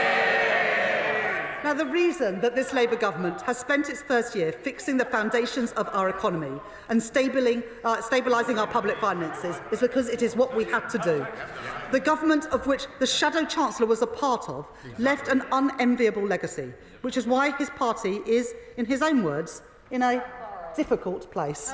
Now, the reason that this Labour government has spent its first year fixing the foundations of our economy and stabilising our public finances is because it is what we had to do. The government of which the Shadow Chancellor was a part of left an unenviable legacy, which is why his party is, in his own words, in a difficult place.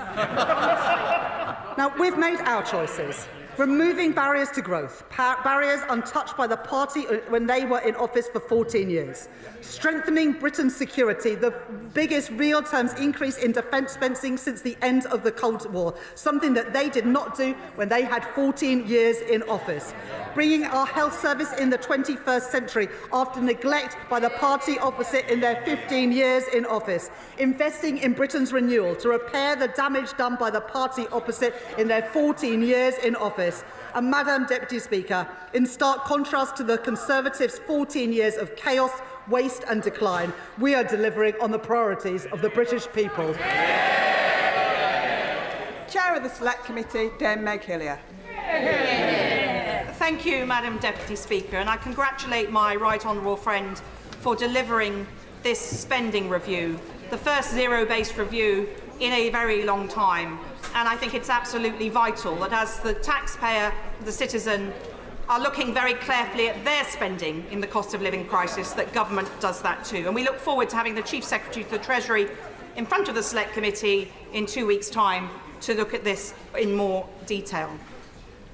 Now, we've made our choices. Removing barriers to growth, barriers untouched by the party when they were in office for 14 years. Strengthening Britain's security, the biggest real terms increase in defence spending since the end of the Cold War, something that they did not do when they had 14 years in office. Bringing our health service in the 21st century after neglect by the party opposite in their 15 years in office. Investing in Britain's renewal to repair the damage done by the party opposite in their 14 years in office. And, Madam Deputy Speaker, in stark contrast to the Conservatives' 14 years of chaos, waste and decline, we are delivering on the priorities of the British people. Chair of the Select Committee, Dame Meg Hillier. Thank you, Madam Deputy Speaker, and I congratulate my right honourable friend for delivering this spending review, the first zero-based review in a very long time. And I think it's absolutely vital that as the taxpayer, the citizen, are looking very carefully at their spending in the cost of living crisis, that government does that too. And we look forward to having the Chief Secretary to the Treasury in front of the Select Committee in 2 weeks' time to look at this in more detail.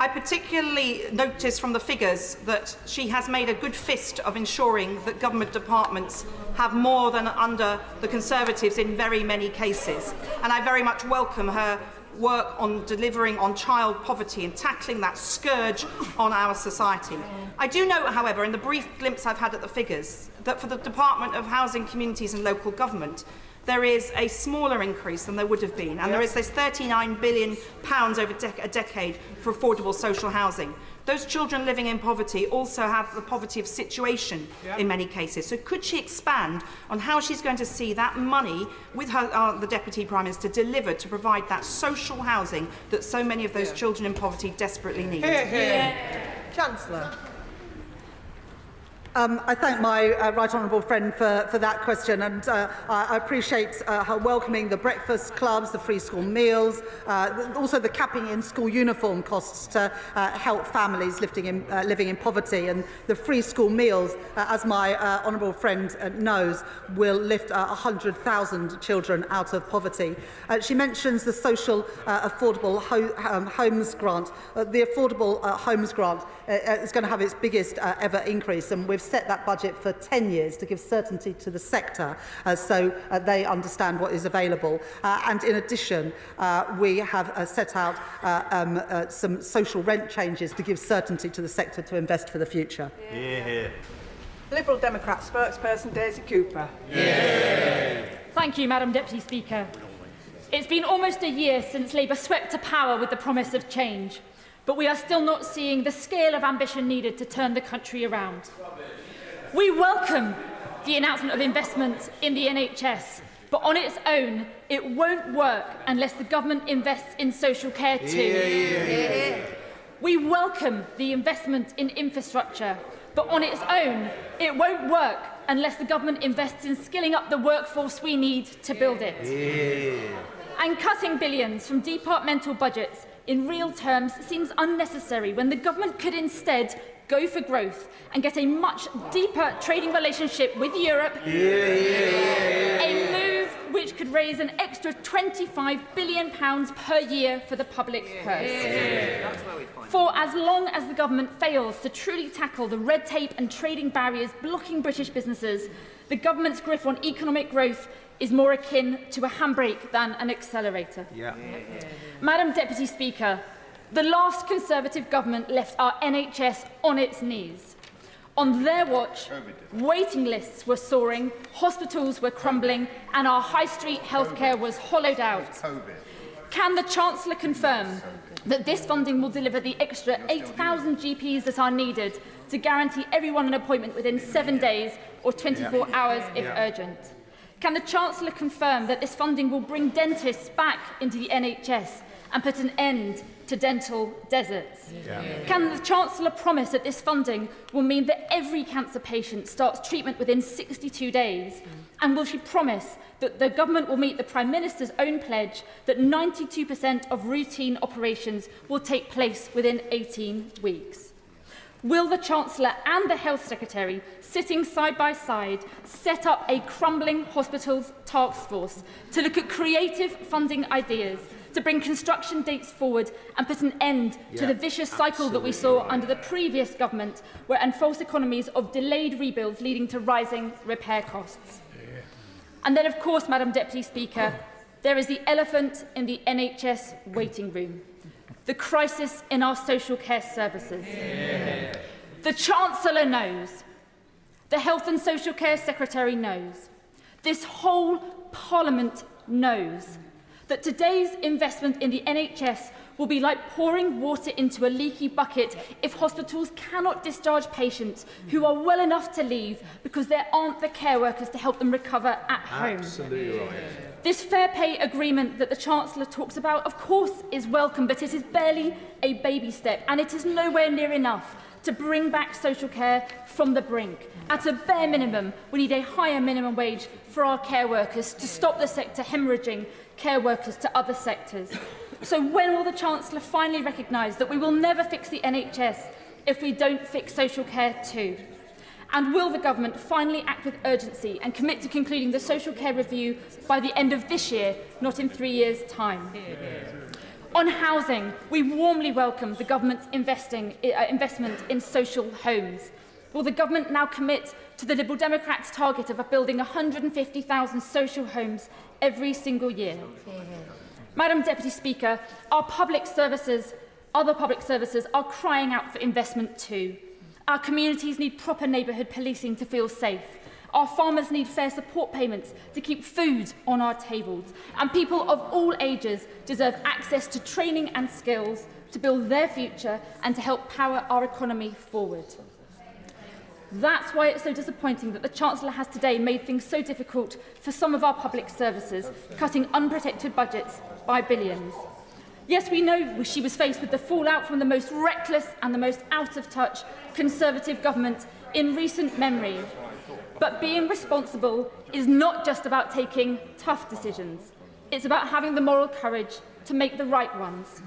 I particularly notice from the figures that she has made a good fist of ensuring that government departments have more than under the Conservatives in very many cases. And I very much welcome her work on delivering on child poverty and tackling that scourge on our society. I do note, however, in the brief glimpse I've had at the figures, that for the Department of Housing, Communities and Local Government, there is a smaller increase than there would have been, and there is this £39 billion over a decade for affordable social housing. Those children living in poverty also have the poverty of situation in many cases. So could she expand on how she's going to see that money with her, the Deputy Prime Minister, delivered to provide that social housing that so many of those children in poverty desperately need? Chancellor. I thank my right honourable friend for that question, and I appreciate her welcoming the breakfast clubs, the free school meals, also the capping in school uniform costs to help families living in poverty, and the free school meals, as my honourable friend knows, will lift 100,000 children out of poverty. She mentions the social affordable homes grant. The affordable homes grant is going to have its biggest ever increase, and we've set that budget for 10 years to give certainty to the sector so they understand what is available. And in addition, we have set out some social rent changes to give certainty to the sector to invest for the future. Liberal Democrat spokesperson Daisy Cooper. Thank you, Madam Deputy Speaker. It's been almost a year since Labour swept to power with the promise of change, but we are still not seeing the scale of ambition needed to turn the country around. We welcome the announcement of investment in the NHS, but on its own, it won't work unless the government invests in social care too. We welcome the investment in infrastructure, but on its own, it won't work unless the government invests in skilling up the workforce we need to build it. And cutting billions from departmental budgets in real terms seems unnecessary when the government could instead go for growth and get a much deeper trading relationship with Europe, a move which could raise an extra £25 billion per year for the public purse. For as long as the government fails to truly tackle the red tape and trading barriers blocking British businesses, the government's grip on economic growth is more akin to a handbrake than an accelerator. Madam Deputy Speaker, the last Conservative government left our NHS on its knees. On their watch, waiting lists were soaring, hospitals were crumbling, and our high street healthcare was hollowed out. Can the Chancellor confirm that this funding will deliver the extra 8,000 GPs that are needed to guarantee everyone an appointment within 7 days or 24 hours if urgent? Can the Chancellor confirm that this funding will bring dentists back into the NHS and put an end to dental deserts? Can the Chancellor promise that this funding will mean that every cancer patient starts treatment within 62 days? And will she promise that the government will meet the Prime Minister's own pledge that 92% of routine operations will take place within 18 weeks? Will the Chancellor and the Health Secretary, sitting side by side, set up a crumbling hospitals task force to look at creative funding ideas, to bring construction dates forward and put an end to the vicious cycle that we saw under the previous government, and false economies of delayed rebuilds leading to rising repair costs? And then, of course, Madam Deputy Speaker, there is the elephant in the NHS waiting room: the crisis in our social care services. The Chancellor knows. The Health and Social Care Secretary knows. This whole Parliament knows that today's investment in the NHS will be like pouring water into a leaky bucket if hospitals cannot discharge patients who are well enough to leave because there aren't the care workers to help them recover at home. Absolutely right. This fair pay agreement that the Chancellor talks about, of course, is welcome, but it is barely a baby step, and it is nowhere near enough to bring back social care from the brink. At a bare minimum, we need a higher minimum wage for our care workers to stop the sector hemorrhaging care workers to other sectors. So when will the Chancellor finally recognise that we will never fix the NHS if we don't fix social care too? And will the government finally act with urgency and commit to concluding the social care review by the end of this year, not in 3 years' time? On housing, we warmly welcome the government's investment in social homes. Will the government now commit to the Liberal Democrats' target of building 150,000 social homes every single year? Madam Deputy Speaker, other public services are crying out for investment too. Our communities need proper neighbourhood policing to feel safe. Our farmers need fair support payments to keep food on our tables. And people of all ages deserve access to training and skills to build their future and to help power our economy forward. That's why it's so disappointing that the Chancellor has today made things so difficult for some of our public services, cutting unprotected budgets by billions. Yes, we know she was faced with the fallout from the most reckless and the most out-of-touch Conservative government in recent memory. But being responsible is not just about taking tough decisions. It's about having the moral courage to make the right ones.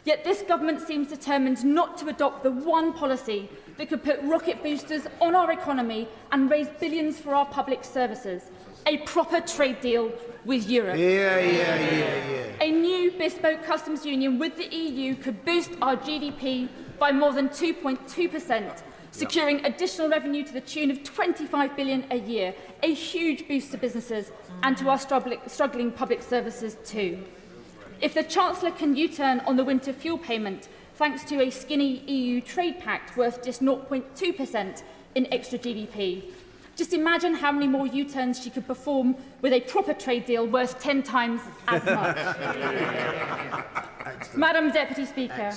Yet this government seems determined not to adopt the one policy that could put rocket boosters on our economy and raise billions for our public services. A proper trade deal with Europe. A new bespoke customs union with the EU could boost our GDP by more than 2.2%, securing additional revenue to the tune of £25 billion a year, a huge boost to businesses and to our struggling public services too. If the Chancellor can U-turn on the winter fuel payment, thanks to a skinny EU trade pact worth just 0.2% in extra GDP, just imagine how many more U-turns she could perform with a proper trade deal worth 10 times as much. Madam Deputy Speaker,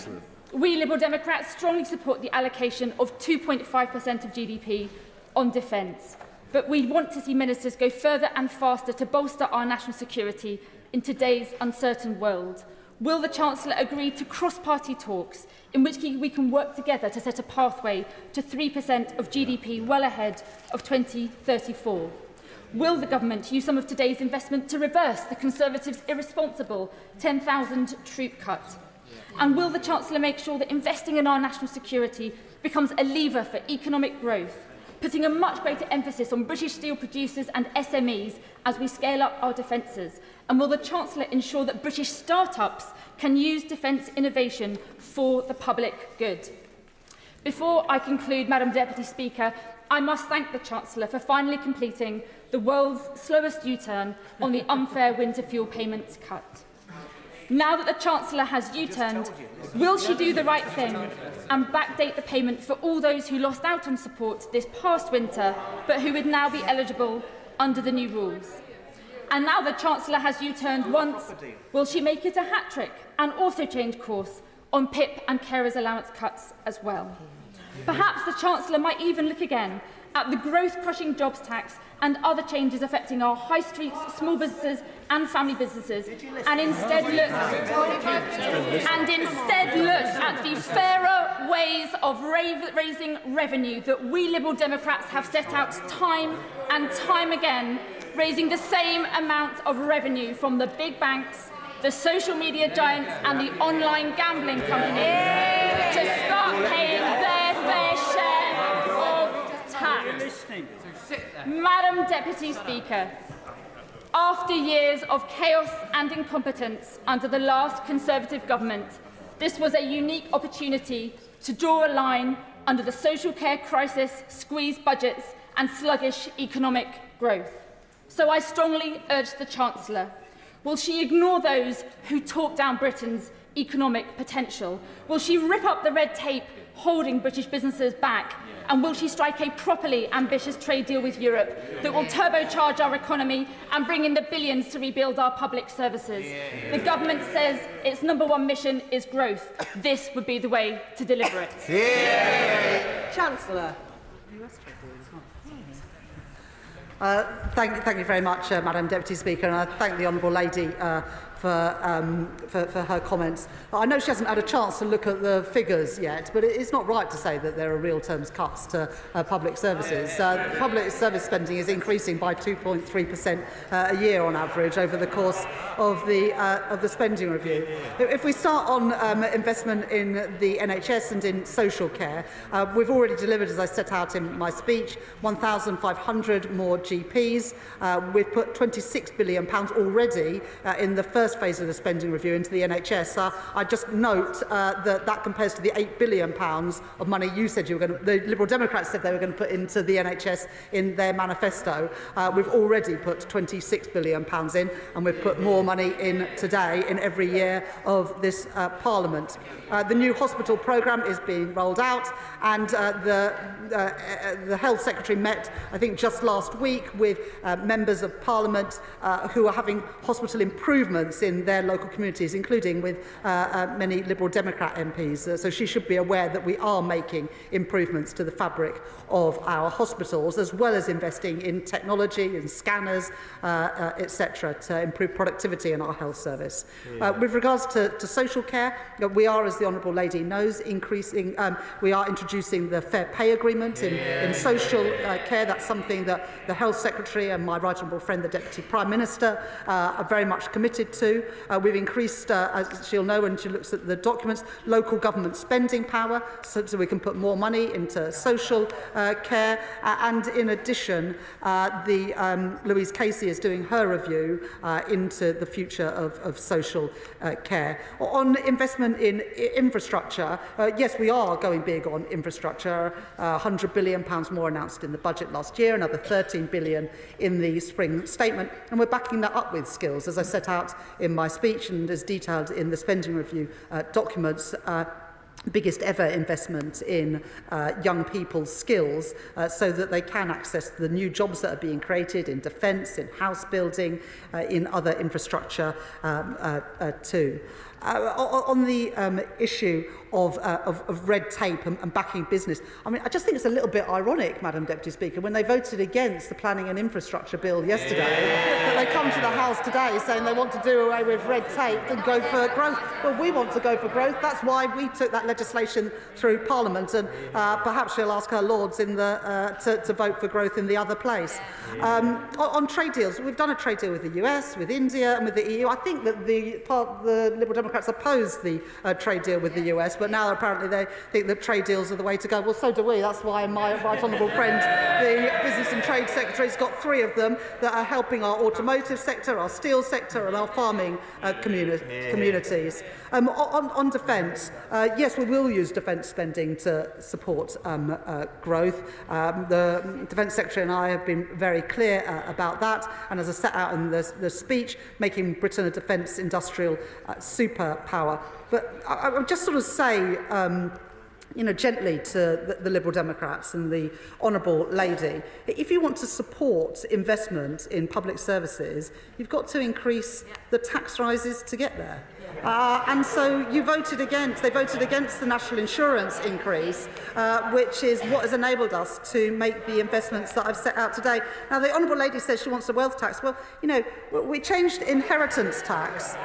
we Liberal Democrats strongly support the allocation of 2.5% of GDP on defence, but we want to see ministers go further and faster to bolster our national security in today's uncertain world. Will the Chancellor agree to cross-party talks in which we can work together to set a pathway to 3% of GDP well ahead of 2034? Will the government use some of today's investment to reverse the Conservatives' irresponsible 10,000 troop cut? And will the Chancellor make sure that investing in our national security becomes a lever for economic growth, putting a much greater emphasis on British steel producers and SMEs as we scale up our defences? And will the Chancellor ensure that British start-ups can use defence innovation for the public good? Before I conclude, Madam Deputy Speaker, I must thank the Chancellor for finally completing the world's slowest U-turn on the unfair winter fuel payments cut. Now that the Chancellor has U-turned, will she do the right thing and backdate the payment for all those who lost out on support this past winter, but who would now be eligible under the new rules? And now the Chancellor has U-turned once, will she make it a hat-trick and also change course on PIP and carers allowance cuts as well? Perhaps the Chancellor might even look again at the growth-crushing jobs tax and other changes affecting our high streets, small businesses and family businesses, and instead look at the fairer ways of raising revenue that we Liberal Democrats have set out time and time again, raising the same amount of revenue from the big banks, the social media giants and the online gambling companies to start paying their fair share of tax. Madam Deputy Speaker, after years of chaos and incompetence under the last Conservative government, this was a unique opportunity to draw a line under the social care crisis, squeezed budgets and sluggish economic growth. So I strongly urge the Chancellor, will she ignore those who talk down Britain's economic potential? Will she rip up the red tape holding British businesses back? And will she strike a properly ambitious trade deal with Europe that will turbocharge our economy and bring in the billions to rebuild our public services? The government says its #1 mission is growth. This would be the way to deliver it. Chancellor. Thank you very much, Madam Deputy Speaker, and I thank the Honourable Lady for her comments. I know she hasn't had a chance to look at the figures yet, but it's not right to say that there are real terms cuts to public services. Public service spending is increasing by 2.3% a year on average over the course of the spending review. If we start on investment in the NHS and in social care, we've already delivered, as I set out in my speech, 1,500 more GPs. We've put £26 billion already in the first phase of the spending review into the NHS. I just note that compares to the £8 billion of money you said you were going to, the Liberal Democrats said they were going to put into the NHS in their manifesto. We've already put £26 billion in, and we've put more money in today in every year of this Parliament. The new hospital programme is being rolled out, and the Health Secretary met, I think, just last week with members of Parliament who are having hospital improvements in their local communities, including with many Liberal Democrat MPs. So she should be aware that we are making improvements to the fabric of our hospitals, as well as investing in technology and scanners, etc., to improve productivity in our health service. With regards to social care, we are, as the Honourable Lady knows, we are introducing the fair pay agreement in social care. That's something that the Health Secretary and my right honourable friend, the Deputy Prime Minister, are very much committed to. We've increased, as she'll know when she looks at the documents, local government spending power so we can put more money into social care. And in addition, Louise Casey is doing her review into the future of social care. On investment in infrastructure, yes, we are going big on infrastructure. £100 billion more announced in the budget last year, another £13 billion in the spring statement, and we're backing that up with skills, as I set out in my speech and as detailed in the spending review documents. Biggest ever investment in young people's skills so that they can access the new jobs that are being created in defence, in house building, in other infrastructure too. On the issue of red tape and backing business, I mean, I just think it's a little bit ironic, Madam Deputy Speaker, when they voted against the Planning and Infrastructure Bill yesterday, that they come to the House today saying they want to do away with red tape and go for growth. Well, we want to go for growth. That's why we took that legislation through Parliament, and perhaps she'll ask her Lords to vote for growth in the other place. On trade deals, we've done a trade deal with the US, with India and with the EU. I think that the Liberal Democrats opposed the trade deal with the US, but now apparently they think that trade deals are the way to go. Well, so do we. That's why my right honourable friend, the Business and Trade Secretary, has got 3 of them that are helping our automotive sector, our steel sector and our farming communities. On defence, yes, we will use defence spending to support growth. The Defence Secretary and I have been very clear about that, and as I set out in the speech, making Britain a defence industrial superpower. But I would just sort of say, gently to the Liberal Democrats and the Honourable Lady, if you want to support investment in public services, you've got to increase the tax rises to get there. And so they voted against the national insurance increase, which is what has enabled us to make the investments that I've set out today. Now, the Honourable Lady says she wants a wealth tax. Well, we changed inheritance tax.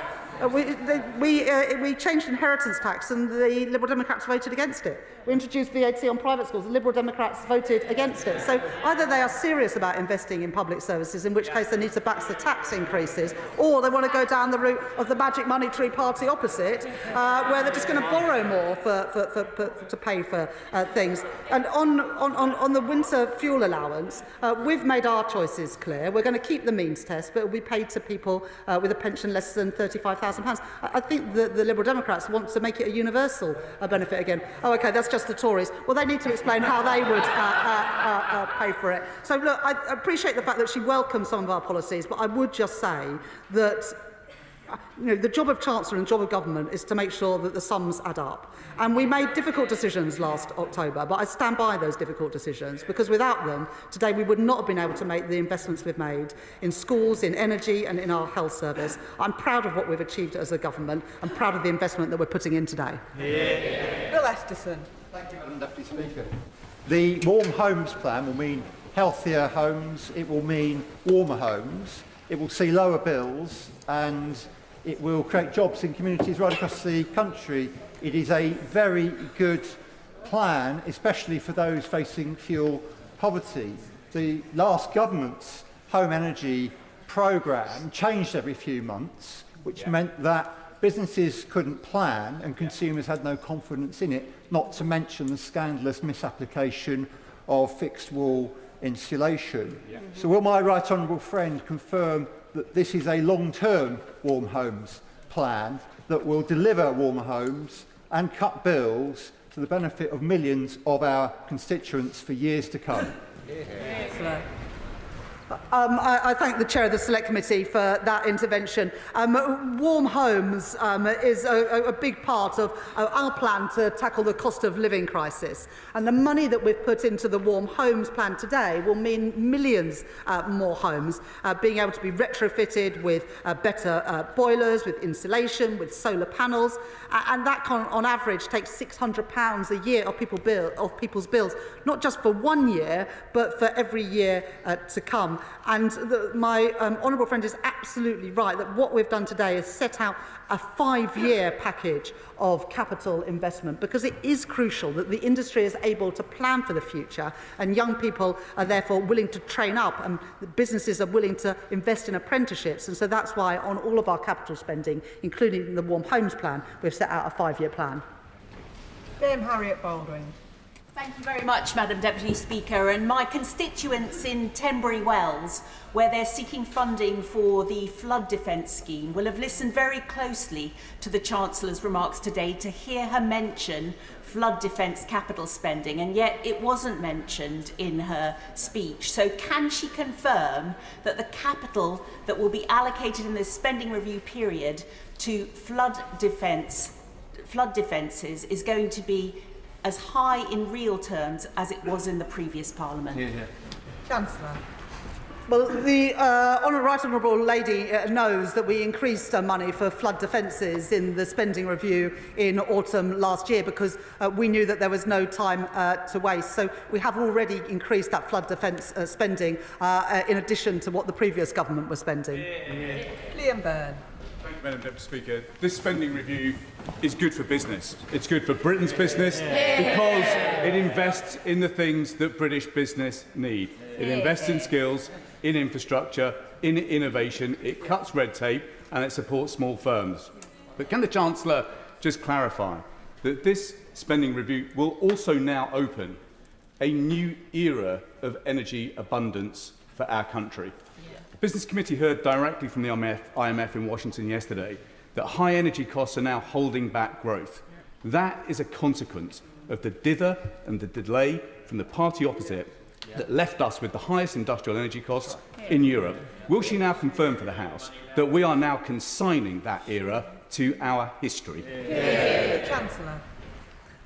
We changed inheritance tax, and the Liberal Democrats voted against it. We introduced VAT on private schools. The Liberal Democrats voted against it. So either they are serious about investing in public services, in which case they need to back the tax increases, or they want to go down the route of the magic money tree party opposite, where they're just going to borrow more to pay for things. And on the winter fuel allowance, we've made our choices clear. We're going to keep the means test, but it will be paid to people with a pension less than £35,000. I think the Liberal Democrats want to make it a universal benefit again. Oh, OK, that's just the Tories. Well, they need to explain how they would pay for it. So, look, I appreciate the fact that she welcomes some of our policies, but I would just say that the job of Chancellor and the job of government is to make sure that the sums add up. And we made difficult decisions last October, but I stand by those difficult decisions because without them, today we would not have been able to make the investments we've made in schools, in energy and in our health service. I'm proud of what we've achieved as a government. I'm proud of the investment that we're putting in today. Bill Esterson. Thank you, Madam Deputy Speaker. The Warm Homes Plan will mean healthier homes, it will mean warmer homes, it will see lower bills and it will create jobs in communities right across the country. It is a very good plan, especially for those facing fuel poverty. The last government's home energy programme changed every few months, which meant that businesses couldn't plan and consumers had no confidence in it, not to mention the scandalous misapplication of fixed wall insulation. So will my right honourable friend confirm that this is a long-term warm homes plan that will deliver warmer homes and cut bills to the benefit of millions of our constituents for years to come? I thank the Chair of the Select Committee for that intervention. Warm homes is a big part of our plan to tackle the cost of living crisis. And the money that we've put into the Warm Homes plan today will mean millions more homes being able to be retrofitted with better boilers, with insulation, with solar panels. And that on average takes £600 a year of people's bills, not just for 1 year, but for every year to come. And my honourable friend is absolutely right that what we've done today is set out a 5-year package of capital investment because it is crucial that the industry is able to plan for the future and young people are therefore willing to train up and businesses are willing to invest in apprenticeships. And so that's why on all of our capital spending, including the Warm Homes Plan, we've set out a 5-year plan. Dame Harriet Baldwin. Thank you very much, Madam Deputy Speaker. And my constituents in Tenbury Wells, where they're seeking funding for the flood defence scheme, will have listened very closely to the Chancellor's remarks today to hear her mention flood defence capital spending, and yet it wasn't mentioned in her speech. So can she confirm that the capital that will be allocated in this spending review period to flood defences is going to be as high in real terms as it was in the previous Parliament? Chancellor. Well, the right honourable lady knows that we increased money for flood defences in the spending review in autumn last year because we knew that there was no time to waste. So we have already increased that flood defence spending in addition to what the previous government was spending. Liam Byrne. Thank you, Madam Deputy Speaker. This spending review is good for business. It's good for Britain's business because it invests in the things that British business need. It invests in skills, in infrastructure, in innovation, it cuts red tape and it supports small firms. But can the Chancellor just clarify that this spending review will also now open a new era of energy abundance for our country? The Business Committee heard directly from the IMF in Washington yesterday that high energy costs are now holding back growth. That is a consequence of the dither and the delay from the party opposite that left us with the highest industrial energy costs in Europe. Will she now confirm for the House that we are now consigning that era to our history? Chancellor.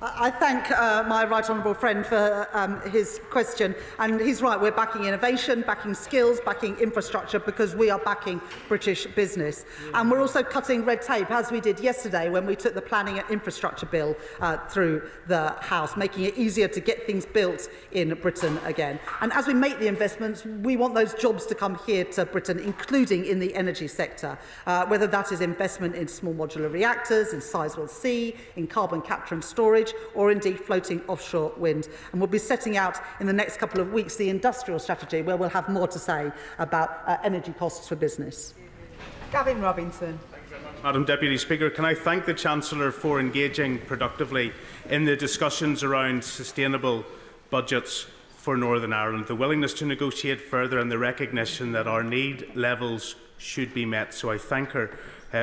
I thank my right honourable friend for his question, and he's right, we're backing innovation, backing skills, backing infrastructure because we are backing British business. And we're also cutting red tape, as we did yesterday when we took the planning and infrastructure bill through the House, making it easier to get things built in Britain again. And as we make the investments, we want those jobs to come here to Britain, including in the energy sector, whether that is investment in small modular reactors, in Sizewell C, in carbon capture and storage, or indeed floating offshore wind. And we'll be setting out in the next couple of weeks the industrial strategy where we'll have more to say about energy costs for business. Gavin Robinson. Madam Deputy Speaker, can I thank the Chancellor for engaging productively in the discussions around sustainable budgets for Northern Ireland, the willingness to negotiate further and the recognition that our need levels should be met. So I thank her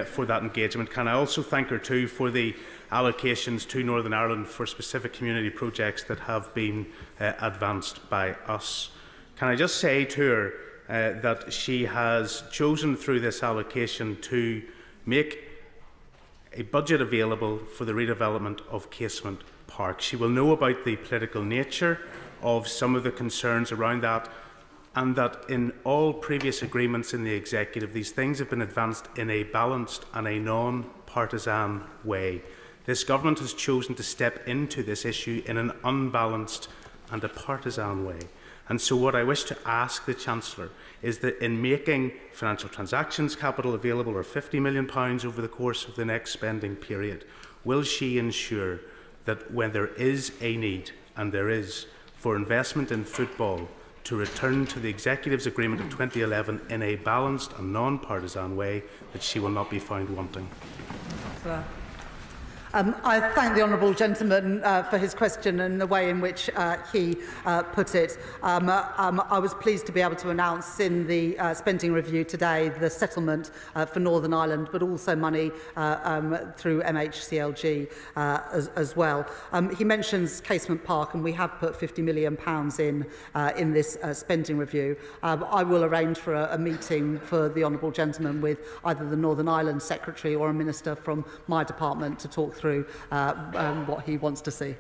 for that engagement. Can I also thank her too for the allocations to Northern Ireland for specific community projects that have been advanced by us. Can I just say to her that she has chosen through this allocation to make a budget available for the redevelopment of Casement Park. She will know about the political nature of some of the concerns around that, and that in all previous agreements in the executive, these things have been advanced in a balanced and a non-partisan way. This government has chosen to step into this issue in an unbalanced and a partisan way. And so what I wish to ask the Chancellor is that in making financial transactions capital available, or £50 million over the course of the next spending period, will she ensure that when there is a need, and there is, for investment in football to return to the Executive's agreement of 2011 in a balanced and non-partisan way, that she will not be found wanting? I thank the honourable gentleman for his question and the way in which he put it. I was pleased to be able to announce in the spending review today the settlement for Northern Ireland, but also money through MHCLG as well. He mentions Casement Park, and we have put £50 million in this spending review. I will arrange for a meeting for the honourable gentleman with either the Northern Ireland Secretary or a minister from my department to talk through what he wants to see.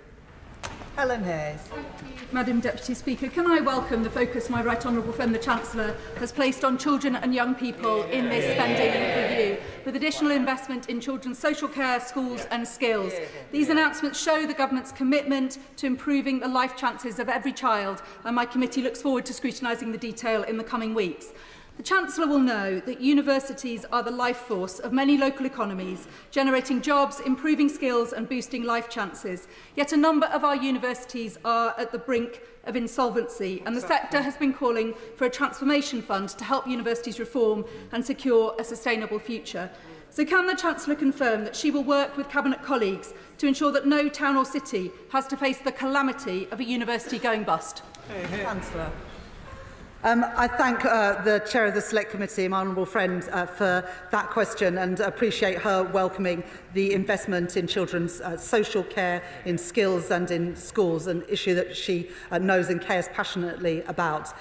Helen Hayes. Madam Deputy Speaker, can I welcome the focus my right honourable friend the Chancellor has placed on children and young people in this spending review, with additional investment in children's social care, schools and skills. These announcements show the Government's commitment to improving the life chances of every child, and my committee looks forward to scrutinising the detail in the coming weeks. The Chancellor will know that universities are the life force of many local economies, generating jobs, improving skills and boosting life chances. Yet a number of our universities are at the brink of insolvency, and the sector has been calling for a transformation fund to help universities reform and secure a sustainable future. So can the Chancellor confirm that she will work with Cabinet colleagues to ensure that no town or city has to face the calamity of a university going bust? Chancellor. I thank the Chair of the Select Committee, my honourable friend, for that question, and appreciate her welcoming the investment in children's social care, in skills and in schools, an issue that she knows and cares passionately about.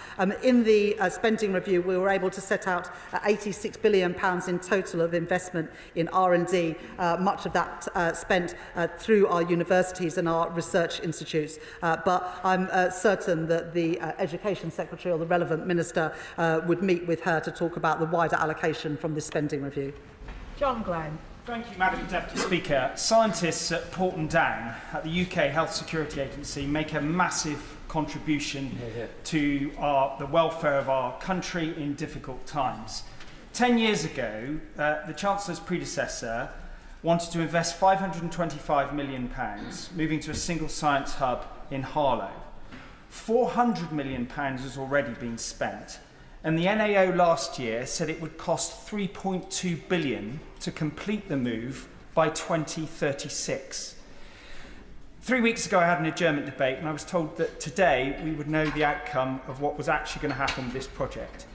In the spending review, we were able to set out £86 billion in total of investment in R&D, much of that spent through our universities and our research institutes. But I'm certain that the Education Secretary or the relevant Minister would meet with her to talk about the wider allocation from this spending review. John Glenn. Thank you, Madam Deputy Speaker. Scientists at Porton Down at the UK Health Security Agency make a massive contribution to the welfare of our country in difficult times. 10 years ago, the Chancellor's predecessor wanted to invest £525 million, moving to a single science hub in Harlow. £400 million has already been spent, and the NAO last year said it would cost £3.2 billion to complete the move by 2036. 3 weeks ago I had an adjournment debate, and I was told that today we would know the outcome of what was actually going to happen with this project.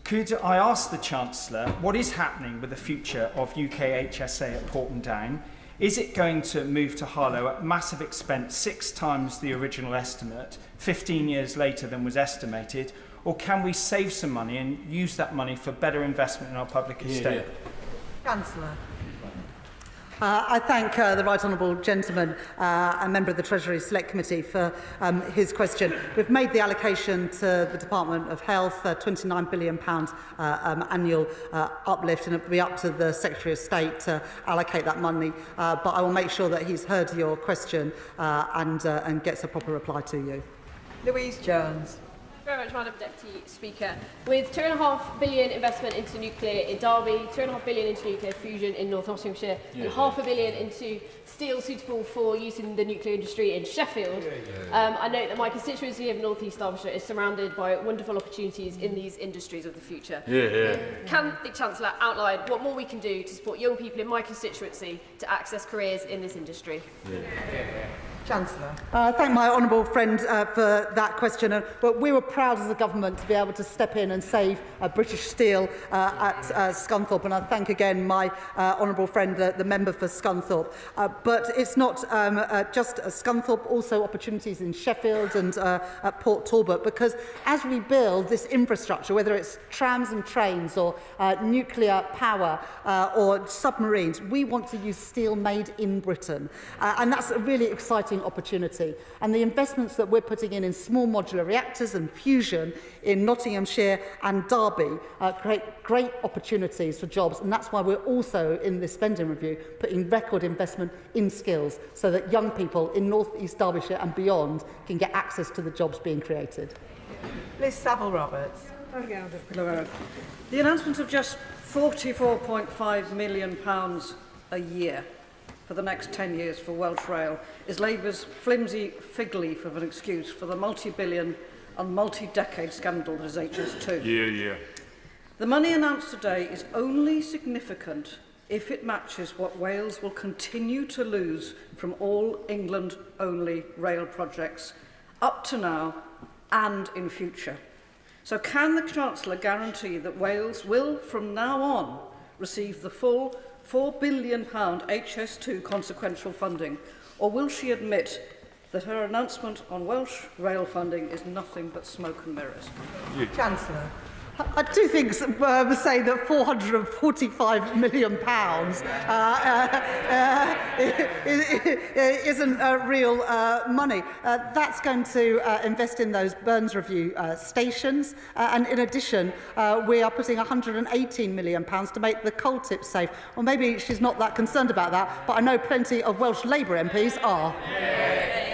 Could I ask the Chancellor what is happening with the future of UK HSA at Porton Down? Is it going to move to Harlow at massive expense, 6 times the original estimate, 15 years later than was estimated, or can we save some money and use that money for better investment in our public estate? Chancellor. I thank the right honourable gentleman, a member of the Treasury Select Committee, for his question. We've made the allocation to the Department of Health, £29 billion annual uplift, and it will be up to the Secretary of State to allocate that money. But I will make sure that he's heard your question and gets a proper reply to you. Louise Jones. Thank you very much, Madam Deputy Speaker. With £2.5 billion investment into nuclear in Derby, £2.5 billion into nuclear fusion in North Nottinghamshire, and £500 million into steel suitable for use in the nuclear industry in Sheffield, I note that my constituency of North East Derbyshire is surrounded by wonderful opportunities in these industries of the future. Can the Chancellor outline what more we can do to support young people in my constituency to access careers in this industry? Chancellor. I thank my honourable friend for that question. But we were proud as a government to be able to step in and save British Steel at Scunthorpe. And I thank again my honourable friend, the member for Scunthorpe. But it's not just Scunthorpe, also opportunities in Sheffield and at Port Talbot. Because as we build this infrastructure, whether it's trams and trains or nuclear power or submarines, we want to use steel made in Britain. And that's a really exciting opportunity, and the investments that we're putting in small modular reactors and fusion in Nottinghamshire and Derby create great opportunities for jobs, and that's why we're also in this spending review putting record investment in skills so that young people in North East Derbyshire and beyond can get access to the jobs being created. Liz Saville-Roberts. The announcement of just £44.5 million a year for the next 10 years for Welsh Rail is Labour's flimsy fig leaf of an excuse for the multi-billion and multi-decade scandal that is HS2. Yeah. The money announced today is only significant if it matches what Wales will continue to lose from all England-only rail projects up to now and in future. So can the Chancellor guarantee that Wales will, from now on, receive the full £4 billion HS2 consequential funding, or will she admit that her announcement on Welsh rail funding is nothing but smoke and mirrors? Chancellor. I do think saying that £445 million isn't real money. That's going to invest in those Burns Review stations, and in addition, we are putting £118 million to make the coal tip safe. Well, maybe she's not that concerned about that, but I know plenty of Welsh Labour MPs are.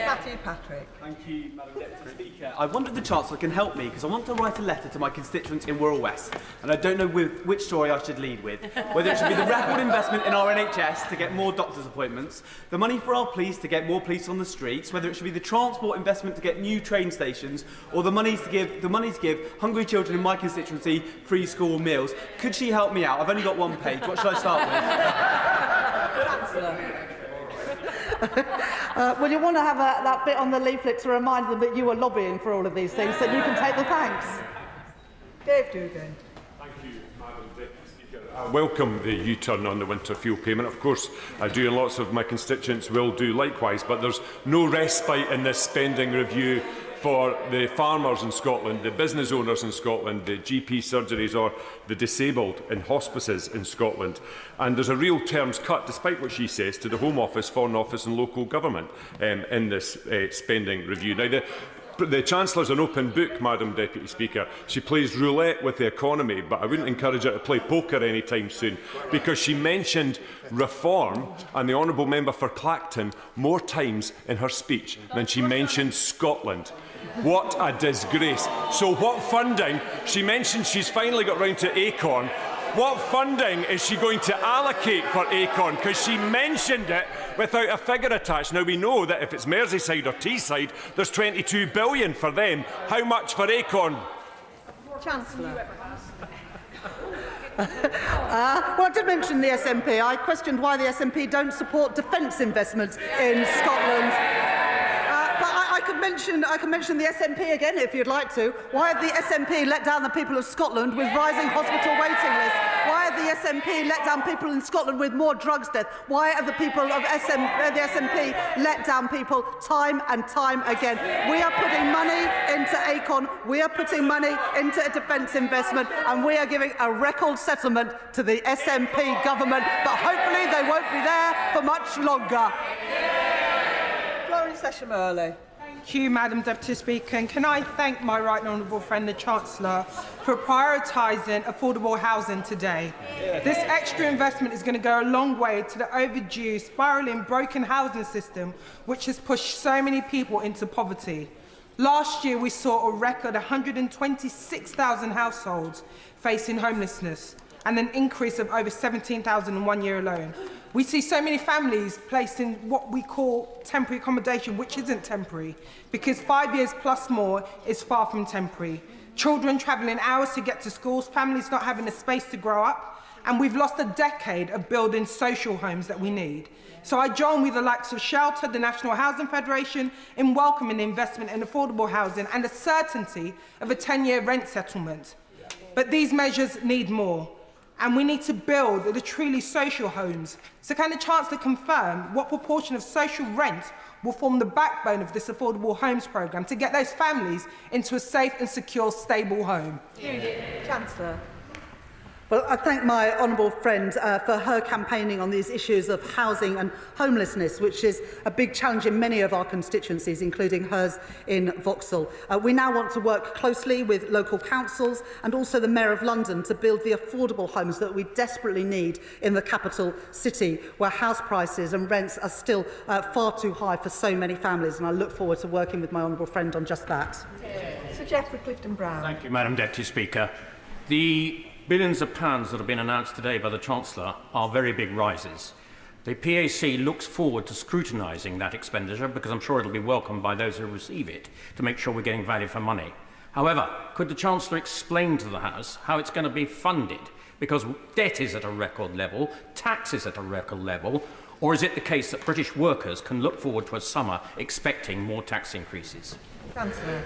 Matthew Patrick. Thank you, Madam Deputy Speaker. I wonder if the Chancellor can help me, because I want to write a letter to my constituents in Wirral West, and I don't know which story I should lead with. Whether it should be the record investment in our NHS to get more doctors' appointments, the money for our police to get more police on the streets, whether it should be the transport investment to get new train stations, or the money to give hungry children in my constituency free school meals. Could she help me out? I've only got one page. What should I start with? Chancellor. Well, you want to have that bit on the leaflet to remind them that you were lobbying for all of these things, so you can take the thanks. Dave Dugan. Thank you, Madam Deputy Speaker. I welcome the U-turn on the winter fuel payment. Of course, I do, and lots of my constituents will do likewise, but there's no respite in this spending review for the farmers in Scotland, the business owners in Scotland, the GP surgeries or the disabled in hospices in Scotland. And there's a real terms cut, despite what she says, to the Home Office, Foreign Office and local government in this spending review. Now, the Chancellor's an open book, Madam Deputy Speaker. She plays roulette with the economy, but I wouldn't encourage her to play poker anytime soon, because she mentioned reform and the Honourable Member for Clacton more times in her speech than she mentioned Scotland. What a disgrace. So what funding? She mentioned she's finally got round to Acorn. What funding is she going to allocate for Acorn? Because she mentioned it without a figure attached. Now, we know that if it's Merseyside or Teesside, there's £22 billion for them. How much for Acorn? Chancellor. Well, I did mention the SNP. I questioned why the SNP don't support defence investments in Scotland. I can mention the SNP again if you'd like to. Why have the SNP let down the people of Scotland with rising hospital waiting lists? Why have the SNP let down people in Scotland with more drugs death? Why have the people of the SNP let down people time and time again? We are putting money into Acorn, we are putting money into a defence investment, and we are giving a record settlement to the SNP government, but hopefully they won't be there for much longer. Florence Session-Early. Thank you, Madam Deputy Speaker, and can I thank my right honourable friend, the Chancellor, for prioritising affordable housing today. This extra investment is going to go a long way to the overdue, spiralling, broken housing system, which has pushed so many people into poverty. Last year, we saw a record 126,000 households facing homelessness, and an increase of over 17,000 in 1 year alone. We see so many families placed in what we call temporary accommodation, which isn't temporary, because 5 years plus more is far from temporary. Children travelling hours to get to schools, families not having a space to grow up, and we've lost a decade of building social homes that we need. So I join with the likes of Shelter, the National Housing Federation, in welcoming investment in affordable housing and the certainty of a 10-year rent settlement. But these measures need more, and we need to build the truly social homes. So can the Chancellor confirm what proportion of social rent will form the backbone of this affordable homes programme to get those families into a safe and secure, stable home? Chancellor. Well, I thank my honourable friend for her campaigning on these issues of housing and homelessness, which is a big challenge in many of our constituencies, including hers in Vauxhall. We now want to work closely with local councils and also the Mayor of London to build the affordable homes that we desperately need in the capital city, where house prices and rents are still far too high for so many families. And I look forward to working with my honourable friend on just that. Sir Geoffrey Clifton-Brown. Thank you, Madam Deputy Speaker. The billions of pounds that have been announced today by the Chancellor are very big rises. The PAC looks forward to scrutinising that expenditure because I'm sure it'll be welcomed by those who receive it to make sure we're getting value for money. However, could the Chancellor explain to the House how it's going to be funded? Because debt is at a record level, tax is at a record level, or is it the case that British workers can look forward to a summer expecting more tax increases? Chancellor.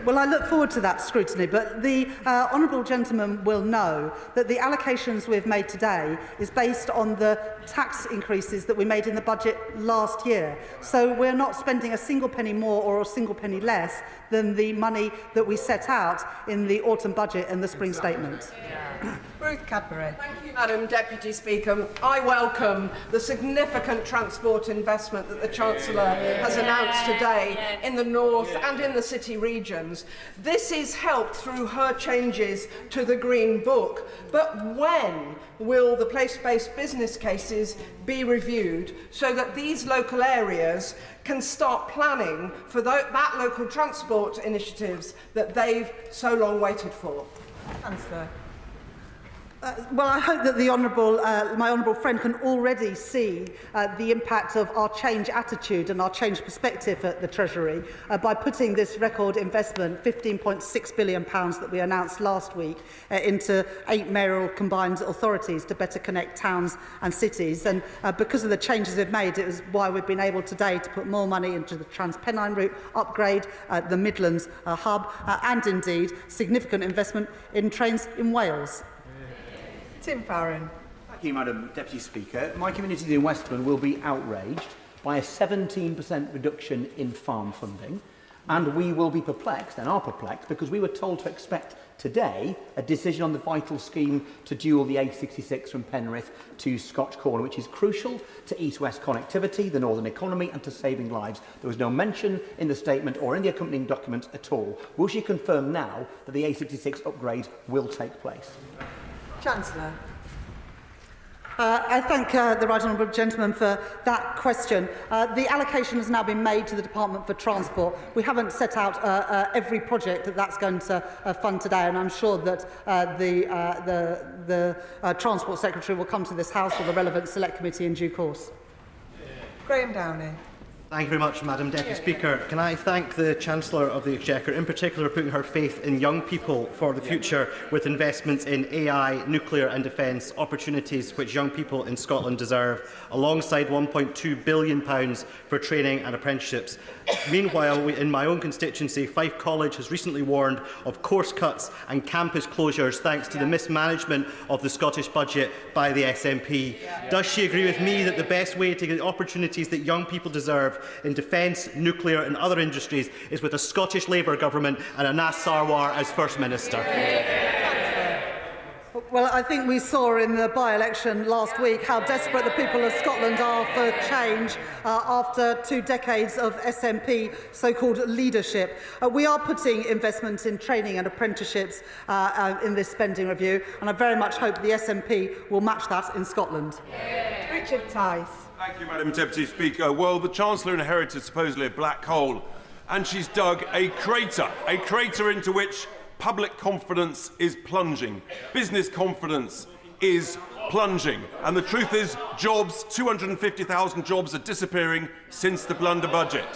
Well, I look forward to that scrutiny, but the honourable gentleman will know that the allocations we've made today is based on the tax increases that we made in the budget last year. So we're not spending a single penny more or a single penny less than the money that we set out in the autumn budget and the spring statement. Ruth Cadbury. Thank you, Madam Deputy Speaker. I welcome the significant transport investment that the Chancellor has announced today in the North and in the city regions. This is helped through her changes to the Green Book. But when will the place-based business cases be reviewed so that these local areas can start planning for that local transport initiatives that they've so long waited for? Chancellor. Well, I hope that the my honourable friend can already see the impact of our change attitude and our change perspective at the Treasury by putting this record investment, £15.6 billion that we announced last week, into 8 mayoral combined authorities to better connect towns and cities. And because of the changes we've made, it is why we've been able today to put more money into the Trans-Pennine route upgrade, the Midlands hub, and indeed significant investment in trains in Wales. Tim Farron. Thank you, Madam Deputy Speaker. My community in Westbourne will be outraged by a 17% reduction in farm funding, and we will be perplexed, and are perplexed, because we were told to expect today a decision on the vital scheme to dual the A66 from Penrith to Scotch Corner, which is crucial to east-west connectivity, the northern economy, and to saving lives. There was no mention in the statement or in the accompanying document at all. Will she confirm now that the A66 upgrade will take place? Chancellor. I thank the right honourable gentleman for that question. The allocation has now been made to the Department for Transport. We haven't set out every project that's going to fund today, and I'm sure that the Transport Secretary will come to this House or the relevant Select Committee in due course. Graham Downey. Thank you very much, Madam Deputy Speaker. Can I thank the Chancellor of the Exchequer, in particular putting her faith in young people for the future with investments in AI, nuclear and defence, opportunities which young people in Scotland deserve, alongside £1.2 billion for training and apprenticeships. Meanwhile, in my own constituency, Fife College has recently warned of course cuts and campus closures thanks to the mismanagement of the Scottish budget by the SNP. Does she agree with me that the best way to get opportunities that young people deserve in defence, nuclear and other industries is with a Scottish Labour government and Anas Sarwar as First Minister? Well, I think we saw in the by-election last week how desperate the people of Scotland are for change after 2 decades of SNP so-called leadership. We are putting investment in training and apprenticeships in this spending review, and I very much hope the SNP will match that in Scotland. Richard Tice. Thank you, Madam Deputy Speaker. Well, the Chancellor inherited supposedly a black hole, and she's dug a crater into which public confidence is plunging. Business confidence is plunging. And the truth is, 250,000 jobs are disappearing since the blunder budget.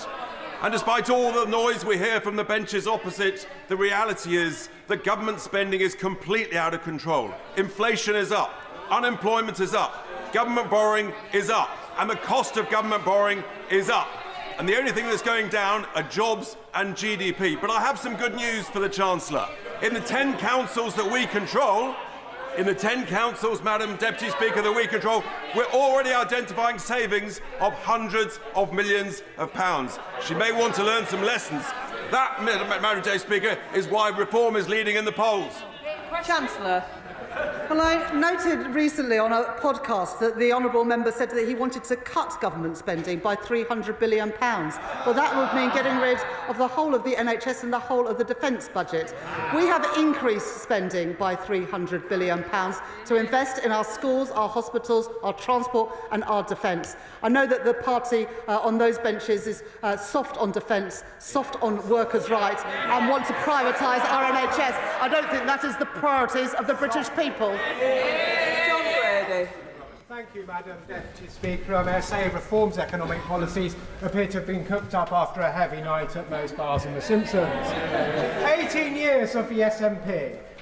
And despite all the noise we hear from the benches opposite, the reality is that government spending is completely out of control. Inflation is up Unemployment is up. Government borrowing is up. And the cost of government borrowing is up. And the only thing that's going down are jobs and GDP. But I have some good news for the Chancellor. In the 10 councils that we control, Madam Deputy Speaker, that we control, we're already identifying savings of hundreds of millions of pounds. She may want to learn some lessons. That, Madam Deputy Speaker, is why reform is leading in the polls. Chancellor. Well, I noted recently on a podcast that the honourable member said that he wanted to cut government spending by £300 billion. Well, that would mean getting rid of the whole of the NHS and the whole of the defence budget. We have increased spending by £300 billion to invest in our schools, our hospitals, our transport and our defence. I know that the party on those benches is soft on defence, soft on workers' rights and want to privatise our NHS. I don't think that is the priorities of the British people. John Brady. Thank you, Madam Deputy Speaker. I may say reforms economic policies appear to have been cooked up after a heavy night at most bars in The Simpsons. 18 years of the SNP.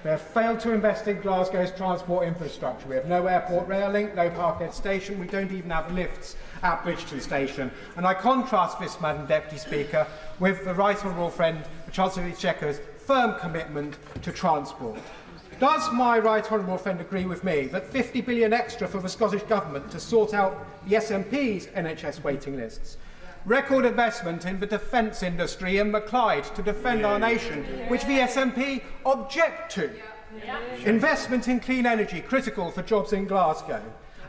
They have failed to invest in Glasgow's transport infrastructure. We have no airport rail link, no Parkhead station. We don't even have lifts at Bridgeton Station. And I contrast this, Madam Deputy Speaker, with the Right Honourable Friend, the Chancellor of the Exchequer's firm commitment to transport. Does my right honourable friend agree with me that £50 billion extra for the Scottish Government to sort out the SNP's NHS waiting lists, record investment in the defence industry in Clyde to defend our nation, which the SNP object to, investment in clean energy critical for jobs in Glasgow,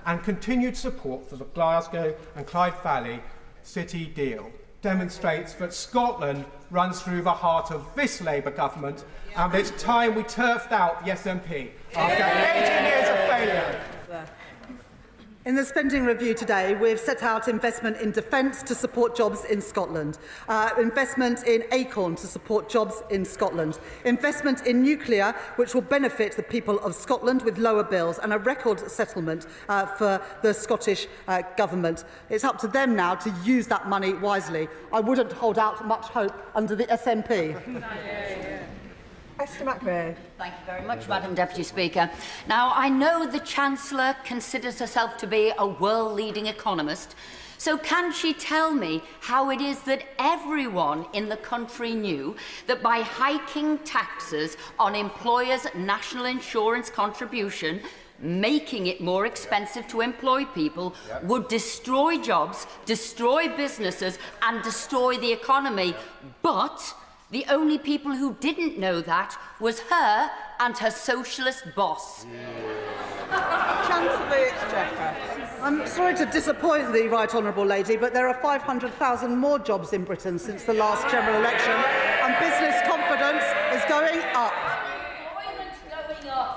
and continued support for the Glasgow and Clyde Valley City deal demonstrates that Scotland runs through the heart of this Labour government, and it's time we turfed out the SNP after 18 years of failure. In the spending review today, we've set out investment in defence to support jobs in Scotland, investment in Acorn to support jobs in Scotland, investment in nuclear, which will benefit the people of Scotland with lower bills, and a record settlement for the Scottish Government. It's up to them now to use that money wisely. I wouldn't hold out much hope under the SNP. Esther McVeigh. Thank you very much, Madam Deputy Speaker. Now, I know the Chancellor considers herself to be a world-leading economist, so can she tell me how it is that everyone in the country knew that by hiking taxes on employers' national insurance contribution, making it more expensive to employ people, would destroy jobs, destroy businesses and destroy the economy, but the only people who didn't know that was her and her socialist boss. Chancellor of the Exchequer. I'm sorry to disappoint the Right Honourable Lady, but there are 500,000 more jobs in Britain since the last general election, and business confidence is going up.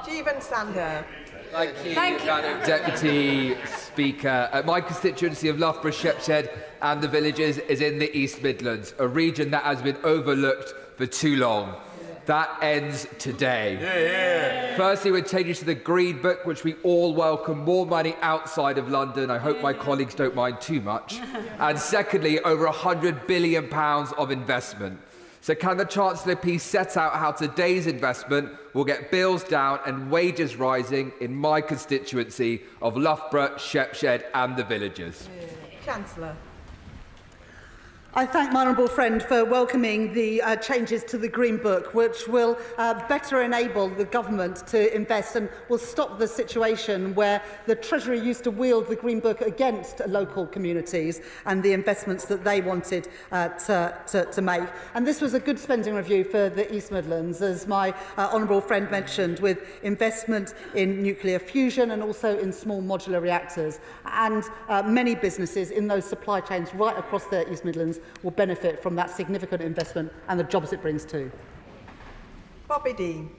Jeevan Sandhu. Thank you, Madam Deputy Speaker. My constituency of Loughborough, Shepshed and the Villages is in the East Midlands, a region that has been overlooked for too long. That ends today. Firstly, we're changes to the Green Book, which we all welcome, more money outside of London. I hope my colleagues don't mind too much. And secondly, over £100 billion of investment. So can the Chancellor please set out how today's investment will get bills down and wages rising in my constituency of Loughborough, Shepshed and the Villages? Chancellor. I thank my honourable friend for welcoming the changes to the Green Book, which will better enable the government to invest and will stop the situation where the Treasury used to wield the Green Book against local communities and the investments that they wanted to make. And this was a good spending review for the East Midlands, as my honourable friend mentioned, with investment in nuclear fusion and also in small modular reactors. And many businesses in those supply chains right across the East Midlands will benefit from that significant investment and the jobs it brings too. Bobby Dean.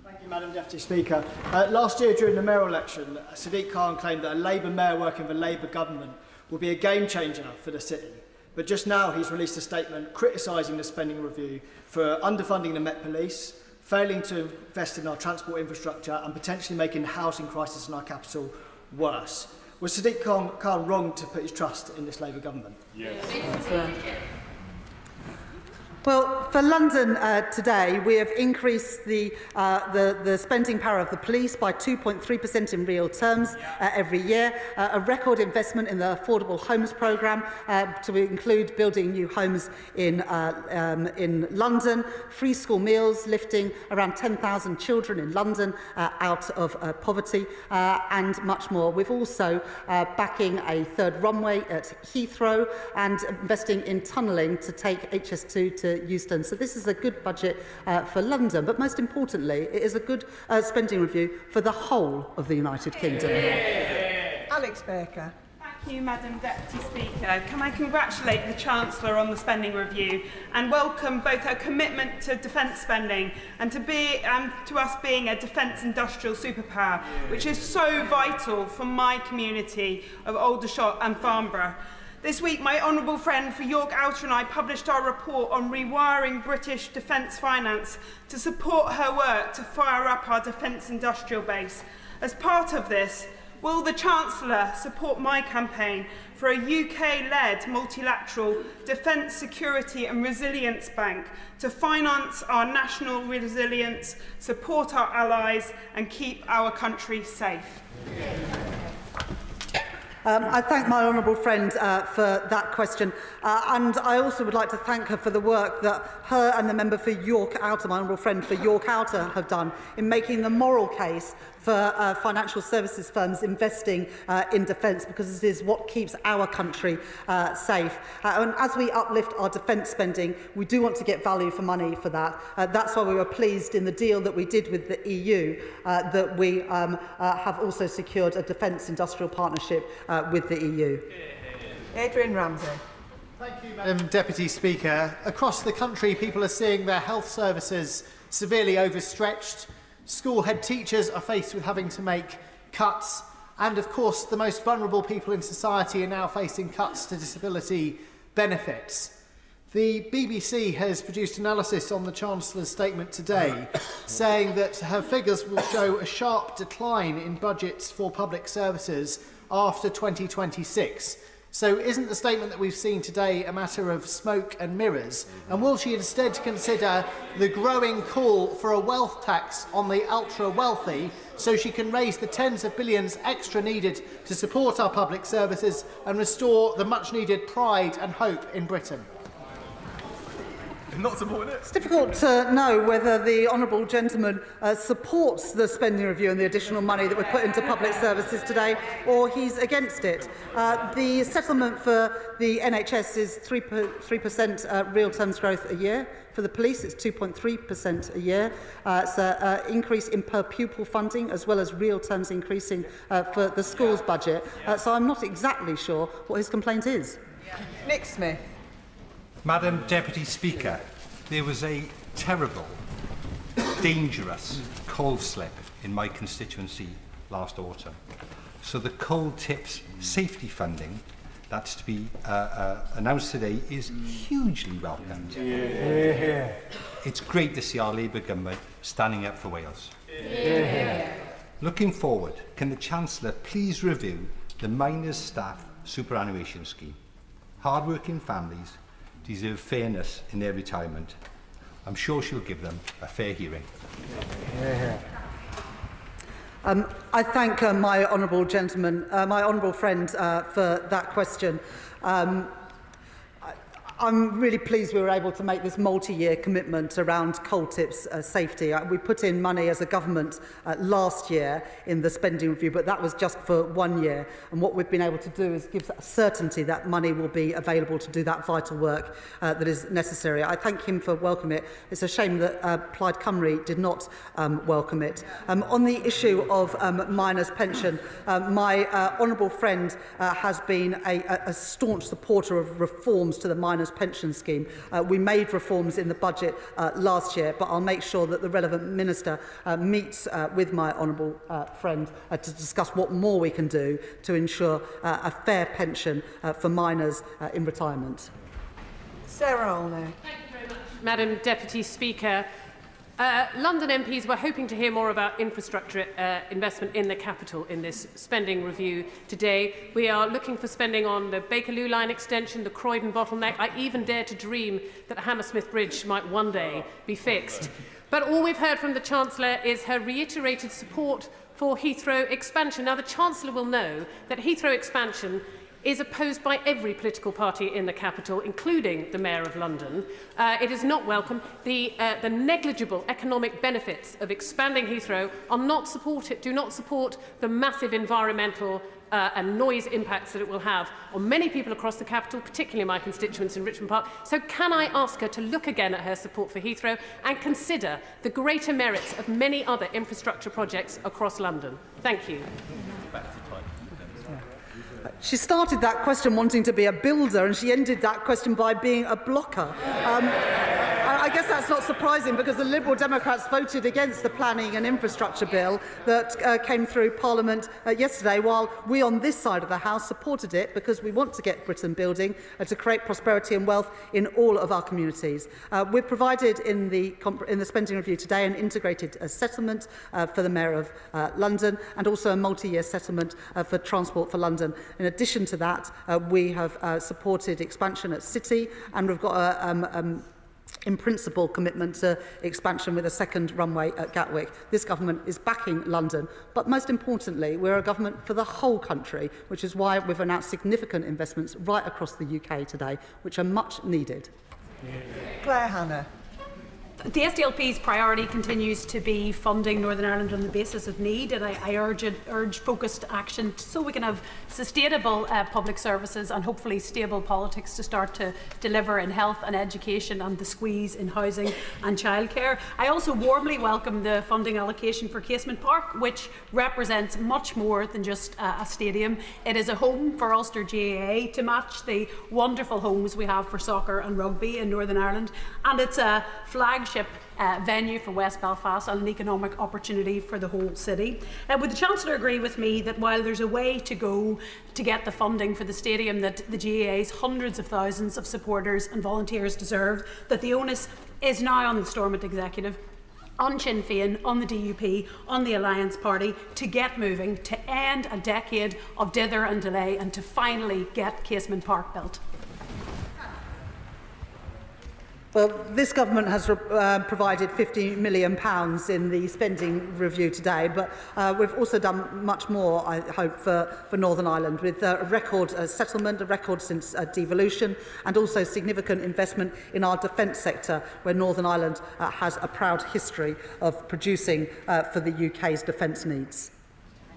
Thank you, Madam Deputy Speaker. Last year during the mayoral election, Sadiq Khan claimed that a Labour mayor working for the Labour government will be a game changer for the city. But just now he's released a statement criticising the spending review for underfunding the Met Police, failing to invest in our transport infrastructure and potentially making the housing crisis in our capital worse. Was Sadiq Khan wrong to put his trust in this Labour government? Yes. Well, for London today, we have increased the spending power of the police by 2.3% in real terms every year, a record investment in the Affordable Homes Programme to include building new homes in London, free school meals, lifting around 10,000 children in London out of poverty, and much more. We've also backing a third runway at Heathrow and investing in tunnelling to take HS2 to Euston. So this is a good budget for London, but most importantly, it is a good spending review for the whole of the United Kingdom. Alex Baker. Thank you, Madam Deputy Speaker. Can I congratulate the Chancellor on the spending review and welcome both her commitment to defence spending and to us being a defence industrial superpower, which is so vital for my community of Aldershot and Farnborough. This week, my honourable friend for York Outer and I published our report on rewiring British defence finance to support her work to fire up our defence industrial base. As part of this, will the Chancellor support my campaign for a UK-led multilateral defence, security and resilience bank to finance our national resilience, support our allies and keep our country safe? I thank my honourable friend for that question, and I also would like to thank her for the work that her and the member for York Outer, my honourable friend for York Outer, have done in making the moral case for financial services firms investing in defence, because it is what keeps our country safe. And as we uplift our defence spending, we do want to get value for money for that. That's why we were pleased in the deal that we did with the EU that we have also secured a defence industrial partnership with the EU. Adrian Ramsey. Thank you, Madam Deputy Speaker. Across the country, people are seeing their health services severely overstretched. School head teachers are faced with having to make cuts. And of course, the most vulnerable people in society are now facing cuts to disability benefits. The BBC has produced analysis on the Chancellor's statement today, saying that her figures will show a sharp decline in budgets for public services after 2026. So isn't the statement that we've seen today a matter of smoke and mirrors? And will she instead consider the growing call for a wealth tax on the ultra-wealthy so she can raise the tens of billions extra needed to support our public services and restore the much-needed pride and hope in Britain? It's difficult to know whether the honourable gentleman supports the spending review and the additional money that we put into public services today, or he's against it. The settlement for the NHS is 3% real terms growth a year. For the police, it's 2.3% a year. It's an increase in per pupil funding, as well as real terms increasing for the schools budget. So I'm not exactly sure what his complaint is. Nick Smith. Madam Deputy Speaker, there was a terrible, dangerous coal slip in my constituency last autumn. So the coal tips safety funding that's to be announced today is hugely welcomed. Yeah. It's great to see our Labour government standing up for Wales. Yeah. Looking forward, can the Chancellor please review the miners' staff superannuation scheme? Hard-working families deserve fairness in their retirement. I'm sure she'll give them a fair hearing. Yeah. I thank my honourable gentleman, my honourable friend for that question. I'm really pleased we were able to make this multi-year commitment around coal tips safety. We put in money as a government last year in the spending review, but that was just for 1 year. And what we've been able to do is give certainty that money will be available to do that vital work that is necessary. I thank him for welcoming it. It's a shame that Plaid Cymru did not welcome it. On the issue of miners' pension, my honourable friend has been a staunch supporter of reforms to the miners' pension scheme. We made reforms in the budget last year, but I'll make sure that the relevant minister meets with my honourable friend to discuss what more we can do to ensure a fair pension for miners in retirement. Sarah Olney. Thank you very much, Madam Deputy Speaker. London MPs were hoping to hear more about infrastructure investment in the capital in this spending review today. We are looking for spending on the Bakerloo line extension, the Croydon bottleneck. I even dare to dream that Hammersmith Bridge might one day be fixed. But all we've heard from the Chancellor is her reiterated support for Heathrow expansion. Now, the Chancellor will know that Heathrow expansion is opposed by every political party in the capital, including the Mayor of London. It is not welcome. The negligible economic benefits of expanding Heathrow do not support the massive environmental and noise impacts that it will have on many people across the capital, particularly my constituents in Richmond Park. So can I ask her to look again at her support for Heathrow and consider the greater merits of many other infrastructure projects across London? Thank you. She started that question wanting to be a builder, and she ended that question by being a blocker. I guess that's not surprising, because the Liberal Democrats voted against the planning and infrastructure bill that came through Parliament yesterday, while we on this side of the House supported it because we want to get Britain building to create prosperity and wealth in all of our communities. We've provided in the spending review today an integrated settlement for the Mayor of London, and also a multi-year settlement for Transport for London. In addition to that, we have supported expansion at City, and we've got a in principle commitment to expansion with a second runway at Gatwick. This government is backing London, but most importantly, we're a government for the whole country, which is why we've announced significant investments right across the UK today, which are much needed. Claire Hannah. The SDLP's priority continues to be funding Northern Ireland on the basis of need, and I urge focused action so we can have sustainable public services and hopefully stable politics to start to deliver in health and education and the squeeze in housing and childcare. I also warmly welcome the funding allocation for Casement Park, which represents much more than just a stadium. It is a home for Ulster GAA to match the wonderful homes we have for soccer and rugby in Northern Ireland, and it's a flagship venue for West Belfast and an economic opportunity for the whole city. Would the Chancellor agree with me that while there's a way to go to get the funding for the stadium that the GAA's hundreds of thousands of supporters and volunteers deserve, that the onus is now on the Stormont Executive, on Sinn Féin, on the DUP, on the Alliance Party to get moving, to end a decade of dither and delay, and to finally get Casement Park built? Well, this government has provided £50 million in the spending review today, but we've also done much more, I hope, for Northern Ireland, with a record settlement, a record since devolution, and also significant investment in our defence sector, where Northern Ireland has a proud history of producing for the UK's defence needs.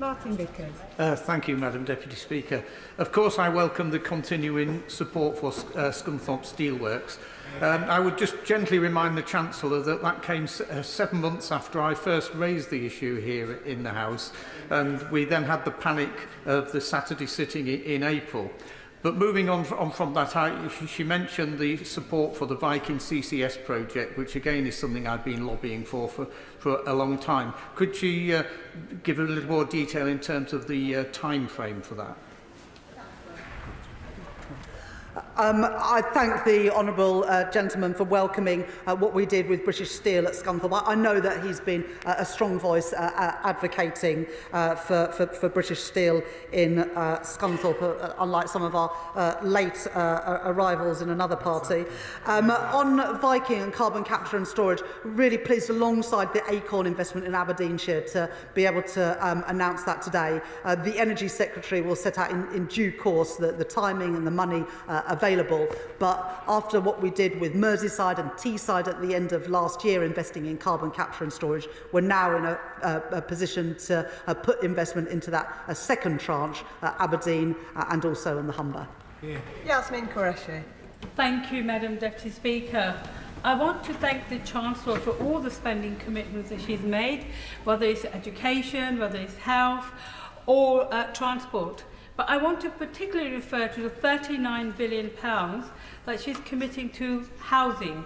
Martin Vickers. Thank you, Madam Deputy Speaker. Of course, I welcome the continuing support for Scunthorpe Steelworks. I would just gently remind the Chancellor that that came 7 months after I first raised the issue here in the House, and we then had the panic of the Saturday sitting in April. But moving on from that, she mentioned the support for the Viking CCS project, which again is something I've been lobbying for a long time. Could she give a little more detail in terms of the time frame for that? I thank the honourable gentleman for welcoming what we did with British Steel at Scunthorpe. I know that he's been a strong voice advocating for British Steel in Scunthorpe, unlike some of our late arrivals in another party. On Viking and carbon capture and storage, really pleased alongside the Acorn investment in Aberdeenshire to be able to announce that today. The Energy Secretary will set out in due course the timing and the money available, but after what we did with Merseyside and Teesside at the end of last year, investing in carbon capture and storage, we're now in a position to put investment into that second tranche, Aberdeen and also in the Humber. Yasmin Qureshi. Thank you, Madam Deputy Speaker. I want to thank the Chancellor for all the spending commitments that she's made, whether it's education, whether it's health or transport. But I want to particularly refer to the £39 billion that she's committing to housing.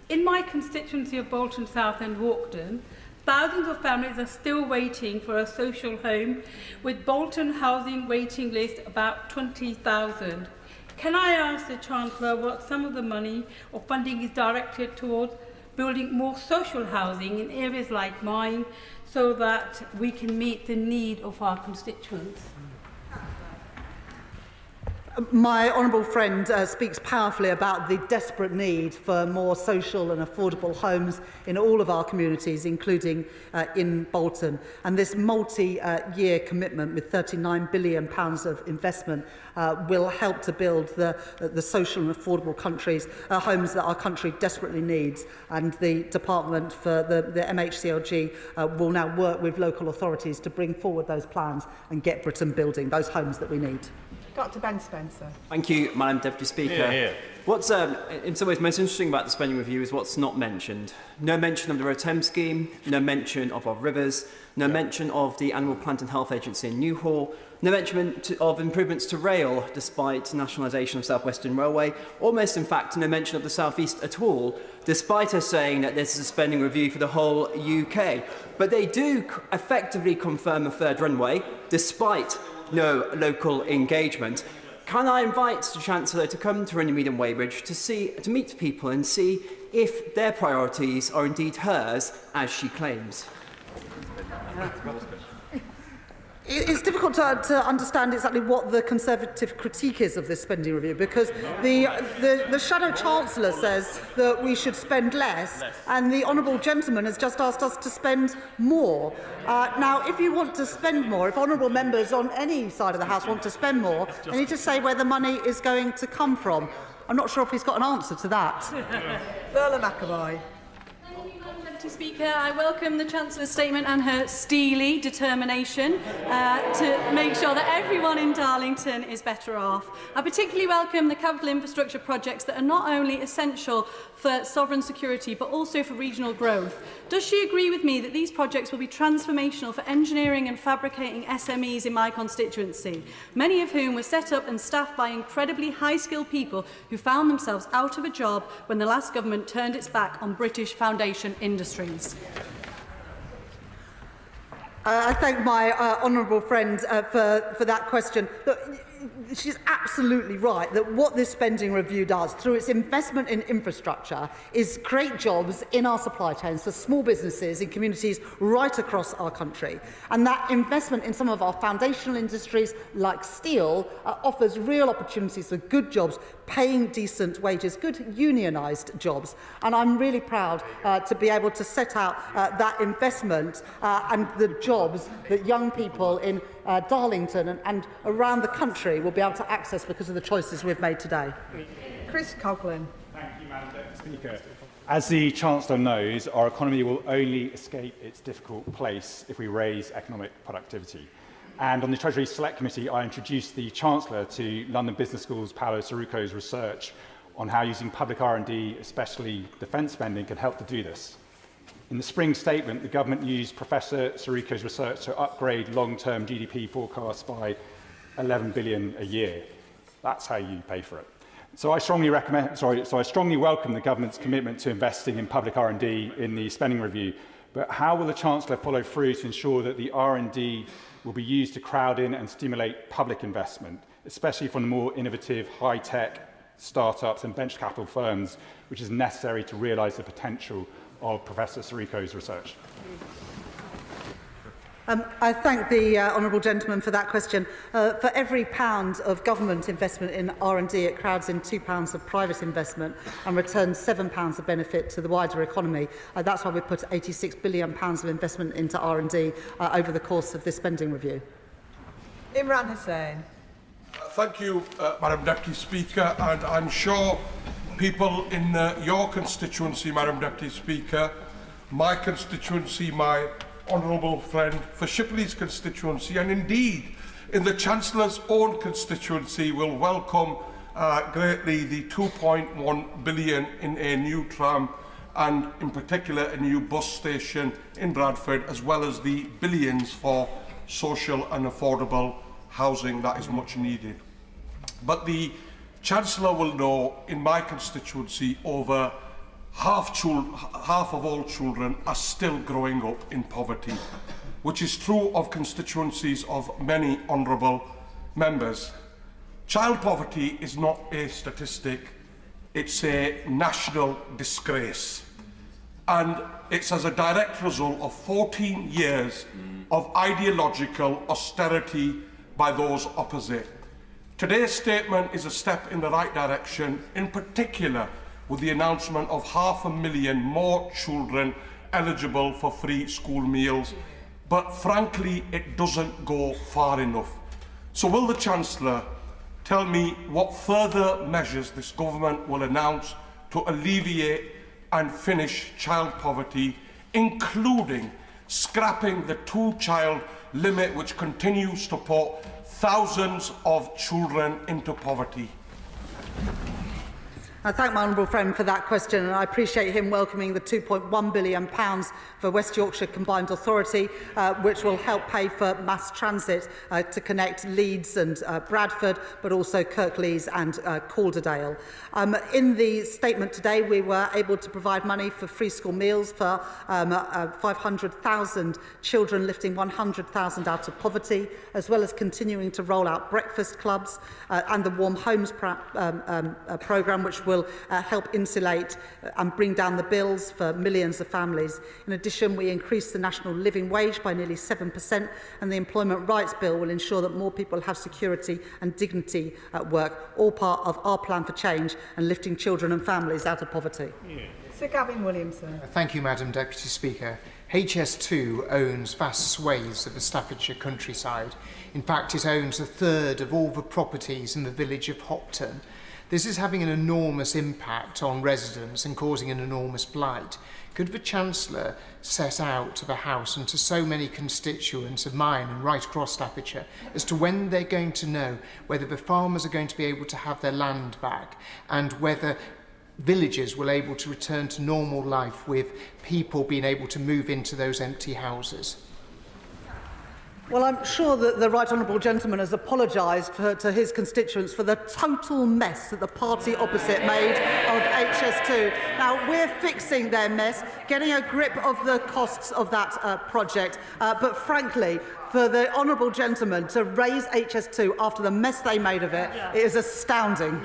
In my constituency of Bolton South and Walkden, thousands of families are still waiting for a social home, with Bolton housing waiting list about 20,000. Can I ask the Chancellor what some of the money or funding is directed towards, building more social housing in areas like mine so that we can meet the need of our constituents. My honourable friend speaks powerfully about the desperate need for more social and affordable homes in all of our communities, including in Bolton. And this multi-year commitment with £39 billion of investment will help to build the social and affordable homes that our country desperately needs. And the Department for the MHCLG will now work with local authorities to bring forward those plans and get Britain building those homes that we need. Dr. Ben Spencer. Thank you, Madam Deputy Speaker. Yeah, yeah. What's in some ways most interesting about the spending review is what's not mentioned. No mention of the Road Thames scheme, no mention of our rivers, no mention of the Animal Plant and Health Agency in Newhall, no mention of improvements to rail despite nationalisation of South Western Railway, almost in fact no mention of the South East at all, despite us saying that this is a spending review for the whole UK. But they do effectively confirm a third runway, despite no local engagement. Can I invite the Chancellor to come to Runnymede and Weybridge to meet people and see if their priorities are indeed hers, as she claims? It's difficult to understand exactly what the Conservative critique is of this spending review, because the Shadow Chancellor says that we should spend less, and the Honourable Gentleman has just asked us to spend more. Now, if you want to spend more, if honourable members on any side of the House want to spend more, they need to say where the money is going to come from. I'm not sure if he's got an answer to that. Burla McAvoy. Speaker, I welcome the Chancellor's statement and her steely determination to make sure that everyone in Darlington is better off. I particularly welcome the capital infrastructure projects that are not only essential for sovereign security but also for regional growth. Does she agree with me that these projects will be transformational for engineering and fabricating SMEs in my constituency, many of whom were set up and staffed by incredibly high-skilled people who found themselves out of a job when the last government turned its back on British foundation industries? I thank my honourable friend for that question. Look, she's absolutely right that what this spending review does, through its investment in infrastructure, is create jobs in our supply chains for small businesses in communities right across our country. And that investment in some of our foundational industries, like steel, offers real opportunities for good jobs, paying decent wages, good unionised jobs. And I'm really proud to be able to set out that investment and the jobs that young people in Darlington and around the country will be able to access because of the choices we've made today. Chris Coughlin. Thank you, Madam Deputy Speaker. As the Chancellor knows, our economy will only escape its difficult place if we raise economic productivity. And on the Treasury Select Committee, I introduced the Chancellor to London Business School's Paolo Sirocco's research on how using public R&D, especially defence spending, can help to do this. In the spring statement, the government used Professor Sirocco's research to upgrade long-term GDP forecasts by 11 billion a year. That's how you pay for it. So I strongly welcome the government's commitment to investing in public R&D in the spending review. But how will the Chancellor follow through to ensure that the R&D will be used to crowd in and stimulate public investment, especially from the more innovative, high-tech startups and venture capital firms, which is necessary to realise the potential of Professor Sirocco's research? I thank the honourable gentleman for that question. For every £1 of government investment in R&D, it crowds in £2 of private investment and returns £7 of benefit to the wider economy. That's why we put £86 billion of investment into R&D over the course of this spending review. Imran Hussain. Thank you, Madam Deputy Speaker, and I'm sure people in your constituency, Madam Deputy Speaker, my constituency, my honourable friend for Shipley's constituency, and indeed in the Chancellor's own constituency, will welcome greatly the £2.1 billion in a new tram and in particular a new bus station in Bradford, as well as the billions for social and affordable housing that is much needed. But the Chancellor will know in my constituency over half of all children are still growing up in poverty, which is true of constituencies of many honourable members. Child poverty is not a statistic, it's a national disgrace. and it's as a direct result of 14 years of ideological austerity by those opposite. Today's statement is a step in the right direction, in particular with the announcement of 500,000 more children eligible for free school meals, but frankly it doesn't go far enough. So will the Chancellor tell me what further measures this government will announce to alleviate and finish child poverty, including scrapping the two-child limit which continues to put thousands of children into poverty? I thank my honourable friend for that question, and I appreciate him welcoming the £2.1 billion for West Yorkshire Combined Authority, which will help pay for mass transit to connect Leeds and Bradford, but also Kirklees and Calderdale. In the statement today, we were able to provide money for free school meals for 500,000 children, lifting 100,000 out of poverty, as well as continuing to roll out breakfast clubs and the Warm Homes programme, which will help insulate and bring down the bills for millions of families. In addition, we increased the national living wage by nearly 7%, and the Employment Rights Bill will ensure that more people have security and dignity at work, all part of our plan for change and lifting children and families out of poverty. Sir Gavin Williamson. Thank you, Madam Deputy Speaker. HS2 owns vast swathes of the Staffordshire countryside. In fact, it owns a third of all the properties in the village of Hopton. This is having an enormous impact on residents and causing an enormous blight. Could the Chancellor set out to the House and to so many constituents of mine and right across Staffordshire as to when they're going to know whether the farmers are going to be able to have their land back and whether villagers will be able to return to normal life with people being able to move into those empty houses? Well, I'm sure that the Right Honourable Gentleman has apologised to his constituents for the total mess that the party opposite made of HS2. Now, we're fixing their mess, getting a grip of the costs of that project. But frankly, for the Honourable Gentleman to raise HS2 after the mess they made of it, it is astounding.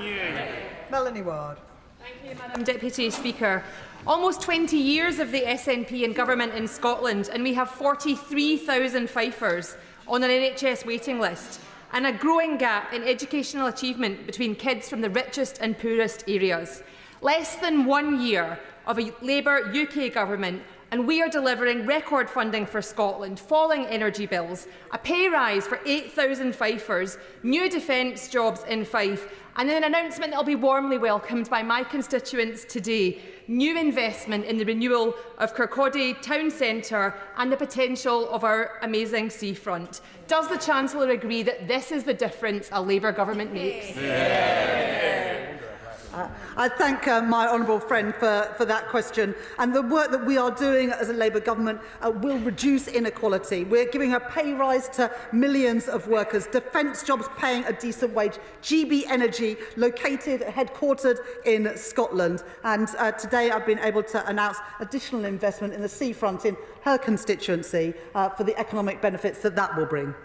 Melanie Ward. Thank you, Madam Deputy Speaker. Almost 20 years of the SNP in government in Scotland, and we have 43,000 Fifers on an NHS waiting list, and a growing gap in educational achievement between kids from the richest and poorest areas. Less than 1 year of a Labour UK government, and we are delivering record funding for Scotland, falling energy bills, a pay rise for 8,000 Fifers, new defence jobs in Fife, and an announcement that will be warmly welcomed by my constituents today: new investment in the renewal of Kirkcaldy Town Centre and the potential of our amazing seafront. Does the Chancellor agree that this is the difference a Labour government makes? I thank my honourable friend for that question. And the work that we are doing as a Labour government will reduce inequality. We're giving a pay rise to millions of workers, defence jobs paying a decent wage, GB Energy headquartered in Scotland. And today I've been able to announce additional investment in the seafront in her constituency for the economic benefits that will bring.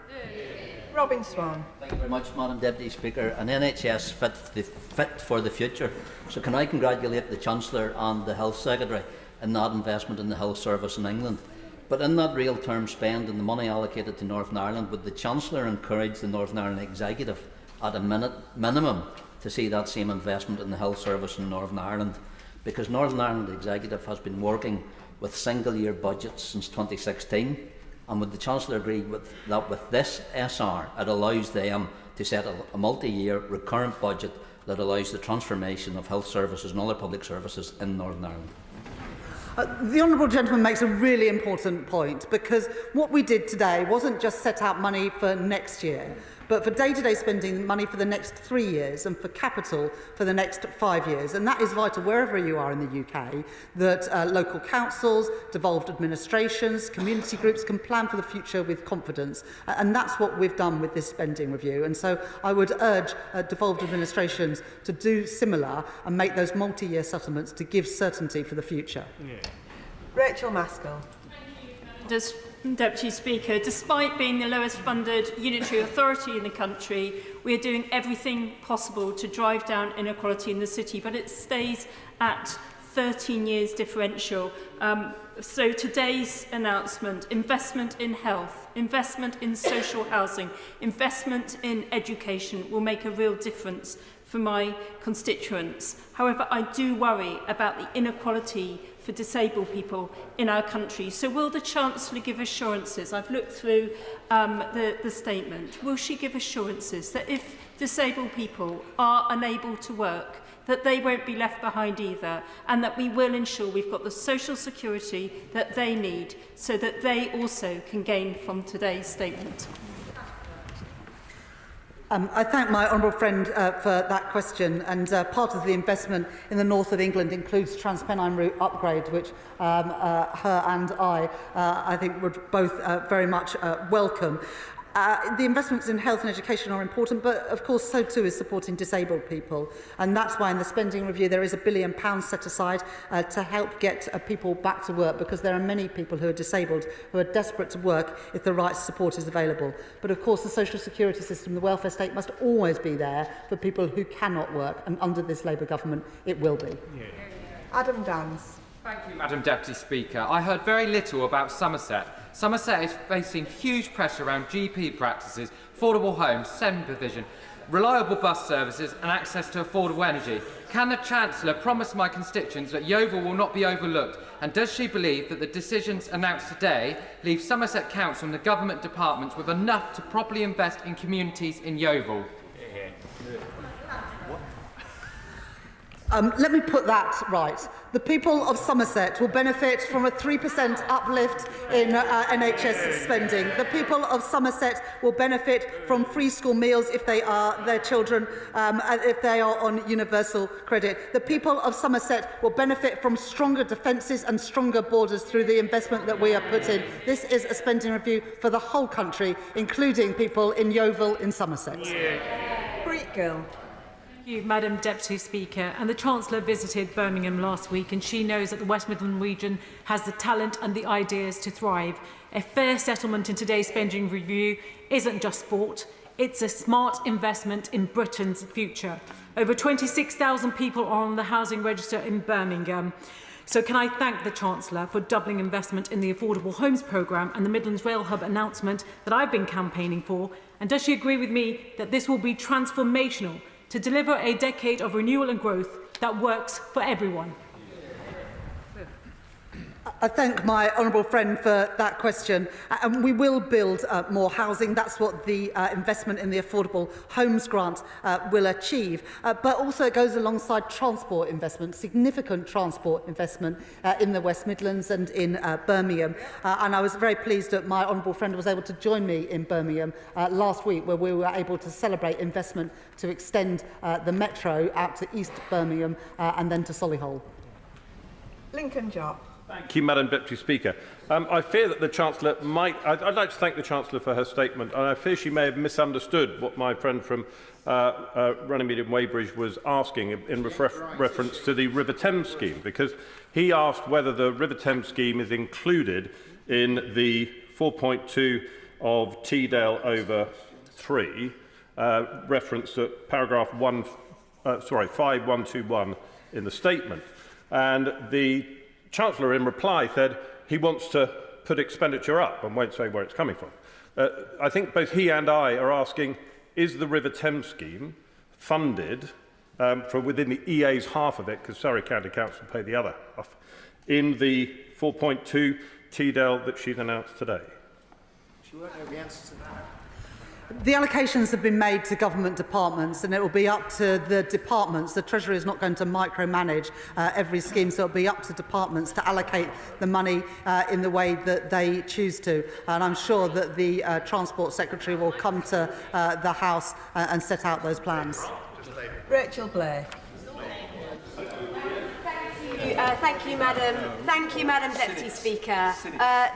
Robin Swan. Thank you very much, Madam Deputy Speaker. An NHS fit for the future. So can I congratulate the Chancellor and the Health Secretary in that investment in the health service in England. But in that real term spend and the money allocated to Northern Ireland, would the Chancellor encourage the Northern Ireland Executive at a minimum to see that same investment in the health service in Northern Ireland? Because Northern Ireland Executive has been working with single-year budgets since 2016. And would the Chancellor agree that with this SR, it allows them to set a multi-year recurrent budget that allows the transformation of health services and other public services in Northern Ireland? The Honourable Gentleman makes a really important point, because what we did today wasn't just set out money for next year, but for day-to-day spending, money for the next 3 years, and for capital for the next 5 years. And that is vital wherever you are in the UK, that local councils, devolved administrations, community groups can plan for the future with confidence. And that's what we've done with this spending review. And so I would urge devolved administrations to do similar and make those multi-year settlements to give certainty for the future. Rachel Maskell. Deputy Speaker, despite being the lowest funded unitary authority in the country, we are doing everything possible to drive down inequality in the city, but it stays at 13 years differential. So today's announcement, investment in health, investment in social housing, investment in education will make a real difference for my constituents. However, I do worry about the inequality for disabled people in our country. So will the Chancellor give assurances? I've looked through the statement. Will she give assurances that if disabled people are unable to work, that they won't be left behind either, and that we will ensure we've got the social security that they need so that they also can gain from today's statement? I thank my honourable friend for that question, and part of the investment in the north of England includes Transpennine Route upgrade, which her and I think would both very much welcome. The investments in health and education are important, but of course so too is supporting disabled people, and that's why in the spending review there is £1 billion set aside to help get people back to work, because there are many people who are disabled who are desperate to work if the right support is available. But of course the social security system, the welfare state, must always be there for people who cannot work, and under this Labour government it will be. Adam Dance. Thank you, Madam Deputy Speaker. I heard very little about Somerset. Somerset is facing huge pressure around GP practices, affordable homes, SEND provision, reliable bus services and access to affordable energy. Can the Chancellor promise my constituents that Yeovil will not be overlooked? And does she believe that the decisions announced today leave Somerset Council and the government departments with enough to properly invest in communities in Yeovil? Let me put that right. The people of Somerset will benefit from a 3% uplift in NHS spending. The people of Somerset will benefit from free school meals if they are their children, if they are on universal credit. The people of Somerset will benefit from stronger defences and stronger borders through the investment that we are putting. This is a spending review for the whole country, including people in Yeovil in Somerset. Great girl. Thank you, Madam Deputy Speaker. And the Chancellor visited Birmingham last week, and she knows that the West Midland region has the talent and the ideas to thrive. A fair settlement in today's spending review isn't just sport, it's a smart investment in Britain's future. Over 26,000 people are on the housing register in Birmingham. So can I thank the Chancellor for doubling investment in the Affordable Homes Programme and the Midlands Rail Hub announcement that I've been campaigning for? And does she agree with me that this will be transformational to deliver a decade of renewal and growth that works for everyone? I thank my honourable friend for that question. And we will build more housing. That's what the investment in the Affordable Homes Grant will achieve. But also it goes alongside transport investment, significant transport investment in the West Midlands and in Birmingham. And I was very pleased that my honourable friend was able to join me in Birmingham last week, where we were able to celebrate investment to extend the metro out to East Birmingham and then to Solihull. Lincoln Job. Thank you, Madam Deputy Speaker. I fear that the Chancellor might... I'd like to thank the Chancellor for her statement, and I fear she may have misunderstood what my friend from Runnymede and Weybridge was asking in reference to the River Thames scheme, because he asked whether the River Thames scheme is included in the 4.2 of Teedale over 3, reference to paragraph 5121 in the statement. And the Chancellor, in reply, said he wants to put expenditure up and won't say where it's coming from. I think both he and I are asking, is the River Thames scheme funded from within the EA's half of it, because Surrey County Council pay the other half, in the 4.2 Teedale that she's announced today? She won't know the answer to that. The allocations have been made to government departments, and it will be up to the departments. The Treasury is not going to micromanage every scheme, so it will be up to departments to allocate the money in the way that they choose to. And I'm sure that the Transport Secretary will come to the House and set out those plans. Rachel Blake. Thank you, Madam Deputy Speaker.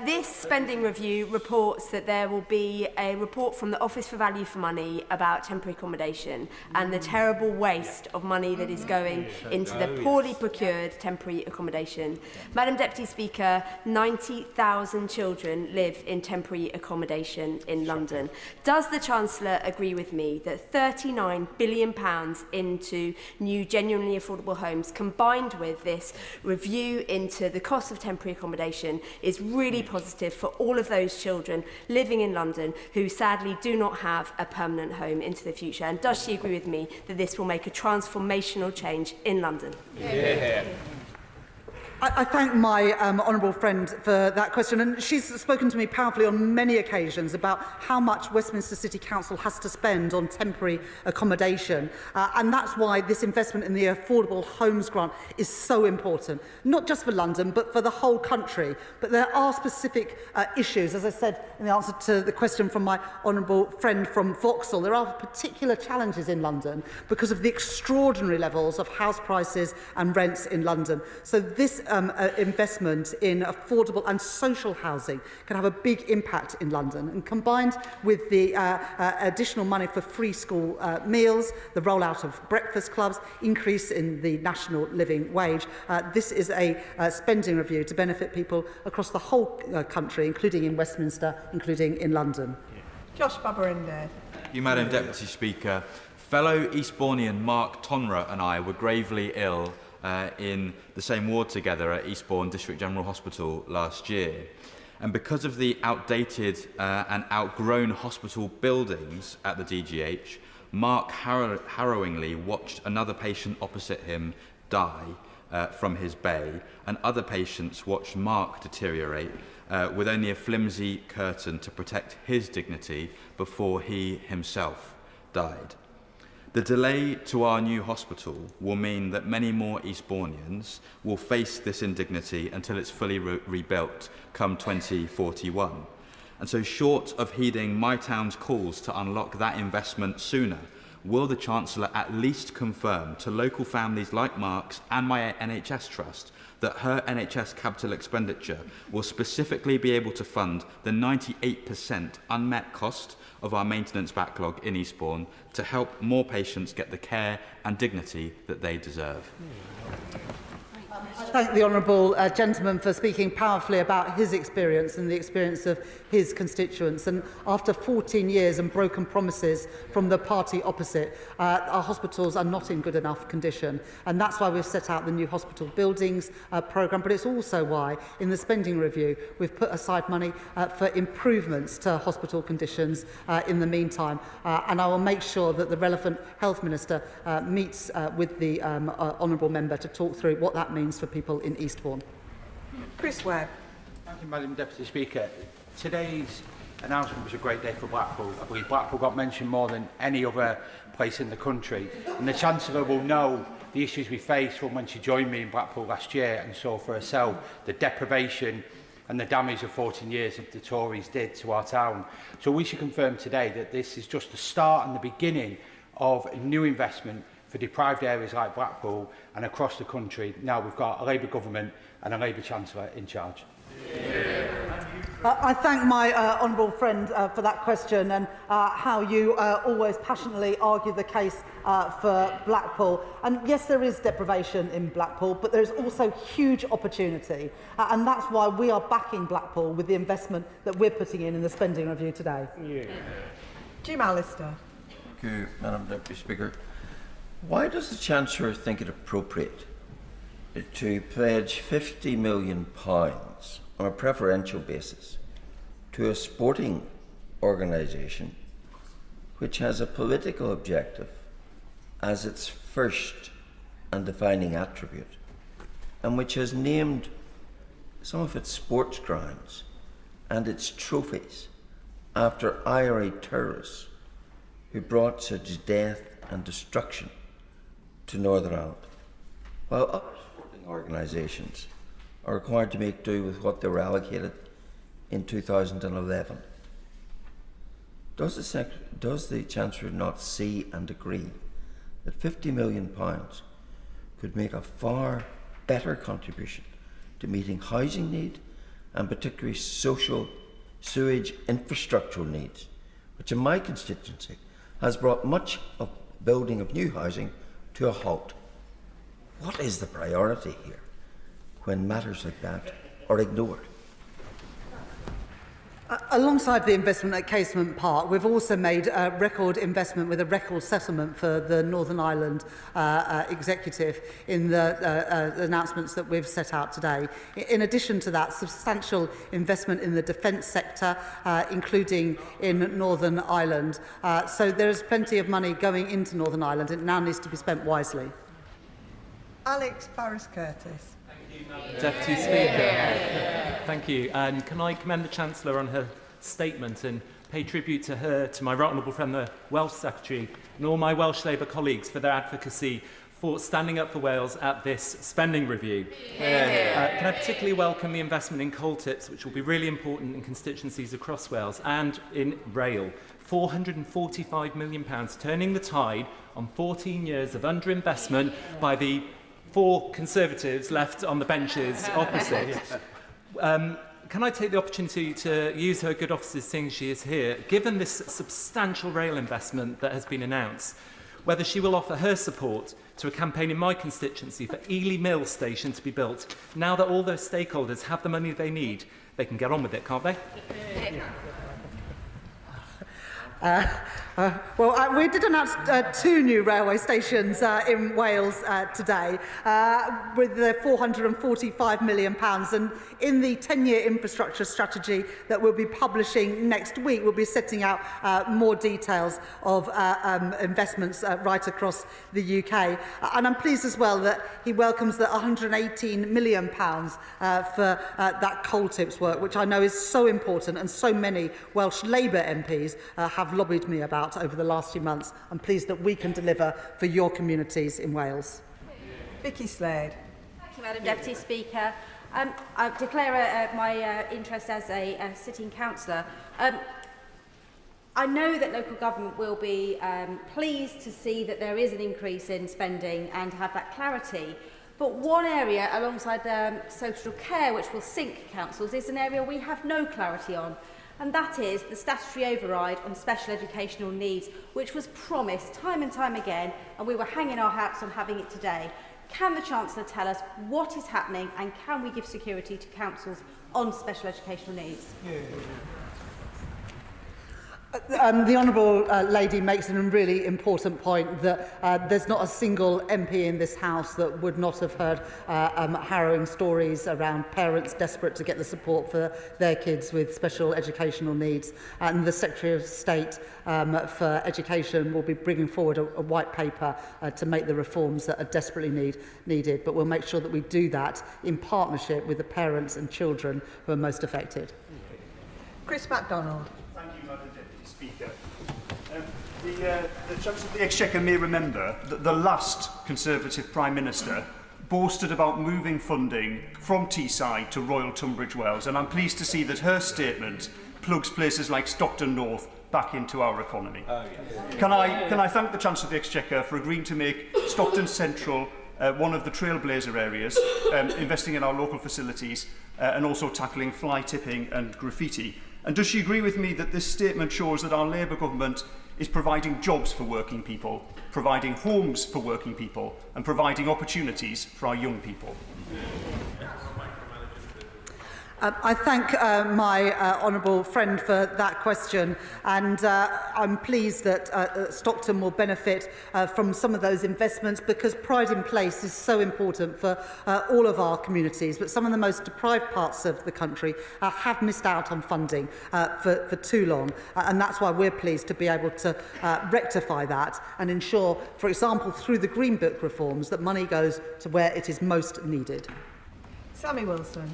This spending review reports that there will be a report from the Office for Value for Money about temporary accommodation and the terrible waste of money that is going into the poorly procured temporary accommodation. Madam Deputy Speaker, 90,000 children live in temporary accommodation in London. Does the Chancellor agree with me that £39 billion into new genuinely affordable homes, combined with this review into the cost of temporary accommodation is really positive for all of those children living in London who sadly do not have a permanent home into the future? And does she agree with me that this will make a transformational change in London? Yeah. I thank my honourable friend for that question, and she's spoken to me powerfully on many occasions about how much Westminster City Council has to spend on temporary accommodation, and that's why this investment in the Affordable Homes Grant is so important, not just for London but for the whole country. But there are specific issues, as I said in the answer to the question from my honourable friend from Vauxhall. There are particular challenges in London because of the extraordinary levels of house prices and rents in London. So this investment in affordable and social housing can have a big impact in London, and combined with the additional money for free school meals, the rollout of breakfast clubs, increase in the national living wage, this is a spending review to benefit people across the whole country, including in Westminster, including in London. Josh Babarinde. Thank you, Madam Deputy Speaker. Fellow Eastbournian Mark Tonra and I were gravely ill in the same ward together at Eastbourne District General Hospital last year. And because of the outdated and outgrown hospital buildings at the DGH, Mark harrowingly watched another patient opposite him die from his bay, and other patients watched Mark deteriorate with only a flimsy curtain to protect his dignity before he himself died. The delay to our new hospital will mean that many more Eastbournians will face this indignity until it's fully rebuilt come 2041. And so, short of heeding my town's calls to unlock that investment sooner, will the Chancellor at least confirm to local families like Mark's and my NHS Trust that her NHS capital expenditure will specifically be able to fund the 98% unmet cost of our maintenance backlog in Eastbourne to help more patients get the care and dignity that they deserve? I thank the honourable gentleman for speaking powerfully about his experience and the experience of his constituents. And after 14 years and broken promises from the party opposite, our hospitals are not in good enough condition. And that's why we've set out the new hospital buildings programme. But it's also why, in the spending review, we've put aside money for improvements to hospital conditions in the meantime. And I will make sure that the relevant health minister meets with the honourable member to talk through what that means for people in Eastbourne. Chris Webb. Thank you, Madam Deputy Speaker. Today's announcement was a great day for Blackpool. I believe Blackpool got mentioned more than any other place in the country, and the Chancellor will know the issues we faced from when she joined me in Blackpool last year and saw for herself the deprivation and the damage of 14 years that the Tories did to our town. So we should confirm today that this is just the start and the beginning of a new investment for deprived areas like Blackpool and across the country. Now we've got a Labour government and a Labour Chancellor in charge. I thank my honourable friend for that question and how you always passionately argue the case for Blackpool. And yes, there is deprivation in Blackpool, but there is also huge opportunity. And that's why we are backing Blackpool with the investment that we're putting in the spending review today. Jim Allister. Thank you, Madam Deputy Speaker. Why does the Chancellor think it appropriate to pledge £50 million on a preferential basis to a sporting organisation which has a political objective as its first and defining attribute, and which has named some of its sports grounds and its trophies after IRA terrorists who brought such death and destruction to Northern Ireland, while other sporting organisations are required to make do with what they were allocated in 2011. Does the Chancellor not see and agree that £50 million could make a far better contribution to meeting housing need and particularly social sewage infrastructural needs, which in my constituency has brought much of building of new housing to a halt? What is the priority here when matters like that are ignored? Alongside the investment at Casement Park, we've also made a record investment with a record settlement for the Northern Ireland executive in the announcements that we've set out today. In addition to that, substantial investment in the defence sector, including in Northern Ireland. So there is plenty of money going into Northern Ireland. It now needs to be spent wisely. Alex Barris-Curtis. Deputy Speaker. Thank you. And can I commend the Chancellor on her statement and pay tribute to her, to my right honourable friend, the Welsh Secretary, and all my Welsh Labour colleagues for their advocacy for standing up for Wales at this spending review. Can I particularly welcome the investment in coal tips, which will be really important in constituencies across Wales, and in rail. £445 million, turning the tide on 14 years of underinvestment by the 4 Conservatives left on the benches opposite. Can I take the opportunity to use her good offices seeing she is here, given this substantial rail investment that has been announced, whether she will offer her support to a campaign in my constituency for Ely Mill Station to be built. Now that all those stakeholders have the money they need, they can get on with it, can't they? We did announce 2 new railway stations in Wales today with the £445 million. And in the 10-year infrastructure strategy that we'll be publishing next week, we'll be setting out more details of investments right across the UK. And I'm pleased as well that he welcomes the £118 million for that coal tips work, which I know is so important and so many Welsh Labour MPs have lobbied me about over the last few months. I'm pleased that we can deliver for your communities in Wales. Vicky Slade. Thank you, Madam Deputy Speaker. I declare my interest as a sitting councillor. I know that local government will be pleased to see that there is an increase in spending and to have that clarity. But one area alongside social care which will sink councils is an area we have no clarity on. And that is the statutory override on special educational needs, which was promised time and time again, and we were hanging our hats on having it today. Can the Chancellor tell us what is happening, and can we give security to councils on special educational needs? The Honourable Lady makes a really important point that there's not a single MP in this House that would not have heard harrowing stories around parents desperate to get the support for their kids with special educational needs. And the Secretary of State for Education will be bringing forward a white paper to make the reforms that are desperately needed. But we'll make sure that we do that in partnership with the parents and children who are most affected. Chris MacDonald. Speaker. The Chancellor of the Exchequer may remember that the last Conservative Prime Minister boasted about moving funding from Teesside to Royal Tunbridge Wells, and I'm pleased to see that her statement plugs places like Stockton North back into our economy. Can I thank the Chancellor of the Exchequer for agreeing to make Stockton Central one of the trailblazer areas, investing in our local facilities and also tackling fly tipping and graffiti. And does she agree with me that this statement shows that our Labour government is providing jobs for working people, providing homes for working people, and providing opportunities for our young people? I thank my honourable friend for that question, and I'm pleased that Stockton will benefit from some of those investments, because Pride in Place is so important for all of our communities. But some of the most deprived parts of the country have missed out on funding for too long, and that's why we're pleased to be able to rectify that and ensure, for example, through the Green Book reforms, that money goes to where it is most needed. Sammy Wilson.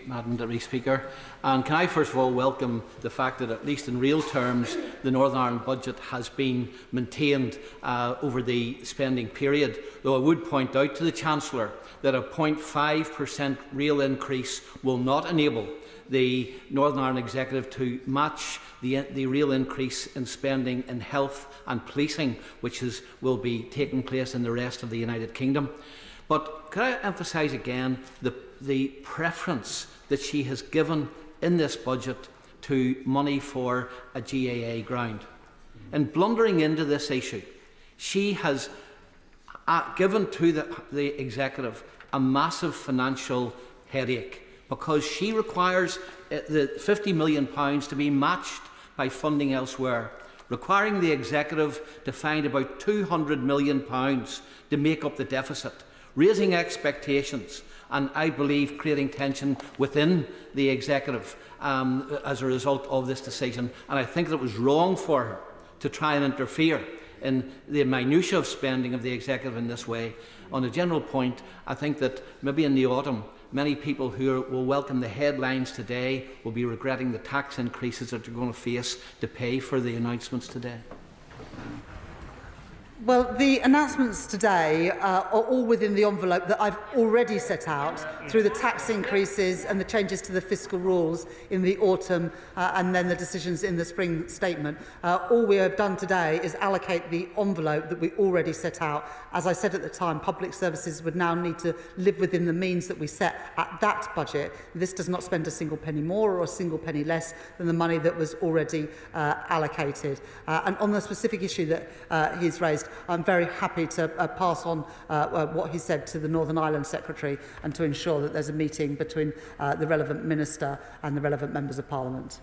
Madam Deputy Speaker, and can I first of all welcome the fact that, at least in real terms, the Northern Ireland budget has been maintained over the spending period, though I would point out to the Chancellor that a 0.5% real increase will not enable the Northern Ireland Executive to match the real increase in spending in health and policing, which will be taking place in the rest of the United Kingdom. But can I emphasise again the preference that she has given in this budget to money for a GAA ground? In blundering into this issue, she has given to the Executive a massive financial headache because she requires the £50 million to be matched by funding elsewhere, requiring the Executive to find about £200 million to make up the deficit, raising expectations and, I believe, creating tension within the Executive as a result of this decision. And I think that it was wrong for her to try and interfere in the minutiae of spending of the Executive in this way. On a general point, I think that maybe in the autumn, many people who will welcome the headlines today will be regretting the tax increases that they're going to face to pay for the announcements today. Well, the announcements today are all within the envelope that I've already set out through the tax increases and the changes to the fiscal rules in the autumn and then the decisions in the spring statement. All we have done today is allocate the envelope that we already set out. As I said at the time, public services would now need to live within the means that we set at that budget. This does not spend a single penny more or a single penny less than the money that was already allocated. And on the specific issue that he's raised, I'm very happy to pass on what he said to the Northern Ireland Secretary and to ensure that there's a meeting between the relevant Minister and the relevant Members of Parliament.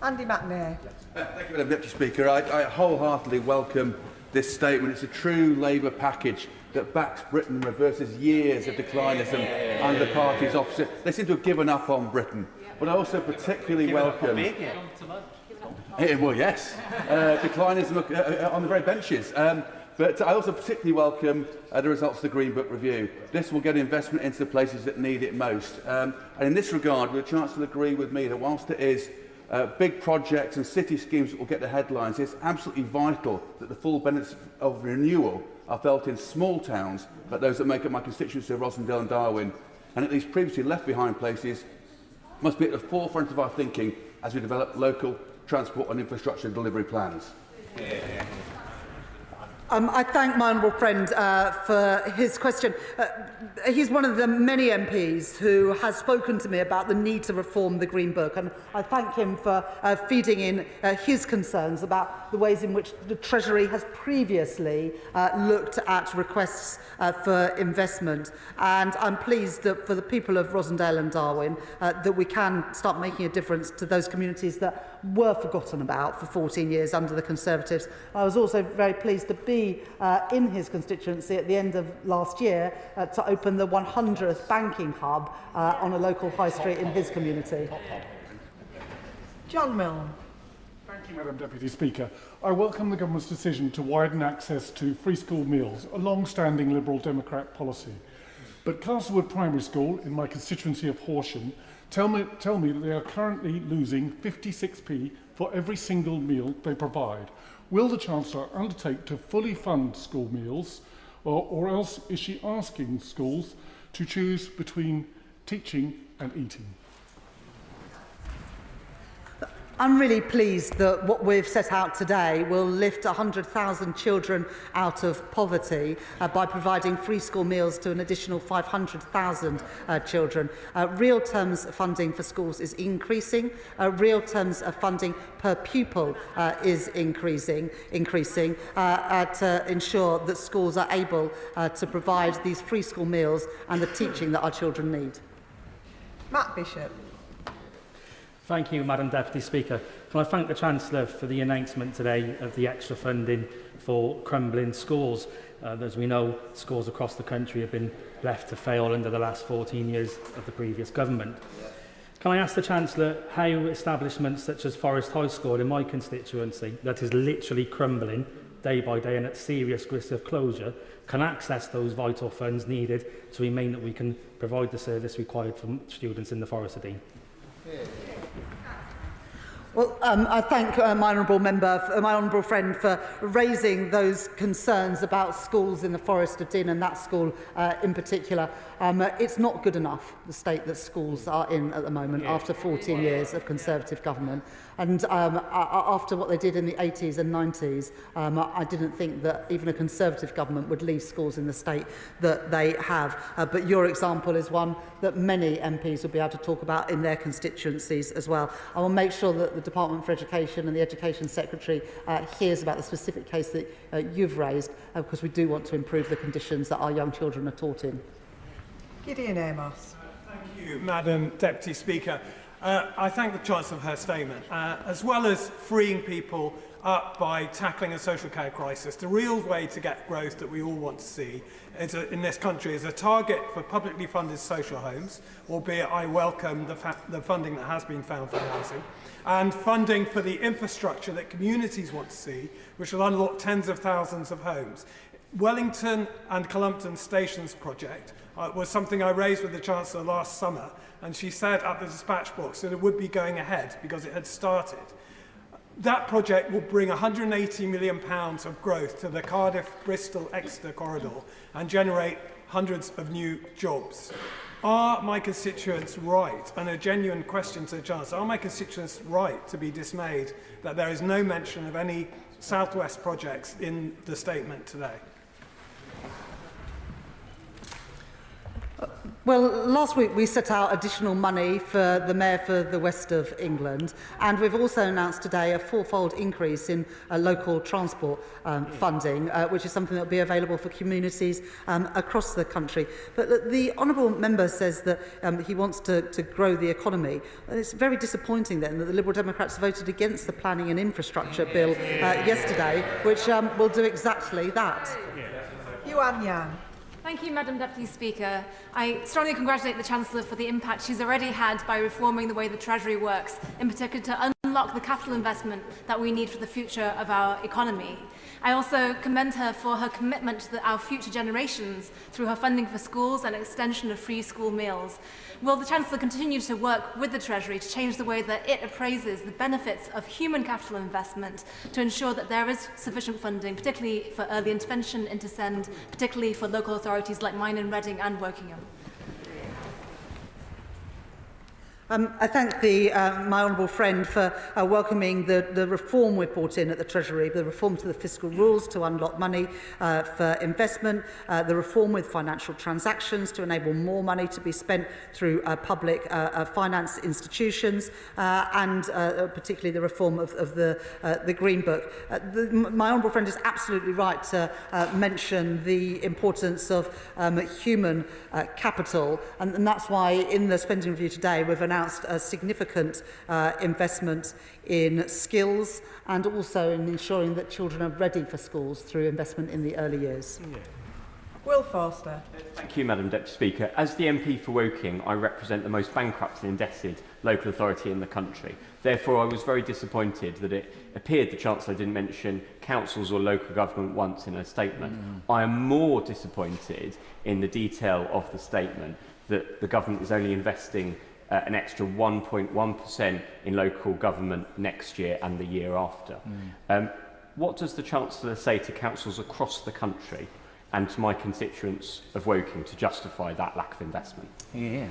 Andy McNair. Thank you, Madam Deputy Speaker. I wholeheartedly welcome this statement. It's a true Labour package that backs Britain and reverses years of declinism and the parties opposite. They seem to have given up on Britain. But I also particularly welcome... well, yes, declinism on the very benches. But I also particularly welcome the results of the Green Book review. This will get investment into the places that need it most. And in this regard, will the Chancellor agree with me that whilst it is big projects and city schemes that will get the headlines, it's absolutely vital that the full benefits of renewal are felt in small towns, like those that make up my constituency of Rosendale and Darwin, and that these previously left behind places must be at the forefront of our thinking as we develop local transport and infrastructure delivery plans. I thank my honourable friend for his question. He's one of the many MPs who has spoken to me about the need to reform the Green Book, and I thank him for feeding in his concerns about the ways in which the Treasury has previously looked at requests for investment. And I'm pleased that for the people of Rosendale and Darwin that we can start making a difference to those communities that were forgotten about for 14 years under the Conservatives. I was also very pleased to be in his constituency at the end of last year to open the 100th banking hub on a local high street in his community. John Milne. Thank you, Madam Deputy Speaker. I welcome the Government's decision to widen access to free school meals, a long-standing Liberal Democrat policy. But Castlewood Primary School, in my constituency of Horsham, tell me that they are currently losing 56p for every single meal they provide. Will the Chancellor undertake to fully fund school meals, or else is she asking schools to choose between teaching and eating? I'm really pleased that what we've set out today will lift 100,000 children out of poverty by providing free school meals to an additional 500,000 children. Real terms funding for schools is increasing. Real terms of funding per pupil is increasing to ensure that schools are able to provide these free school meals and the teaching that our children need. Matt Bishop. Thank you, Madam Deputy Speaker. Can I thank the Chancellor for the announcement today of the extra funding for crumbling schools. As we know, schools across the country have been left to fail under the last 14 years of the previous government. Can I ask the Chancellor how establishments such as Forest High School in my constituency, that is literally crumbling day by day and at serious risk of closure, can access those vital funds needed to remain that we can provide the service required for students in the Forest of Dean? Well, I thank my honourable friend for raising those concerns about schools in the Forest of Dean and that school in particular. It's not good enough, the state that schools are in at the moment after 14 years of Conservative government. And after what they did in the 80s and 90s, I didn't think that even a Conservative government would leave schools in the state that they have. But your example is one that many MPs will be able to talk about in their constituencies as well. I will make sure that the Department for Education and the Education Secretary hears about the specific case that you've raised, because we do want to improve the conditions that our young children are taught in. Gideon Amos. Thank you, Madam Deputy Speaker. I thank the Chancellor for her statement. As well as freeing people up by tackling a social care crisis, the real way to get growth that we all want to see in this country is a target for publicly funded social homes, albeit I welcome the funding that has been found for housing, and funding for the infrastructure that communities want to see, which will unlock tens of thousands of homes. Wellington and Columpton Stations project was something I raised with the Chancellor last summer, and she said at the dispatch box that it would be going ahead because it had started. That project will bring £180 million of growth to the Cardiff-Bristol-Exeter corridor and generate hundreds of new jobs. Are my constituents right, and a genuine question to the Chancellor, are my constituents right to be dismayed that there is no mention of any South West projects in the statement today? Well, last week we set out additional money for the Mayor for the West of England, and we've also announced today a fourfold increase in local transport funding, which is something that will be available for communities across the country. But the Honourable Member says that he wants to grow the economy. And it's very disappointing then that the Liberal Democrats voted against the Planning and Infrastructure Bill yesterday, which will do exactly that. Yuan Yang. Thank you, Madam Deputy Speaker. I strongly congratulate the Chancellor for the impact she's already had by reforming the way the Treasury works, in particular to unlock the capital investment that we need for the future of our economy. I also commend her for her commitment to our future generations through her funding for schools and extension of free school meals. Will the Chancellor continue to work with the Treasury to change the way that it appraises the benefits of human capital investment to ensure that there is sufficient funding, particularly for early intervention into SEND, particularly for local authorities like mine in Reading and Wokingham? I thank my honourable friend for welcoming the reform we've brought in at the Treasury, the reform to the fiscal rules to unlock money for investment, the reform with financial transactions to enable more money to be spent through public finance institutions, and particularly the reform of the Green Book. My honourable friend is absolutely right to mention the importance of human capital, and that's why in the spending review today we've announced a significant investment in skills and also in ensuring that children are ready for schools through investment in the early years. Yeah. Will Forster. Thank you, Madam Deputy Speaker. As the MP for Woking, I represent the most bankrupt and indebted local authority in the country. Therefore, I was very disappointed that it appeared the Chancellor didn't mention councils or local government once in her statement. I am more disappointed in the detail of the statement that the government is only investing an extra 1.1% in local government next year and the year after. What does the Chancellor say to councils across the country and to my constituents of Woking to justify that lack of investment? Yeah.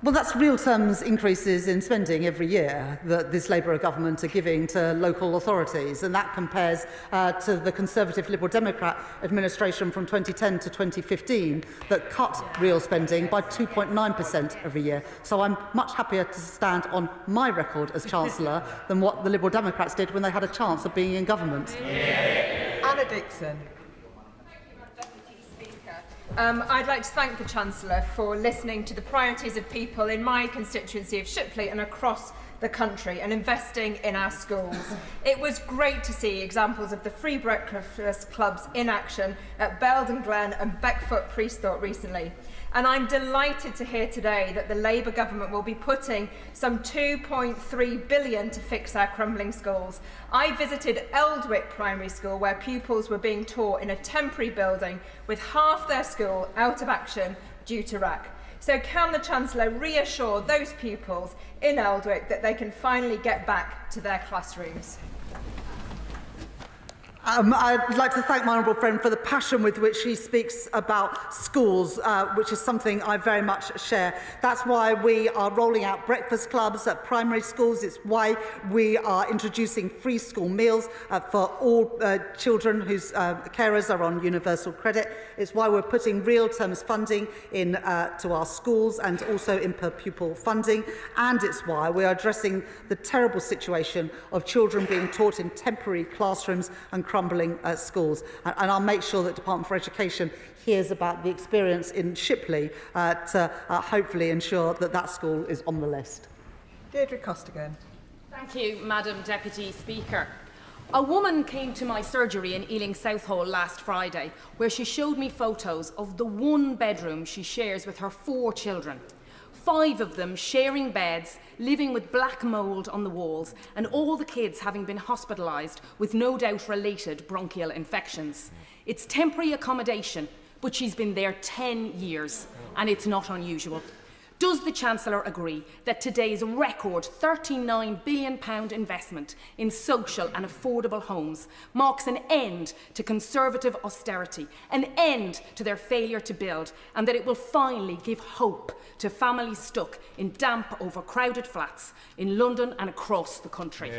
Well, that's real terms increases in spending every year that this Labour government are giving to local authorities, and that compares to the Conservative Liberal Democrat administration from 2010 to 2015 that cut real spending by 2.9% every year. So I'm much happier to stand on my record as Chancellor than what the Liberal Democrats did when they had a chance of being in government. Anna Dixon. I'd like to thank the Chancellor for listening to the priorities of people in my constituency of Shipley and across the country and investing in our schools. It was great to see examples of the free breakfast clubs in action at Belden Glen and Beckfoot Priestthorpe recently. And I'm delighted to hear today that the Labour government will be putting some £2.3 billion to fix our crumbling schools. I visited Eldwick Primary School, where pupils were being taught in a temporary building with half their school out of action due to RAC. So can the Chancellor reassure those pupils in Eldwick that they can finally get back to their classrooms? I'd like to thank my honourable friend for the passion with which she speaks about schools, which is something I very much share. That's why we are rolling out breakfast clubs at primary schools. It's why we are introducing free school meals for all children whose carers are on universal credit. It's why we're putting real terms funding in to our schools and also in per pupil funding. And it's why we are addressing the terrible situation of children being taught in temporary classrooms and crumbling schools. And I'll make sure that Department for Education hears about the experience in Shipley to hopefully ensure that that school is on the list. Deirdre Costigan. Thank you, Madam Deputy Speaker. A woman came to my surgery in Ealing Southall last Friday, where she showed me photos of the one bedroom she shares with her 4 children. 5 of them sharing beds, living with black mould on the walls, and all the kids having been hospitalised with no doubt related bronchial infections. It's temporary accommodation, but she's been there 10 years, and it's not unusual. Does the Chancellor agree that today's record £39 billion investment in social and affordable homes marks an end to Conservative austerity, an end to their failure to build, and that it will finally give hope to families stuck in damp, overcrowded flats in London and across the country?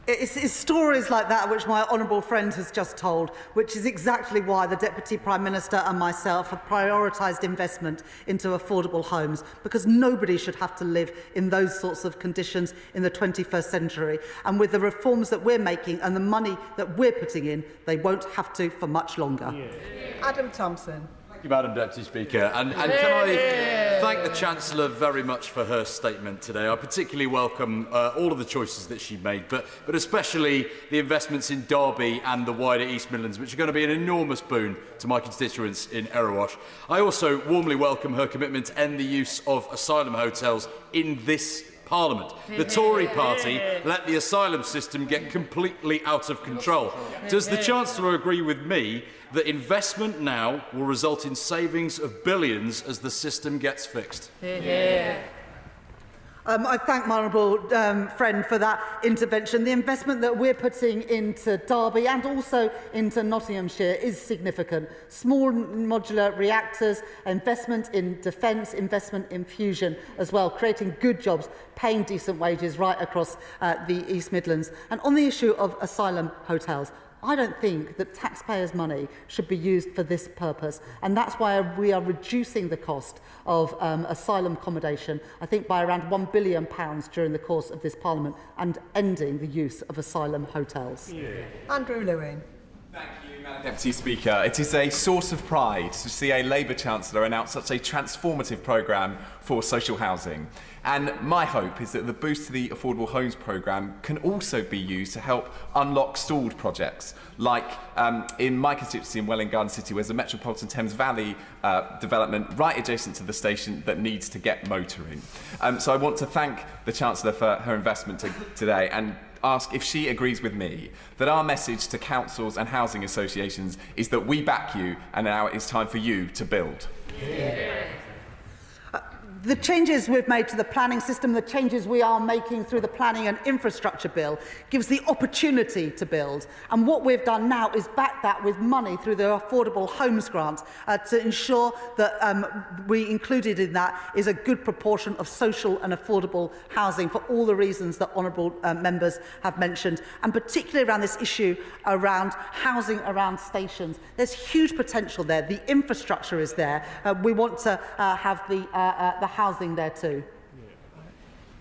It's stories like that which my honourable friend has just told, which is exactly why the Deputy Prime Minister and myself have prioritised investment into affordable homes, because nobody should have to live in those sorts of conditions in the 21st century. And with the reforms that we're making and the money that we're putting in, they won't have to for much longer. Adam Thompson. Thank you, Madam Deputy Speaker. And can I thank the Chancellor very much for her statement today. I particularly welcome all of the choices that she made, but especially the investments in Derby and the wider East Midlands, which are going to be an enormous boon to my constituents in Erewash. I also warmly welcome her commitment to end the use of asylum hotels in this Parliament. The Tory party let the asylum system get completely out of control. Does the Chancellor agree with me that investment now will result in savings of billions as the system gets fixed? I thank my honourable friend for that intervention. The investment that we're putting into Derby and also into Nottinghamshire is significant. Small modular reactors, investment in defence, investment in fusion as well, creating good jobs, paying decent wages right across the East Midlands. And on the issue of asylum hotels, I don't think that taxpayers' money should be used for this purpose, and that's why we are reducing the cost of asylum accommodation, I think by around £1 billion during the course of this Parliament, and ending the use of asylum hotels. Andrew Lewin. Thank you, Madam Deputy Speaker. It is a source of pride to see a Labour Chancellor announce such a transformative programme for social housing. And my hope is that the boost to the Affordable Homes programme can also be used to help unlock stalled projects, like in my constituency in Welwyn Garden City, where's a Metropolitan Thames Valley development right adjacent to the station that needs to get motoring. So I want to thank the Chancellor for her investment today and ask if she agrees with me that our message to councils and housing associations is that we back you and now it's time for you to build. The changes we've made to the planning system, the changes we are making through the Planning and Infrastructure Bill, gives the opportunity to build. And what we've done now is back that with money through the Affordable Homes Grant to ensure that we included in that is a good proportion of social and affordable housing for all the reasons that honourable members have mentioned, and particularly around this issue around housing around stations. There's huge potential there. The infrastructure is there. We want to have the housing there too.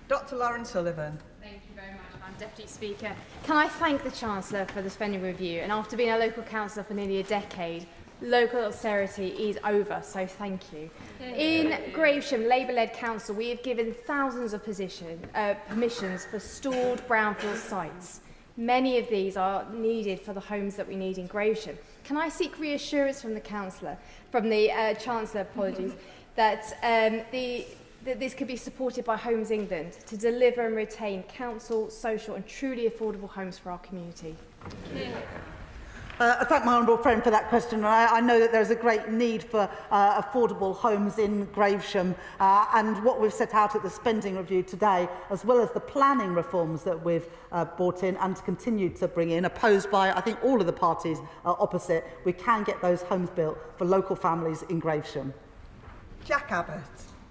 Dr. Lauren Sullivan. Thank you very much, Madam Deputy Speaker. Can I thank the Chancellor for the spending review? And after being a local councillor for nearly a decade, local austerity is over, so thank you. In Gravesham, Labour-led council, we have given thousands of permissions for stalled brownfield sites. Many of these are needed for the homes that we need in Gravesham. Can I seek reassurance from the Chancellor, that this could be supported by Homes England to deliver and retain council, social and truly affordable homes for our community? I thank my honourable friend for that question. I know that there's a great need for affordable homes in Gravesham, and what we've set out at the spending review today, as well as the planning reforms that we've brought in and continue to bring in, opposed by, I think, all of the parties opposite, we can get those homes built for local families in Gravesham. Jack Abbott.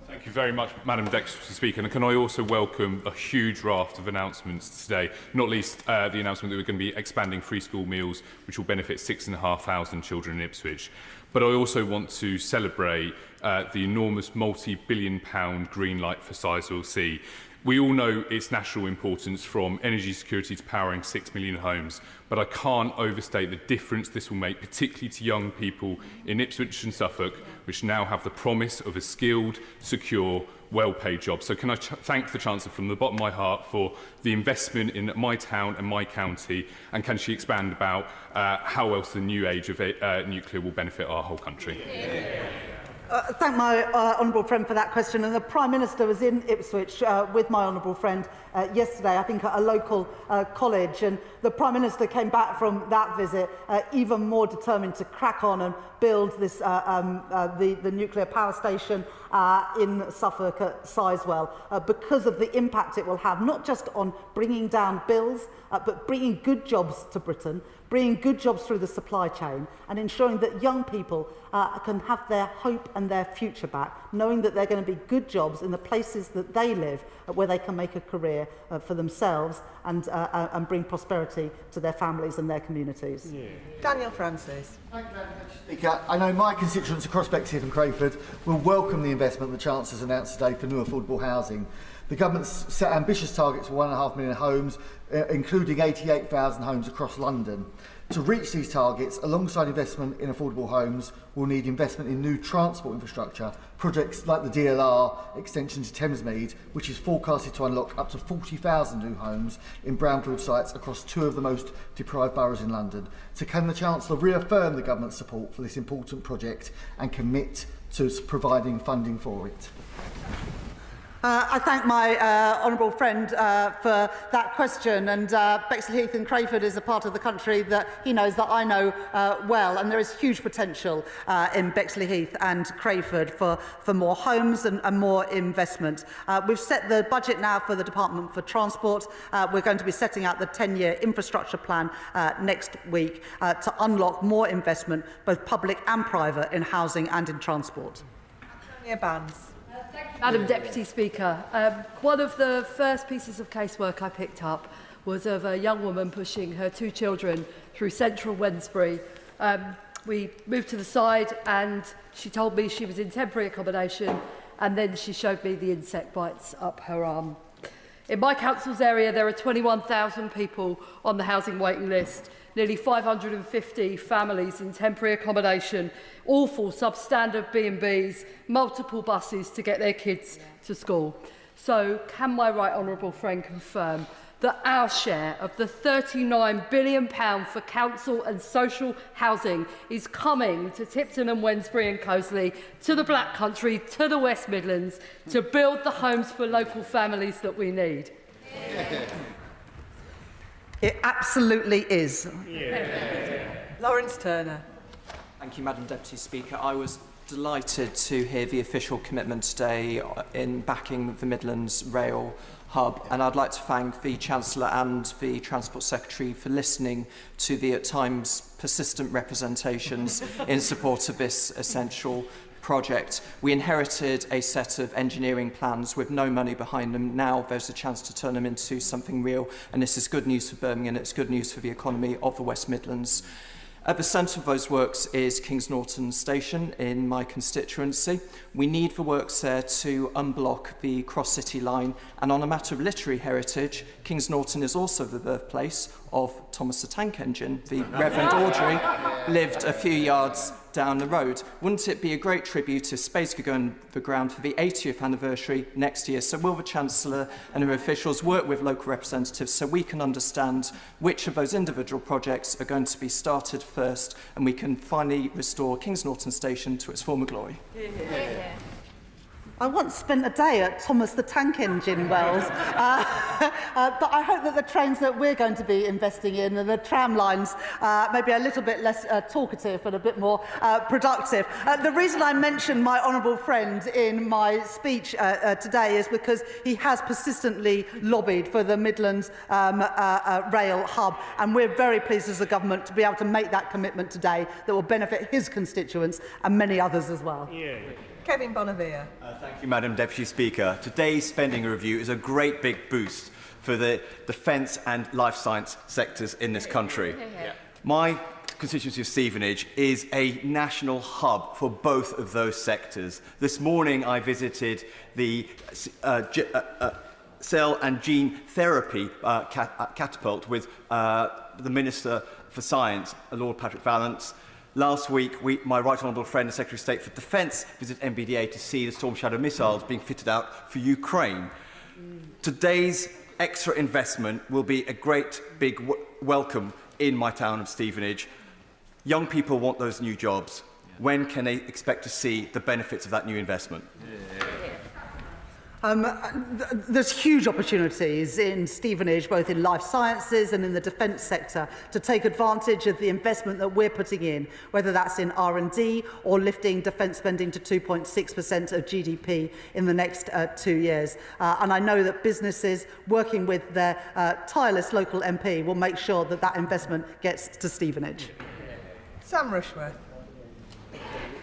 Thank you very much, Madam Deputy Speaker. And can I also welcome a huge raft of announcements today, not least the announcement that we're going to be expanding free school meals, which will benefit 6,500 children in Ipswich. But I also want to celebrate the enormous multi-billion-pound green light for Sizewell C. We all know its national importance, from energy security to powering 6 million homes, but I can't overstate the difference this will make, particularly to young people in Ipswich and Suffolk, which now have the promise of a skilled, secure, well-paid job. So can I thank the Chancellor from the bottom of my heart for the investment in my town and my county, and can she expand about how else the new age of nuclear will benefit our whole country? Thank my honourable friend for that question. And the Prime Minister was in Ipswich with my honourable friend yesterday, I think at a local college, and the Prime Minister came back from that visit even more determined to crack on and build this, the nuclear power station in Suffolk at Sizewell, because of the impact it will have, not just on bringing down bills, but bringing good jobs to Britain, bringing good jobs through the supply chain, and ensuring that young people can have their hope and their future back, knowing that they're going to be good jobs in the places that they live, where they can make a career for themselves and bring prosperity to their families and their communities. Yeah. Daniel Francis. Thank you, Madam Speaker. I know my constituents across Bexleyheath and Crayford will welcome the investment the Chancellor's announced today for new affordable housing. The government's set ambitious targets for 1.5 million homes, including 88,000 homes across London. To reach these targets, alongside investment in affordable homes, we'll need investment in new transport infrastructure, projects like the DLR extension to Thamesmead, which is forecasted to unlock up to 40,000 new homes in brownfield sites across two of the most deprived boroughs in London. So can the Chancellor reaffirm the government's support for this important project and commit to providing funding for it? I thank my honourable friend for that question, and Bexleyheath and Crayford is a part of the country that he knows, that I know well, and there is huge potential in Bexleyheath and Crayford for more homes and more investment. We've set the budget now for the Department for Transport. We're going to be setting out the 10-year infrastructure plan next week to unlock more investment, both public and private, in housing and in transport. Antonia Bands. Madam Deputy Speaker, one of the first pieces of casework I picked up was of a young woman pushing her two children through central Wednesbury. We moved to the side and she told me she was in temporary accommodation, and then she showed me the insect bites up her arm. In my council's area, there are 21,000 people on the housing waiting list, nearly 550 families in temporary accommodation, awful substandard B&Bs, multiple buses to get their kids to school. So can my right honourable friend confirm that our share of the £39 billion for council and social housing is coming to Tipton and Wednesbury and Coseley, to the Black Country, to the West Midlands, to build the homes for local families that we need? It absolutely is. Lawrence Turner. Thank you, Madam Deputy Speaker. I was delighted to hear the official commitment today in backing the Midlands Rail Hub, and I'd like to thank the Chancellor and the Transport Secretary for listening to the at times persistent representations in support of this essential project. We inherited a set of engineering plans with no money behind them. Now there's a chance to turn them into something real, and this is good news for Birmingham, it's good news for the economy of the West Midlands. At the centre of those works is Kings Norton Station in my constituency. We need the works there to unblock the cross-city line, and on a matter of literary heritage, Kings Norton is also the birthplace of Thomas the Tank Engine. The Reverend Audrey lived a few yards down the road. Wouldn't it be a great tribute if space could go on the ground for the 80th anniversary next year? So will the Chancellor and her officials work with local representatives so we can understand which of those individual projects are going to be started first, and we can finally restore Kings Norton Station to its former glory? I once spent a day at Thomas the Tank Engine Wells, but I hope that the trains that we're going to be investing in and the tram lines may be a little bit less talkative and a bit more productive. The reason I mentioned my honourable friend in my speech today is because he has persistently lobbied for the Midlands Rail Hub, and we're very pleased as a government to be able to make that commitment today that will benefit his constituents and many others as well. Kevin Bonavia. Thank you, Madam Deputy Speaker. Today's spending review is a great big boost for the defence and life science sectors in this country. My constituency of Stevenage is a national hub for both of those sectors. This morning I visited the cell and gene therapy catapult with the Minister for Science, Lord Patrick Vallance. Last week, my Right Honourable friend, the Secretary of State for Defence, visited MBDA to see the Storm Shadow missiles being fitted out for Ukraine. Today's extra investment will be a great big welcome in my town of Stevenage. Young people want those new jobs. When can they expect to see the benefits of that new investment? There's huge opportunities in Stevenage, both in life sciences and in the defence sector, to take advantage of the investment that we're putting in, whether that's in R&D or lifting defence spending to 2.6% of GDP in the next 2 years. And I know that businesses working with their tireless local MP will make sure that that investment gets to Stevenage. Sam Rushworth.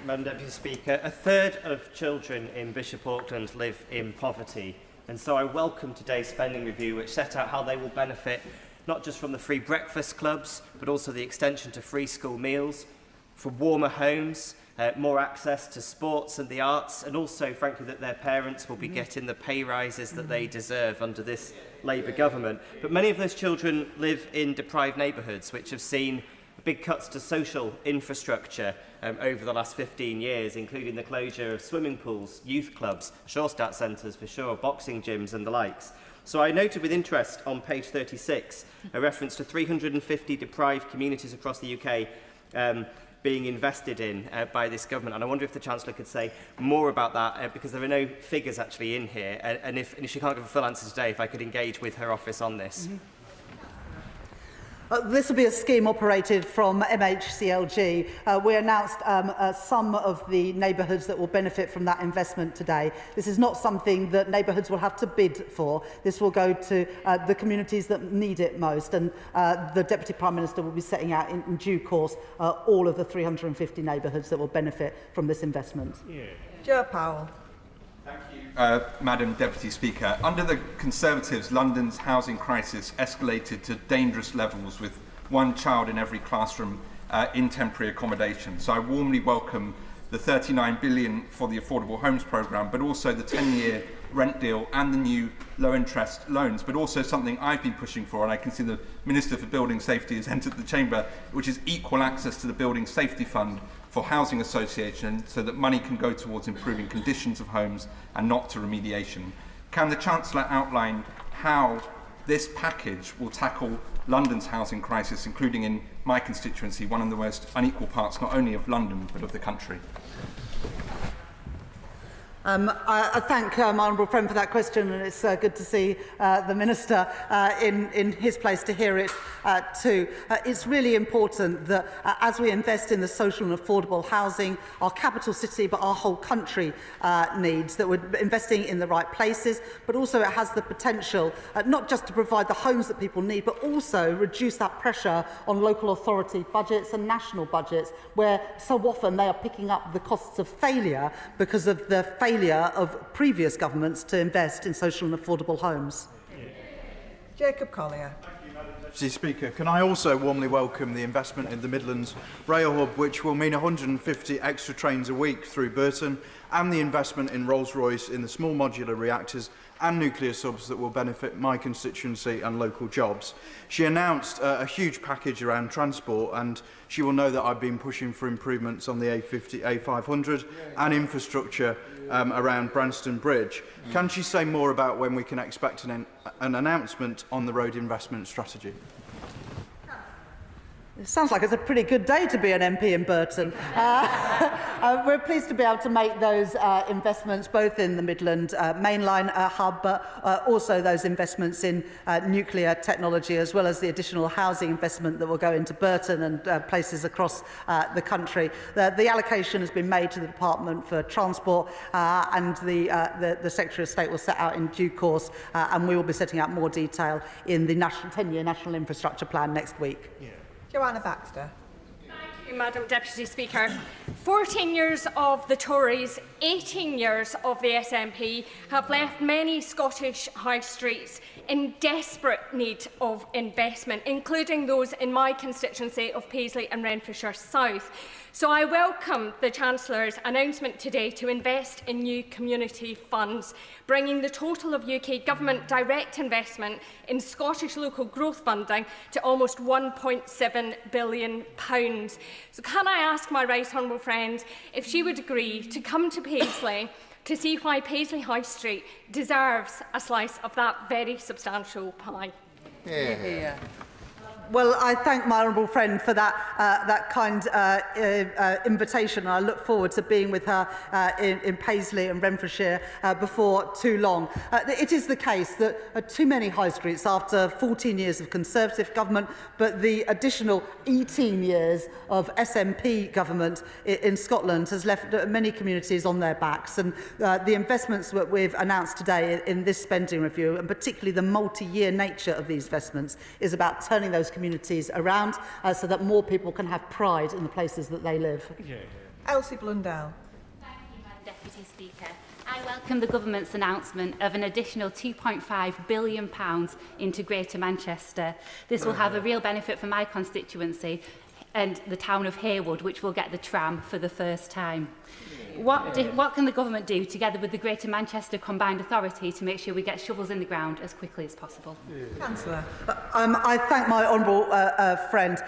Madam Deputy Speaker, a third of children in Bishop Auckland live in poverty, and so I welcome today's spending review, which set out how they will benefit not just from the free breakfast clubs, but also the extension to free school meals, for warmer homes, more access to sports and the arts, and also, frankly, that their parents will be getting the pay rises that they deserve under this Labour government. But many of those children live in deprived neighbourhoods, which have seen big cuts to social infrastructure over the last 15 years, including the closure of swimming pools, youth clubs, Shorestart centres for sure, boxing gyms and the likes. So I noted with interest on page 36 a reference to 350 deprived communities across the UK being invested in by this government, and I wonder if the Chancellor could say more about that, because there are no figures actually in here, and if she can't give a full answer today, if I could engage with her office on this. This will be a scheme operated from MHCLG. We announced some of the neighbourhoods that will benefit from that investment today. This is not something that neighbourhoods will have to bid for. This will go to the communities that need it most, and the Deputy Prime Minister will be setting out in due course all of the 350 neighbourhoods that will benefit from this investment. Joe Powell. Madam Deputy Speaker, under the Conservatives, London's housing crisis escalated to dangerous levels with one child in every classroom in temporary accommodation. So I warmly welcome the £39 billion for the Affordable Homes Programme, but also the 10-year rent deal and the new low-interest loans, but also something I've been pushing for, and I can see the Minister for Building Safety has entered the chamber, which is equal access to the Building Safety Fund for housing associations, so that money can go towards improving conditions of homes and not to remediation. Can the Chancellor outline how this package will tackle London's housing crisis, including in my constituency, one of the most unequal parts not only of London but of the country? I thank my honourable friend for that question, and it's good to see the Minister in his place to hear it too. It's really important that as we invest in the social and affordable housing our capital city but our whole country needs, that we're investing in the right places, but also it has the potential not just to provide the homes that people need, but also reduce that pressure on local authority budgets and national budgets, where so often they are picking up the costs of failure because of the failure of previous governments to invest in social and affordable homes. Jacob Collier. Deputy Speaker, can I also warmly welcome the investment in the Midlands Rail Hub, which will mean 150 extra trains a week through Burton, and the investment in Rolls-Royce in the small modular reactors and nuclear subs that will benefit my constituency and local jobs. She announced a huge package around transport, and she will know that I've been pushing for improvements on the A50, A500 and infrastructure around Branston Bridge. Can she say more about when we can expect an announcement on the road investment strategy? It sounds like it's a pretty good day to be an MP in Burton. We're pleased to be able to make those investments both in the Midland mainline hub, but also those investments in nuclear technology, as well as the additional housing investment that will go into Burton and places across the country. The allocation has been made to the Department for Transport, and the Secretary of State will set out in due course, and we will be setting out more detail in the 10-year National Infrastructure Plan next week. Joanna Baxter. Thank you, Madam Deputy Speaker. 14 years of the Tories, 18 years of the SNP have left many Scottish high streets in desperate need of investment, including those in my constituency of Paisley and Renfrewshire South. So I welcome the Chancellor's announcement today to invest in new community funds, bringing the total of UK Government direct investment in Scottish local growth funding to almost £1.7 billion. So can I ask my right honourable friend if she would agree to come to Paisley to see why Paisley High Street deserves a slice of that very substantial pie? Well, I thank my honourable friend for that kind invitation. I look forward to being with her in Paisley and Renfrewshire before too long. It is the case that too many high streets, after 14 years of Conservative government, but the additional 18 years of SNP government in Scotland has left many communities on their backs. And the investments that we've announced today in this spending review, and particularly the multi-year nature of these investments, is about turning those communities around so that more people can have pride in the places that they live. Elsie Blundell. Thank you, Madam Deputy Speaker. I welcome the Government's announcement of an additional £2.5 billion into Greater Manchester. This will have a real benefit for my constituency and the town of Haywood, which will get the tram for the first time. What can the Government do, together with the Greater Manchester Combined Authority, to make sure we get shovels in the ground as quickly as possible? Chancellor. I thank my honourable friend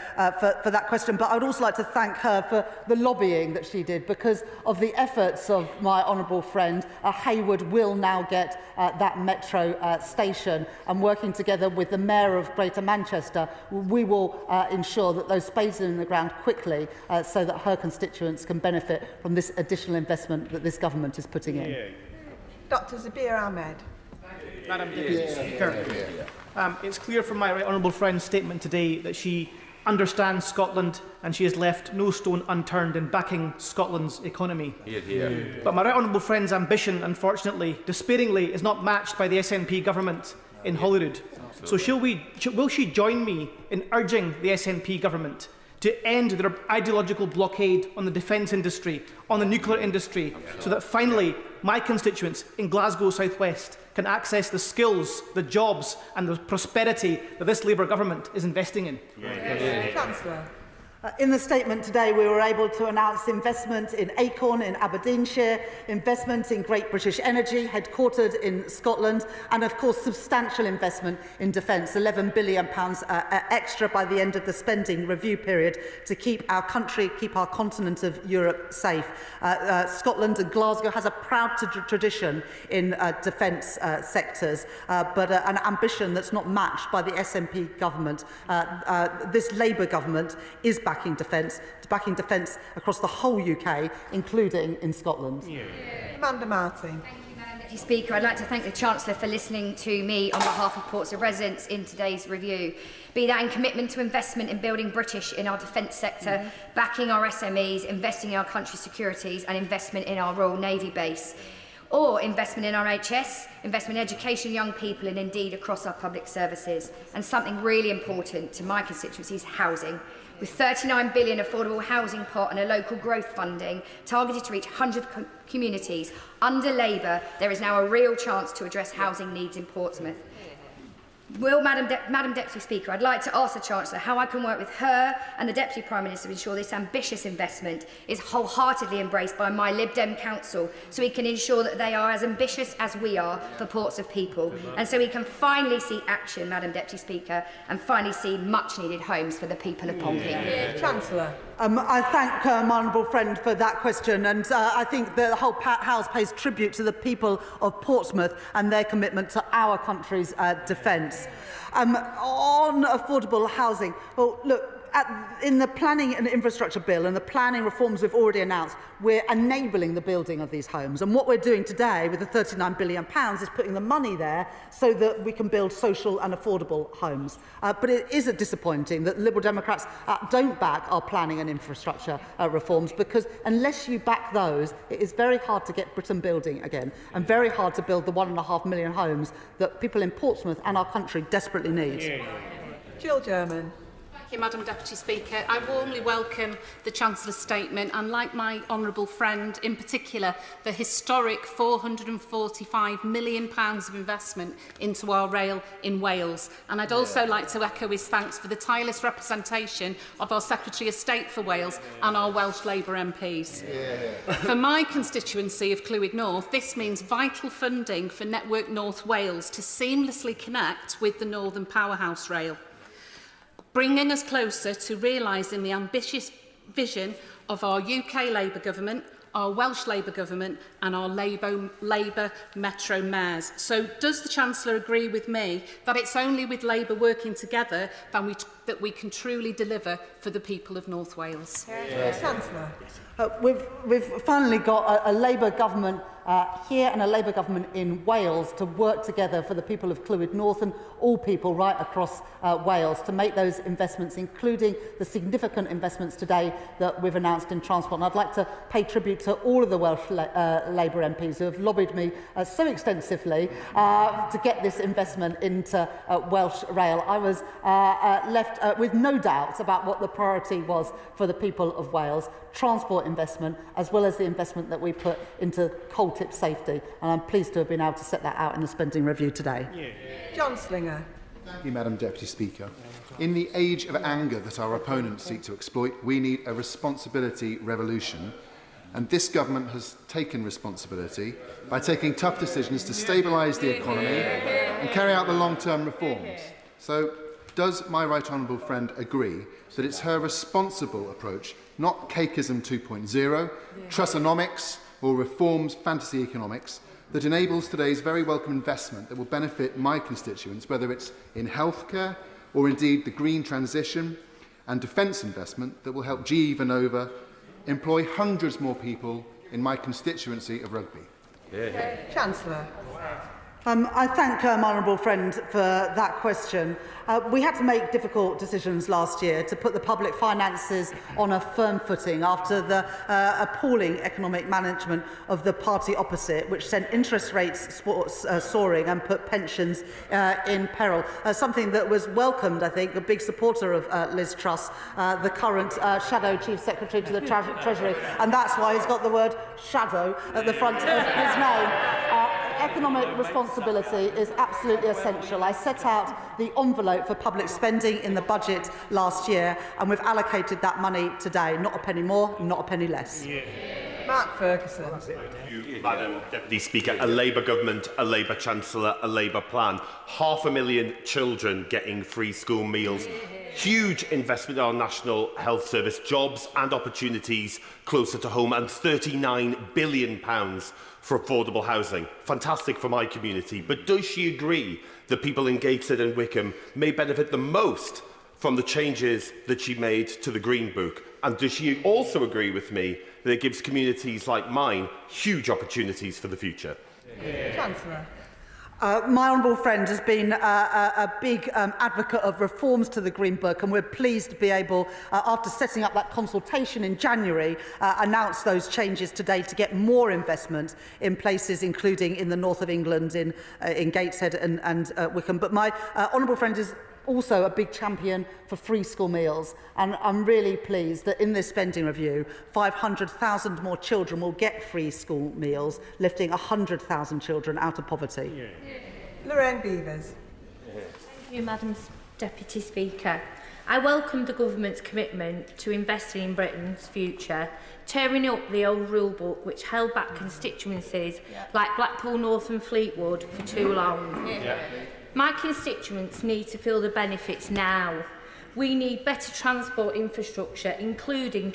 for that question, but I would also like to thank her for the lobbying that she did. Because of the efforts of my honourable friend, Haywood will now get that metro station, and working together with the Mayor of Greater Manchester, we will ensure that those spaces are in the ground quickly so that her constituents can benefit from this additional investment that this government is putting in. Dr Zabir Ahmed. Madam Deputy Speaker, it's clear from my right honourable friend's statement today that she understands Scotland and she has left no stone unturned in backing Scotland's economy. But my right honourable friend's ambition, unfortunately, despairingly, is not matched by the SNP government in Holyrood. So will she join me in urging the SNP government to end their ideological blockade on the defence industry, on the nuclear industry, so that finally my constituents in Glasgow South West can access the skills, the jobs and the prosperity that this Labour government is investing in? Chancellor. In the statement today, we were able to announce investment in Acorn in Aberdeenshire, investment in Great British Energy, headquartered in Scotland, and of course substantial investment in defence, £11 billion extra by the end of the spending review period to keep our country, keep our continent of Europe safe. Scotland and Glasgow has a proud tradition in defence sectors, but an ambition that's not matched by the SNP government. This Labour government is backing defence across the whole UK, including in Scotland. Amanda Martin. Thank you, Madam Deputy Speaker. I'd like to thank the Chancellor for listening to me on behalf of Portsmouth residents in today's review. Be that in commitment to investment in building British in our defence sector, backing our SMEs, investing in our country's securities and investment in our Royal Navy base. Or investment in our NHS, investment in education, young people and indeed across our public services. And something really important to my constituency is housing. With £39 billion affordable housing pot and a local growth funding targeted to reach 100 communities, under Labour there is now a real chance to address housing needs in Portsmouth. Madam Deputy Speaker, I'd like to ask the Chancellor how I can work with her and the Deputy Prime Minister to ensure this ambitious investment is wholeheartedly embraced by my Lib Dem Council, so we can ensure that they are as ambitious as we are for Portsmouth people, and so we can finally see action, Madam Deputy Speaker, and finally see much-needed homes for the people of Pompey. Chancellor. I thank my honourable friend for that question, and I think the whole House pays tribute to the people of Portsmouth and their commitment to our country's defence. On affordable housing, well, look, in the planning and infrastructure bill and the planning reforms we've already announced, we're enabling the building of these homes. And what we're doing today with the £39 billion is putting the money there so that we can build social and affordable homes. But it is disappointing that Liberal Democrats don't back our planning and infrastructure reforms, because unless you back those, it is very hard to get Britain building again and very hard to build the 1.5 million homes that people in Portsmouth and our country desperately need. Jill German. Thank you, Madam Deputy Speaker. I warmly welcome the Chancellor's statement and, like my honourable friend, in particular, the historic £445 million of investment into our rail in Wales. And I'd also like to echo his thanks for the tireless representation of our Secretary of State for Wales and our Welsh Labour MPs. For my constituency of Clwyd North, this means vital funding for Network North Wales to seamlessly connect with the Northern Powerhouse Rail, bringing us closer to realising the ambitious vision of our UK Labour government, our Welsh Labour government and our Labour Metro mayors. So does the Chancellor agree with me that it's only with Labour working together that we can truly deliver for the people of North Wales? Chancellor. We've finally got a Labour government here and a Labour government in Wales to work together for the people of Clwyd North and all people right across Wales to make those investments, including the significant investments today that we've announced in transport. And I'd like to pay tribute to all of the Welsh Labour MPs who have lobbied me so extensively to get this investment into Welsh rail. I was left with no doubts about what the priority was for the people of Wales: transport investment, as well as the investment that we put into coal tip safety. And I'm pleased to have been able to set that out in the spending review today. John Slinger. Thank you, Madam Deputy Speaker. In the age of anger that our opponents seek to exploit, we need a responsibility revolution. And this government has taken responsibility by taking tough decisions to stabilise the economy and carry out the long-term reforms. So, does my right honourable friend agree that it's her responsible approach, not cakeism 2.0, trussonomics or reforms fantasy economics, that enables today's very welcome investment that will benefit my constituents, whether it's in healthcare or indeed the green transition and defence investment that will help GE Vernova employ hundreds more people in my constituency of Rugby? Chancellor. I thank my honourable friend for that question. We had to make difficult decisions last year to put the public finances on a firm footing after the appalling economic management of the party opposite, which sent interest rates soaring and put pensions in peril. Something that was welcomed, I think, a big supporter of Liz Truss, the current Shadow Chief Secretary to the Treasury, and that's why he's got the word shadow at the front of his name. Economic responsibility is absolutely essential. I set out the envelope for public spending in the budget last year, and we've allocated that money today. Not a penny more, not a penny less. Mark Ferguson. Madam Deputy Speaker, a Labour government, a Labour Chancellor, a Labour plan. 500,000 children getting free school meals. Huge investment in our National Health Service, jobs and opportunities closer to home, and £39 billion for affordable housing. Fantastic for my community. But does she agree that people in Gateshead and Wickham may benefit the most from the changes that she made to the Green Book? And does she also agree with me that it gives communities like mine huge opportunities for the future? Chancellor. My honourable friend has been a big advocate of reforms to the Green Book, and we're pleased to be able, after setting up that consultation in January, announce those changes today to get more investment in places including in the north of England, in Gateshead and Wickham. But my honourable friend is also a big champion for free school meals, and I'm really pleased that in this spending review 500,000 more children will get free school meals, lifting 100,000 children out of poverty. Lorraine Beavers. Thank you, Madam Deputy Speaker. I welcome the government's commitment to investing in Britain's future, tearing up the old rule book which held back constituencies like Blackpool North and Fleetwood for too long. My constituents need to feel the benefits now. We need better transport infrastructure, including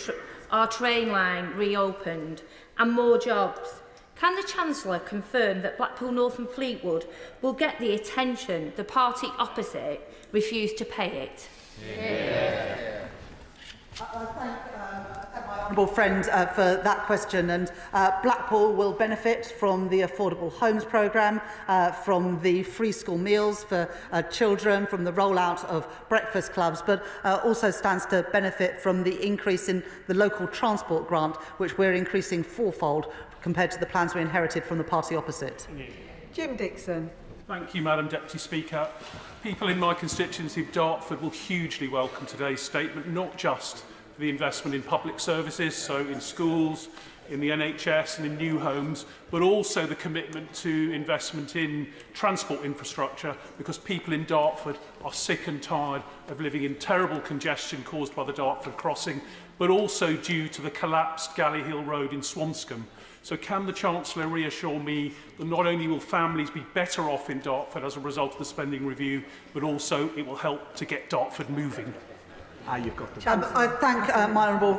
our train line reopened, and more jobs. Can the Chancellor confirm that Blackpool North and Fleetwood will get the attention the party opposite refused to pay it? I thank my honourable friend for that question, and Blackpool will benefit from the Affordable Homes Programme, from the free school meals for children, from the rollout of breakfast clubs, but also stands to benefit from the increase in the local transport grant, which we're increasing fourfold compared to the plans we inherited from the party opposite. Jim Dixon. Thank you, Madam Deputy Speaker. People in my constituency of Dartford will hugely welcome today's statement, not just for the investment in public services, so in schools, in the NHS and in new homes, but also the commitment to investment in transport infrastructure, because people in Dartford are sick and tired of living in terrible congestion caused by the Dartford crossing, but also due to the collapsed Galley Hill Road in Swanscombe. So can the Chancellor reassure me that not only will families be better off in Dartford as a result of the spending review, but also it will help to get Dartford moving? You've got the I thank my honourable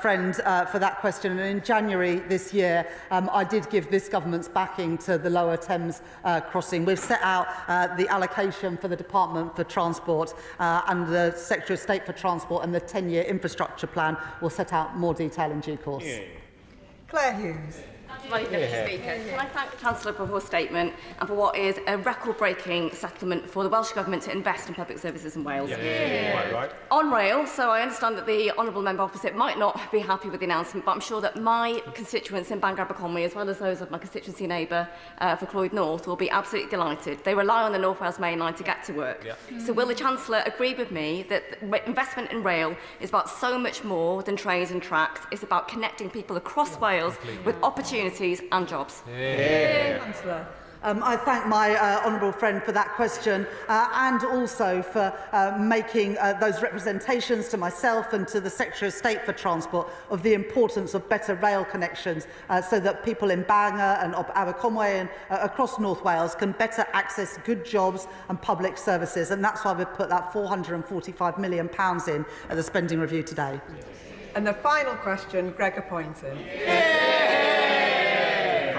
friend for that question. And in January this year, I did give this government's backing to the Lower Thames crossing. We've set out the allocation for the Department for Transport and the Secretary of State for Transport, and the 10-year infrastructure plan will set out more detail in due course. Yeah. Claire Hughes. Deputy Speaker, can I thank the Chancellor for her statement and for what is a record-breaking settlement for the Welsh Government to invest in public services in Wales. Right. On rail, so I understand that the honourable member opposite might not be happy with the announcement, but I'm sure that my constituents in Bangor Aberconwy, as well as those of my constituency neighbour for Clwyd North, will be absolutely delighted. They rely on the North Wales Main Line to get to work. So will the Chancellor agree with me that investment in rail is about so much more than trains and tracks? It's about connecting people across Wales with opportunities and jobs. Chancellor. I thank my honourable friend for that question and also for making those representations to myself and to the Secretary of State for Transport of the importance of better rail connections so that people in Bangor and Aberconwy and across North Wales can better access good jobs and public services. And that's why we've put that £445 million in at the spending review today. And the final question, Gregor Poynton.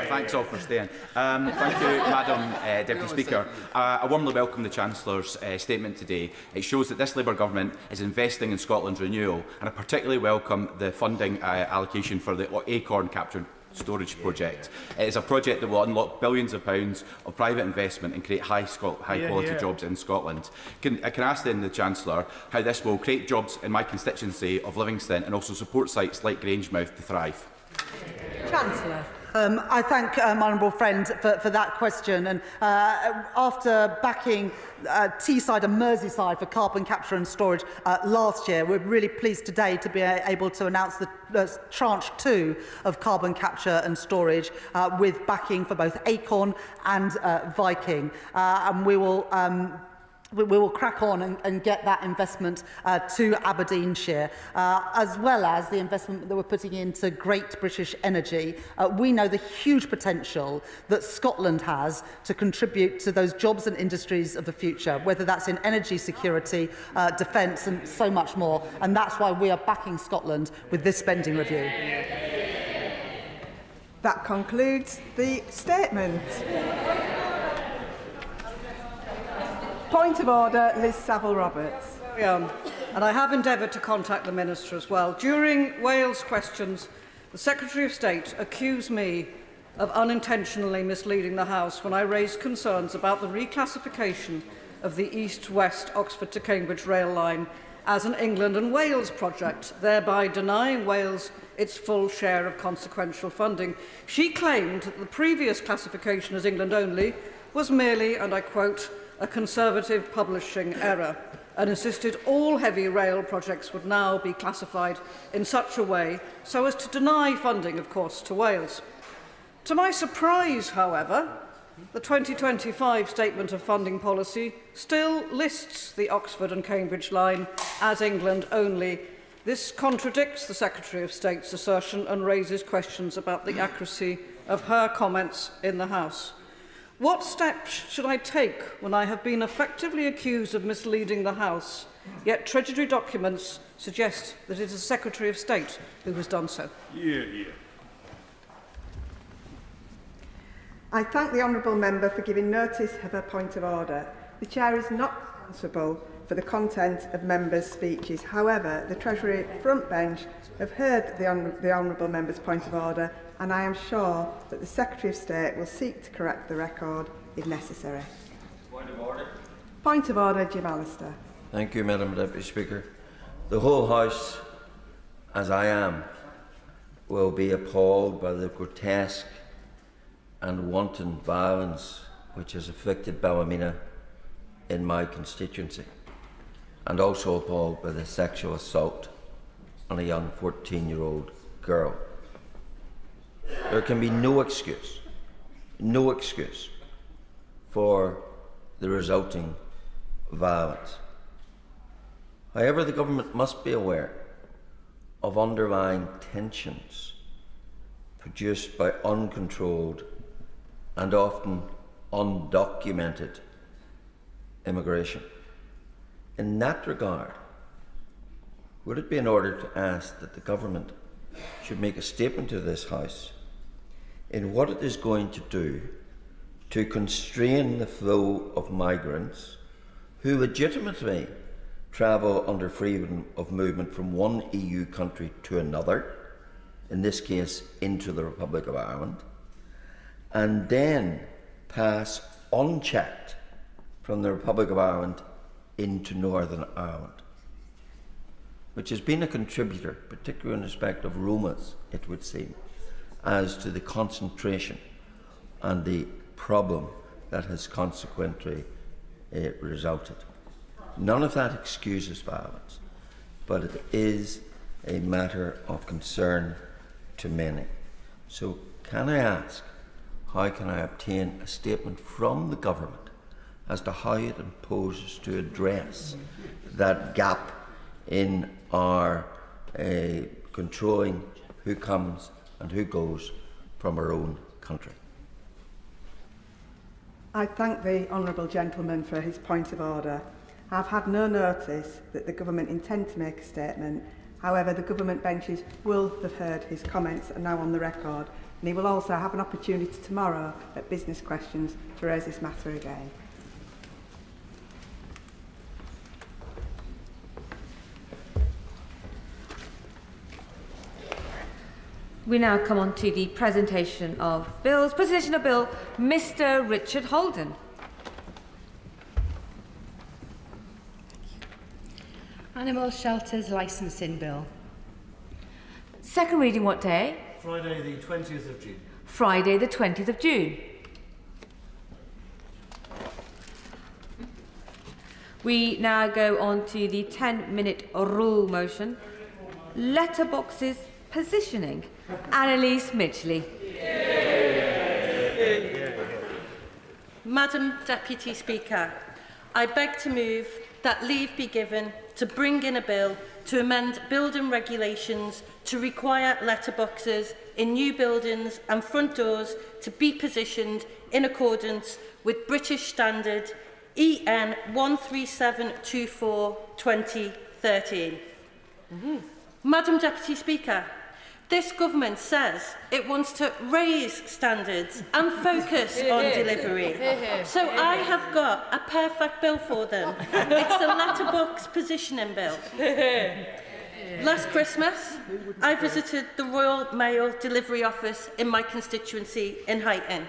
Thanks all for staying. Thank you, Madam Deputy Speaker. I warmly welcome the Chancellor's statement today. It shows that this Labour Government is investing in Scotland's renewal, and I particularly welcome the funding allocation for the Acorn Captured Storage project. It is a project that will unlock billions of pounds of private investment and create high-quality jobs in Scotland. I can ask then the Chancellor how this will create jobs in my constituency of Livingston and also support sites like Grangemouth to thrive. Chancellor. I thank my honourable friend for that question. And after backing Teesside and Merseyside for carbon capture and storage last year, we're really pleased today to be able to announce the tranche 2 of carbon capture and storage with backing for both Acorn and Viking. And we will crack on and get that investment to Aberdeenshire, as well as the investment that we're putting into Great British Energy. We know the huge potential that Scotland has to contribute to those jobs and industries of the future, whether that's in energy security, defence and so much more. And that's why we are backing Scotland with this spending review. That concludes the statement. Point of order, Liz Saville-Roberts. And I have endeavoured to contact the Minister as well. During Wales questions, the Secretary of State accused me of unintentionally misleading the House when I raised concerns about the reclassification of the East-West Oxford to Cambridge rail line as an England and Wales project, thereby denying Wales its full share of consequential funding. She claimed that the previous classification as England only was merely, and I quote, a Conservative publishing error, and insisted all heavy rail projects would now be classified in such a way so as to deny funding, of course, to Wales. To my surprise, however, the 2025 Statement of Funding Policy still lists the Oxford and Cambridge line as England only. This contradicts the Secretary of State's assertion and raises questions about the accuracy of her comments in the House. What steps should I take when I have been effectively accused of misleading the House, yet Treasury documents suggest that it is the Secretary of State who has done so? I thank the honourable member for giving notice of her point of order. The Chair is not responsible for the content of members' speeches. However, the Treasury front bench have heard the honourable member's point of order, and I am sure that the Secretary of State will seek to correct the record if necessary. Point of order. Point of order, Jim Allister. Thank you, Madam Deputy Speaker. The whole House, as I am, will be appalled by the grotesque and wanton violence which has afflicted Ballymena in my constituency, and also appalled by the sexual assault on a young 14-year-old girl. There can be no excuse for the resulting violence. However, the government must be aware of underlying tensions produced by uncontrolled and often undocumented immigration. In that regard, would it be in order to ask that the government should make a statement to this House in what it is going to do to constrain the flow of migrants who legitimately travel under freedom of movement from one EU country to another, in this case into the Republic of Ireland, and then pass unchecked from the Republic of Ireland into Northern Ireland, which has been a contributor, particularly in respect of Romas, it would seem, as to the concentration and the problem that has consequently resulted. None of that excuses violence, but it is a matter of concern to many. So can I ask, how can I obtain a statement from the government as to how it proposes to address that gap in our controlling who comes and who goes from our own country? I thank the honourable gentleman for his point of order. I've had no notice that the government intend to make a statement. However, the government benches will have heard his comments and now on the record, and he will also have an opportunity tomorrow at business questions to raise this matter again. We now come on to the presentation of bills. Presentation of Bill, Mr. Richard Holden. Animal Shelters Licensing Bill. Second reading what day? Friday the 20th of June. Friday the 20th of June. We now go on to the 10-minute rule motion. Letterboxes positioning. Annalise Midgley. Madam Deputy Speaker, I beg to move that leave be given to bring in a bill to amend building regulations to require letterboxes in new buildings and front doors to be positioned in accordance with British Standard EN 13724/2013. Madam Deputy Speaker, this government says it wants to raise standards and focus on delivery. So I have got a perfect bill for them. It's the letterbox positioning bill. Last Christmas, I visited the Royal Mail delivery office in my constituency in Huyton.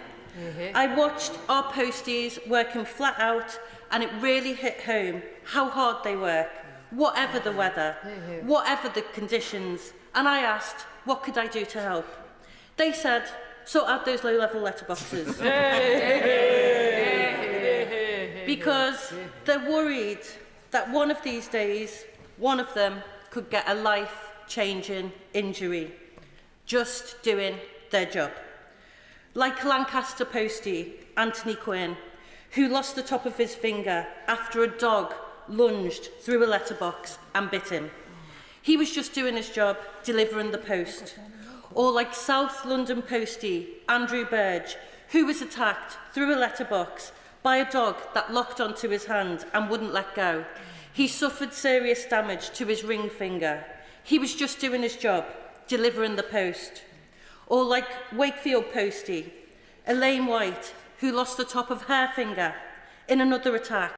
I watched our posties working flat out, and it really hit home how hard they work, whatever the weather, whatever the conditions. And I asked, what could I do to help? They said, sort out those low-level letterboxes. Because they're worried that one of these days, one of them could get a life-changing injury just doing their job. Like Lancaster postie Anthony Quinn, who lost the top of his finger after a dog lunged through a letterbox and bit him. He was just doing his job, delivering the post. Or like South London postie Andrew Burge, who was attacked through a letterbox by a dog that locked onto his hand and wouldn't let go. He suffered serious damage to his ring finger. He was just doing his job, delivering the post. Or like Wakefield postie Elaine White, who lost the top of her finger in another attack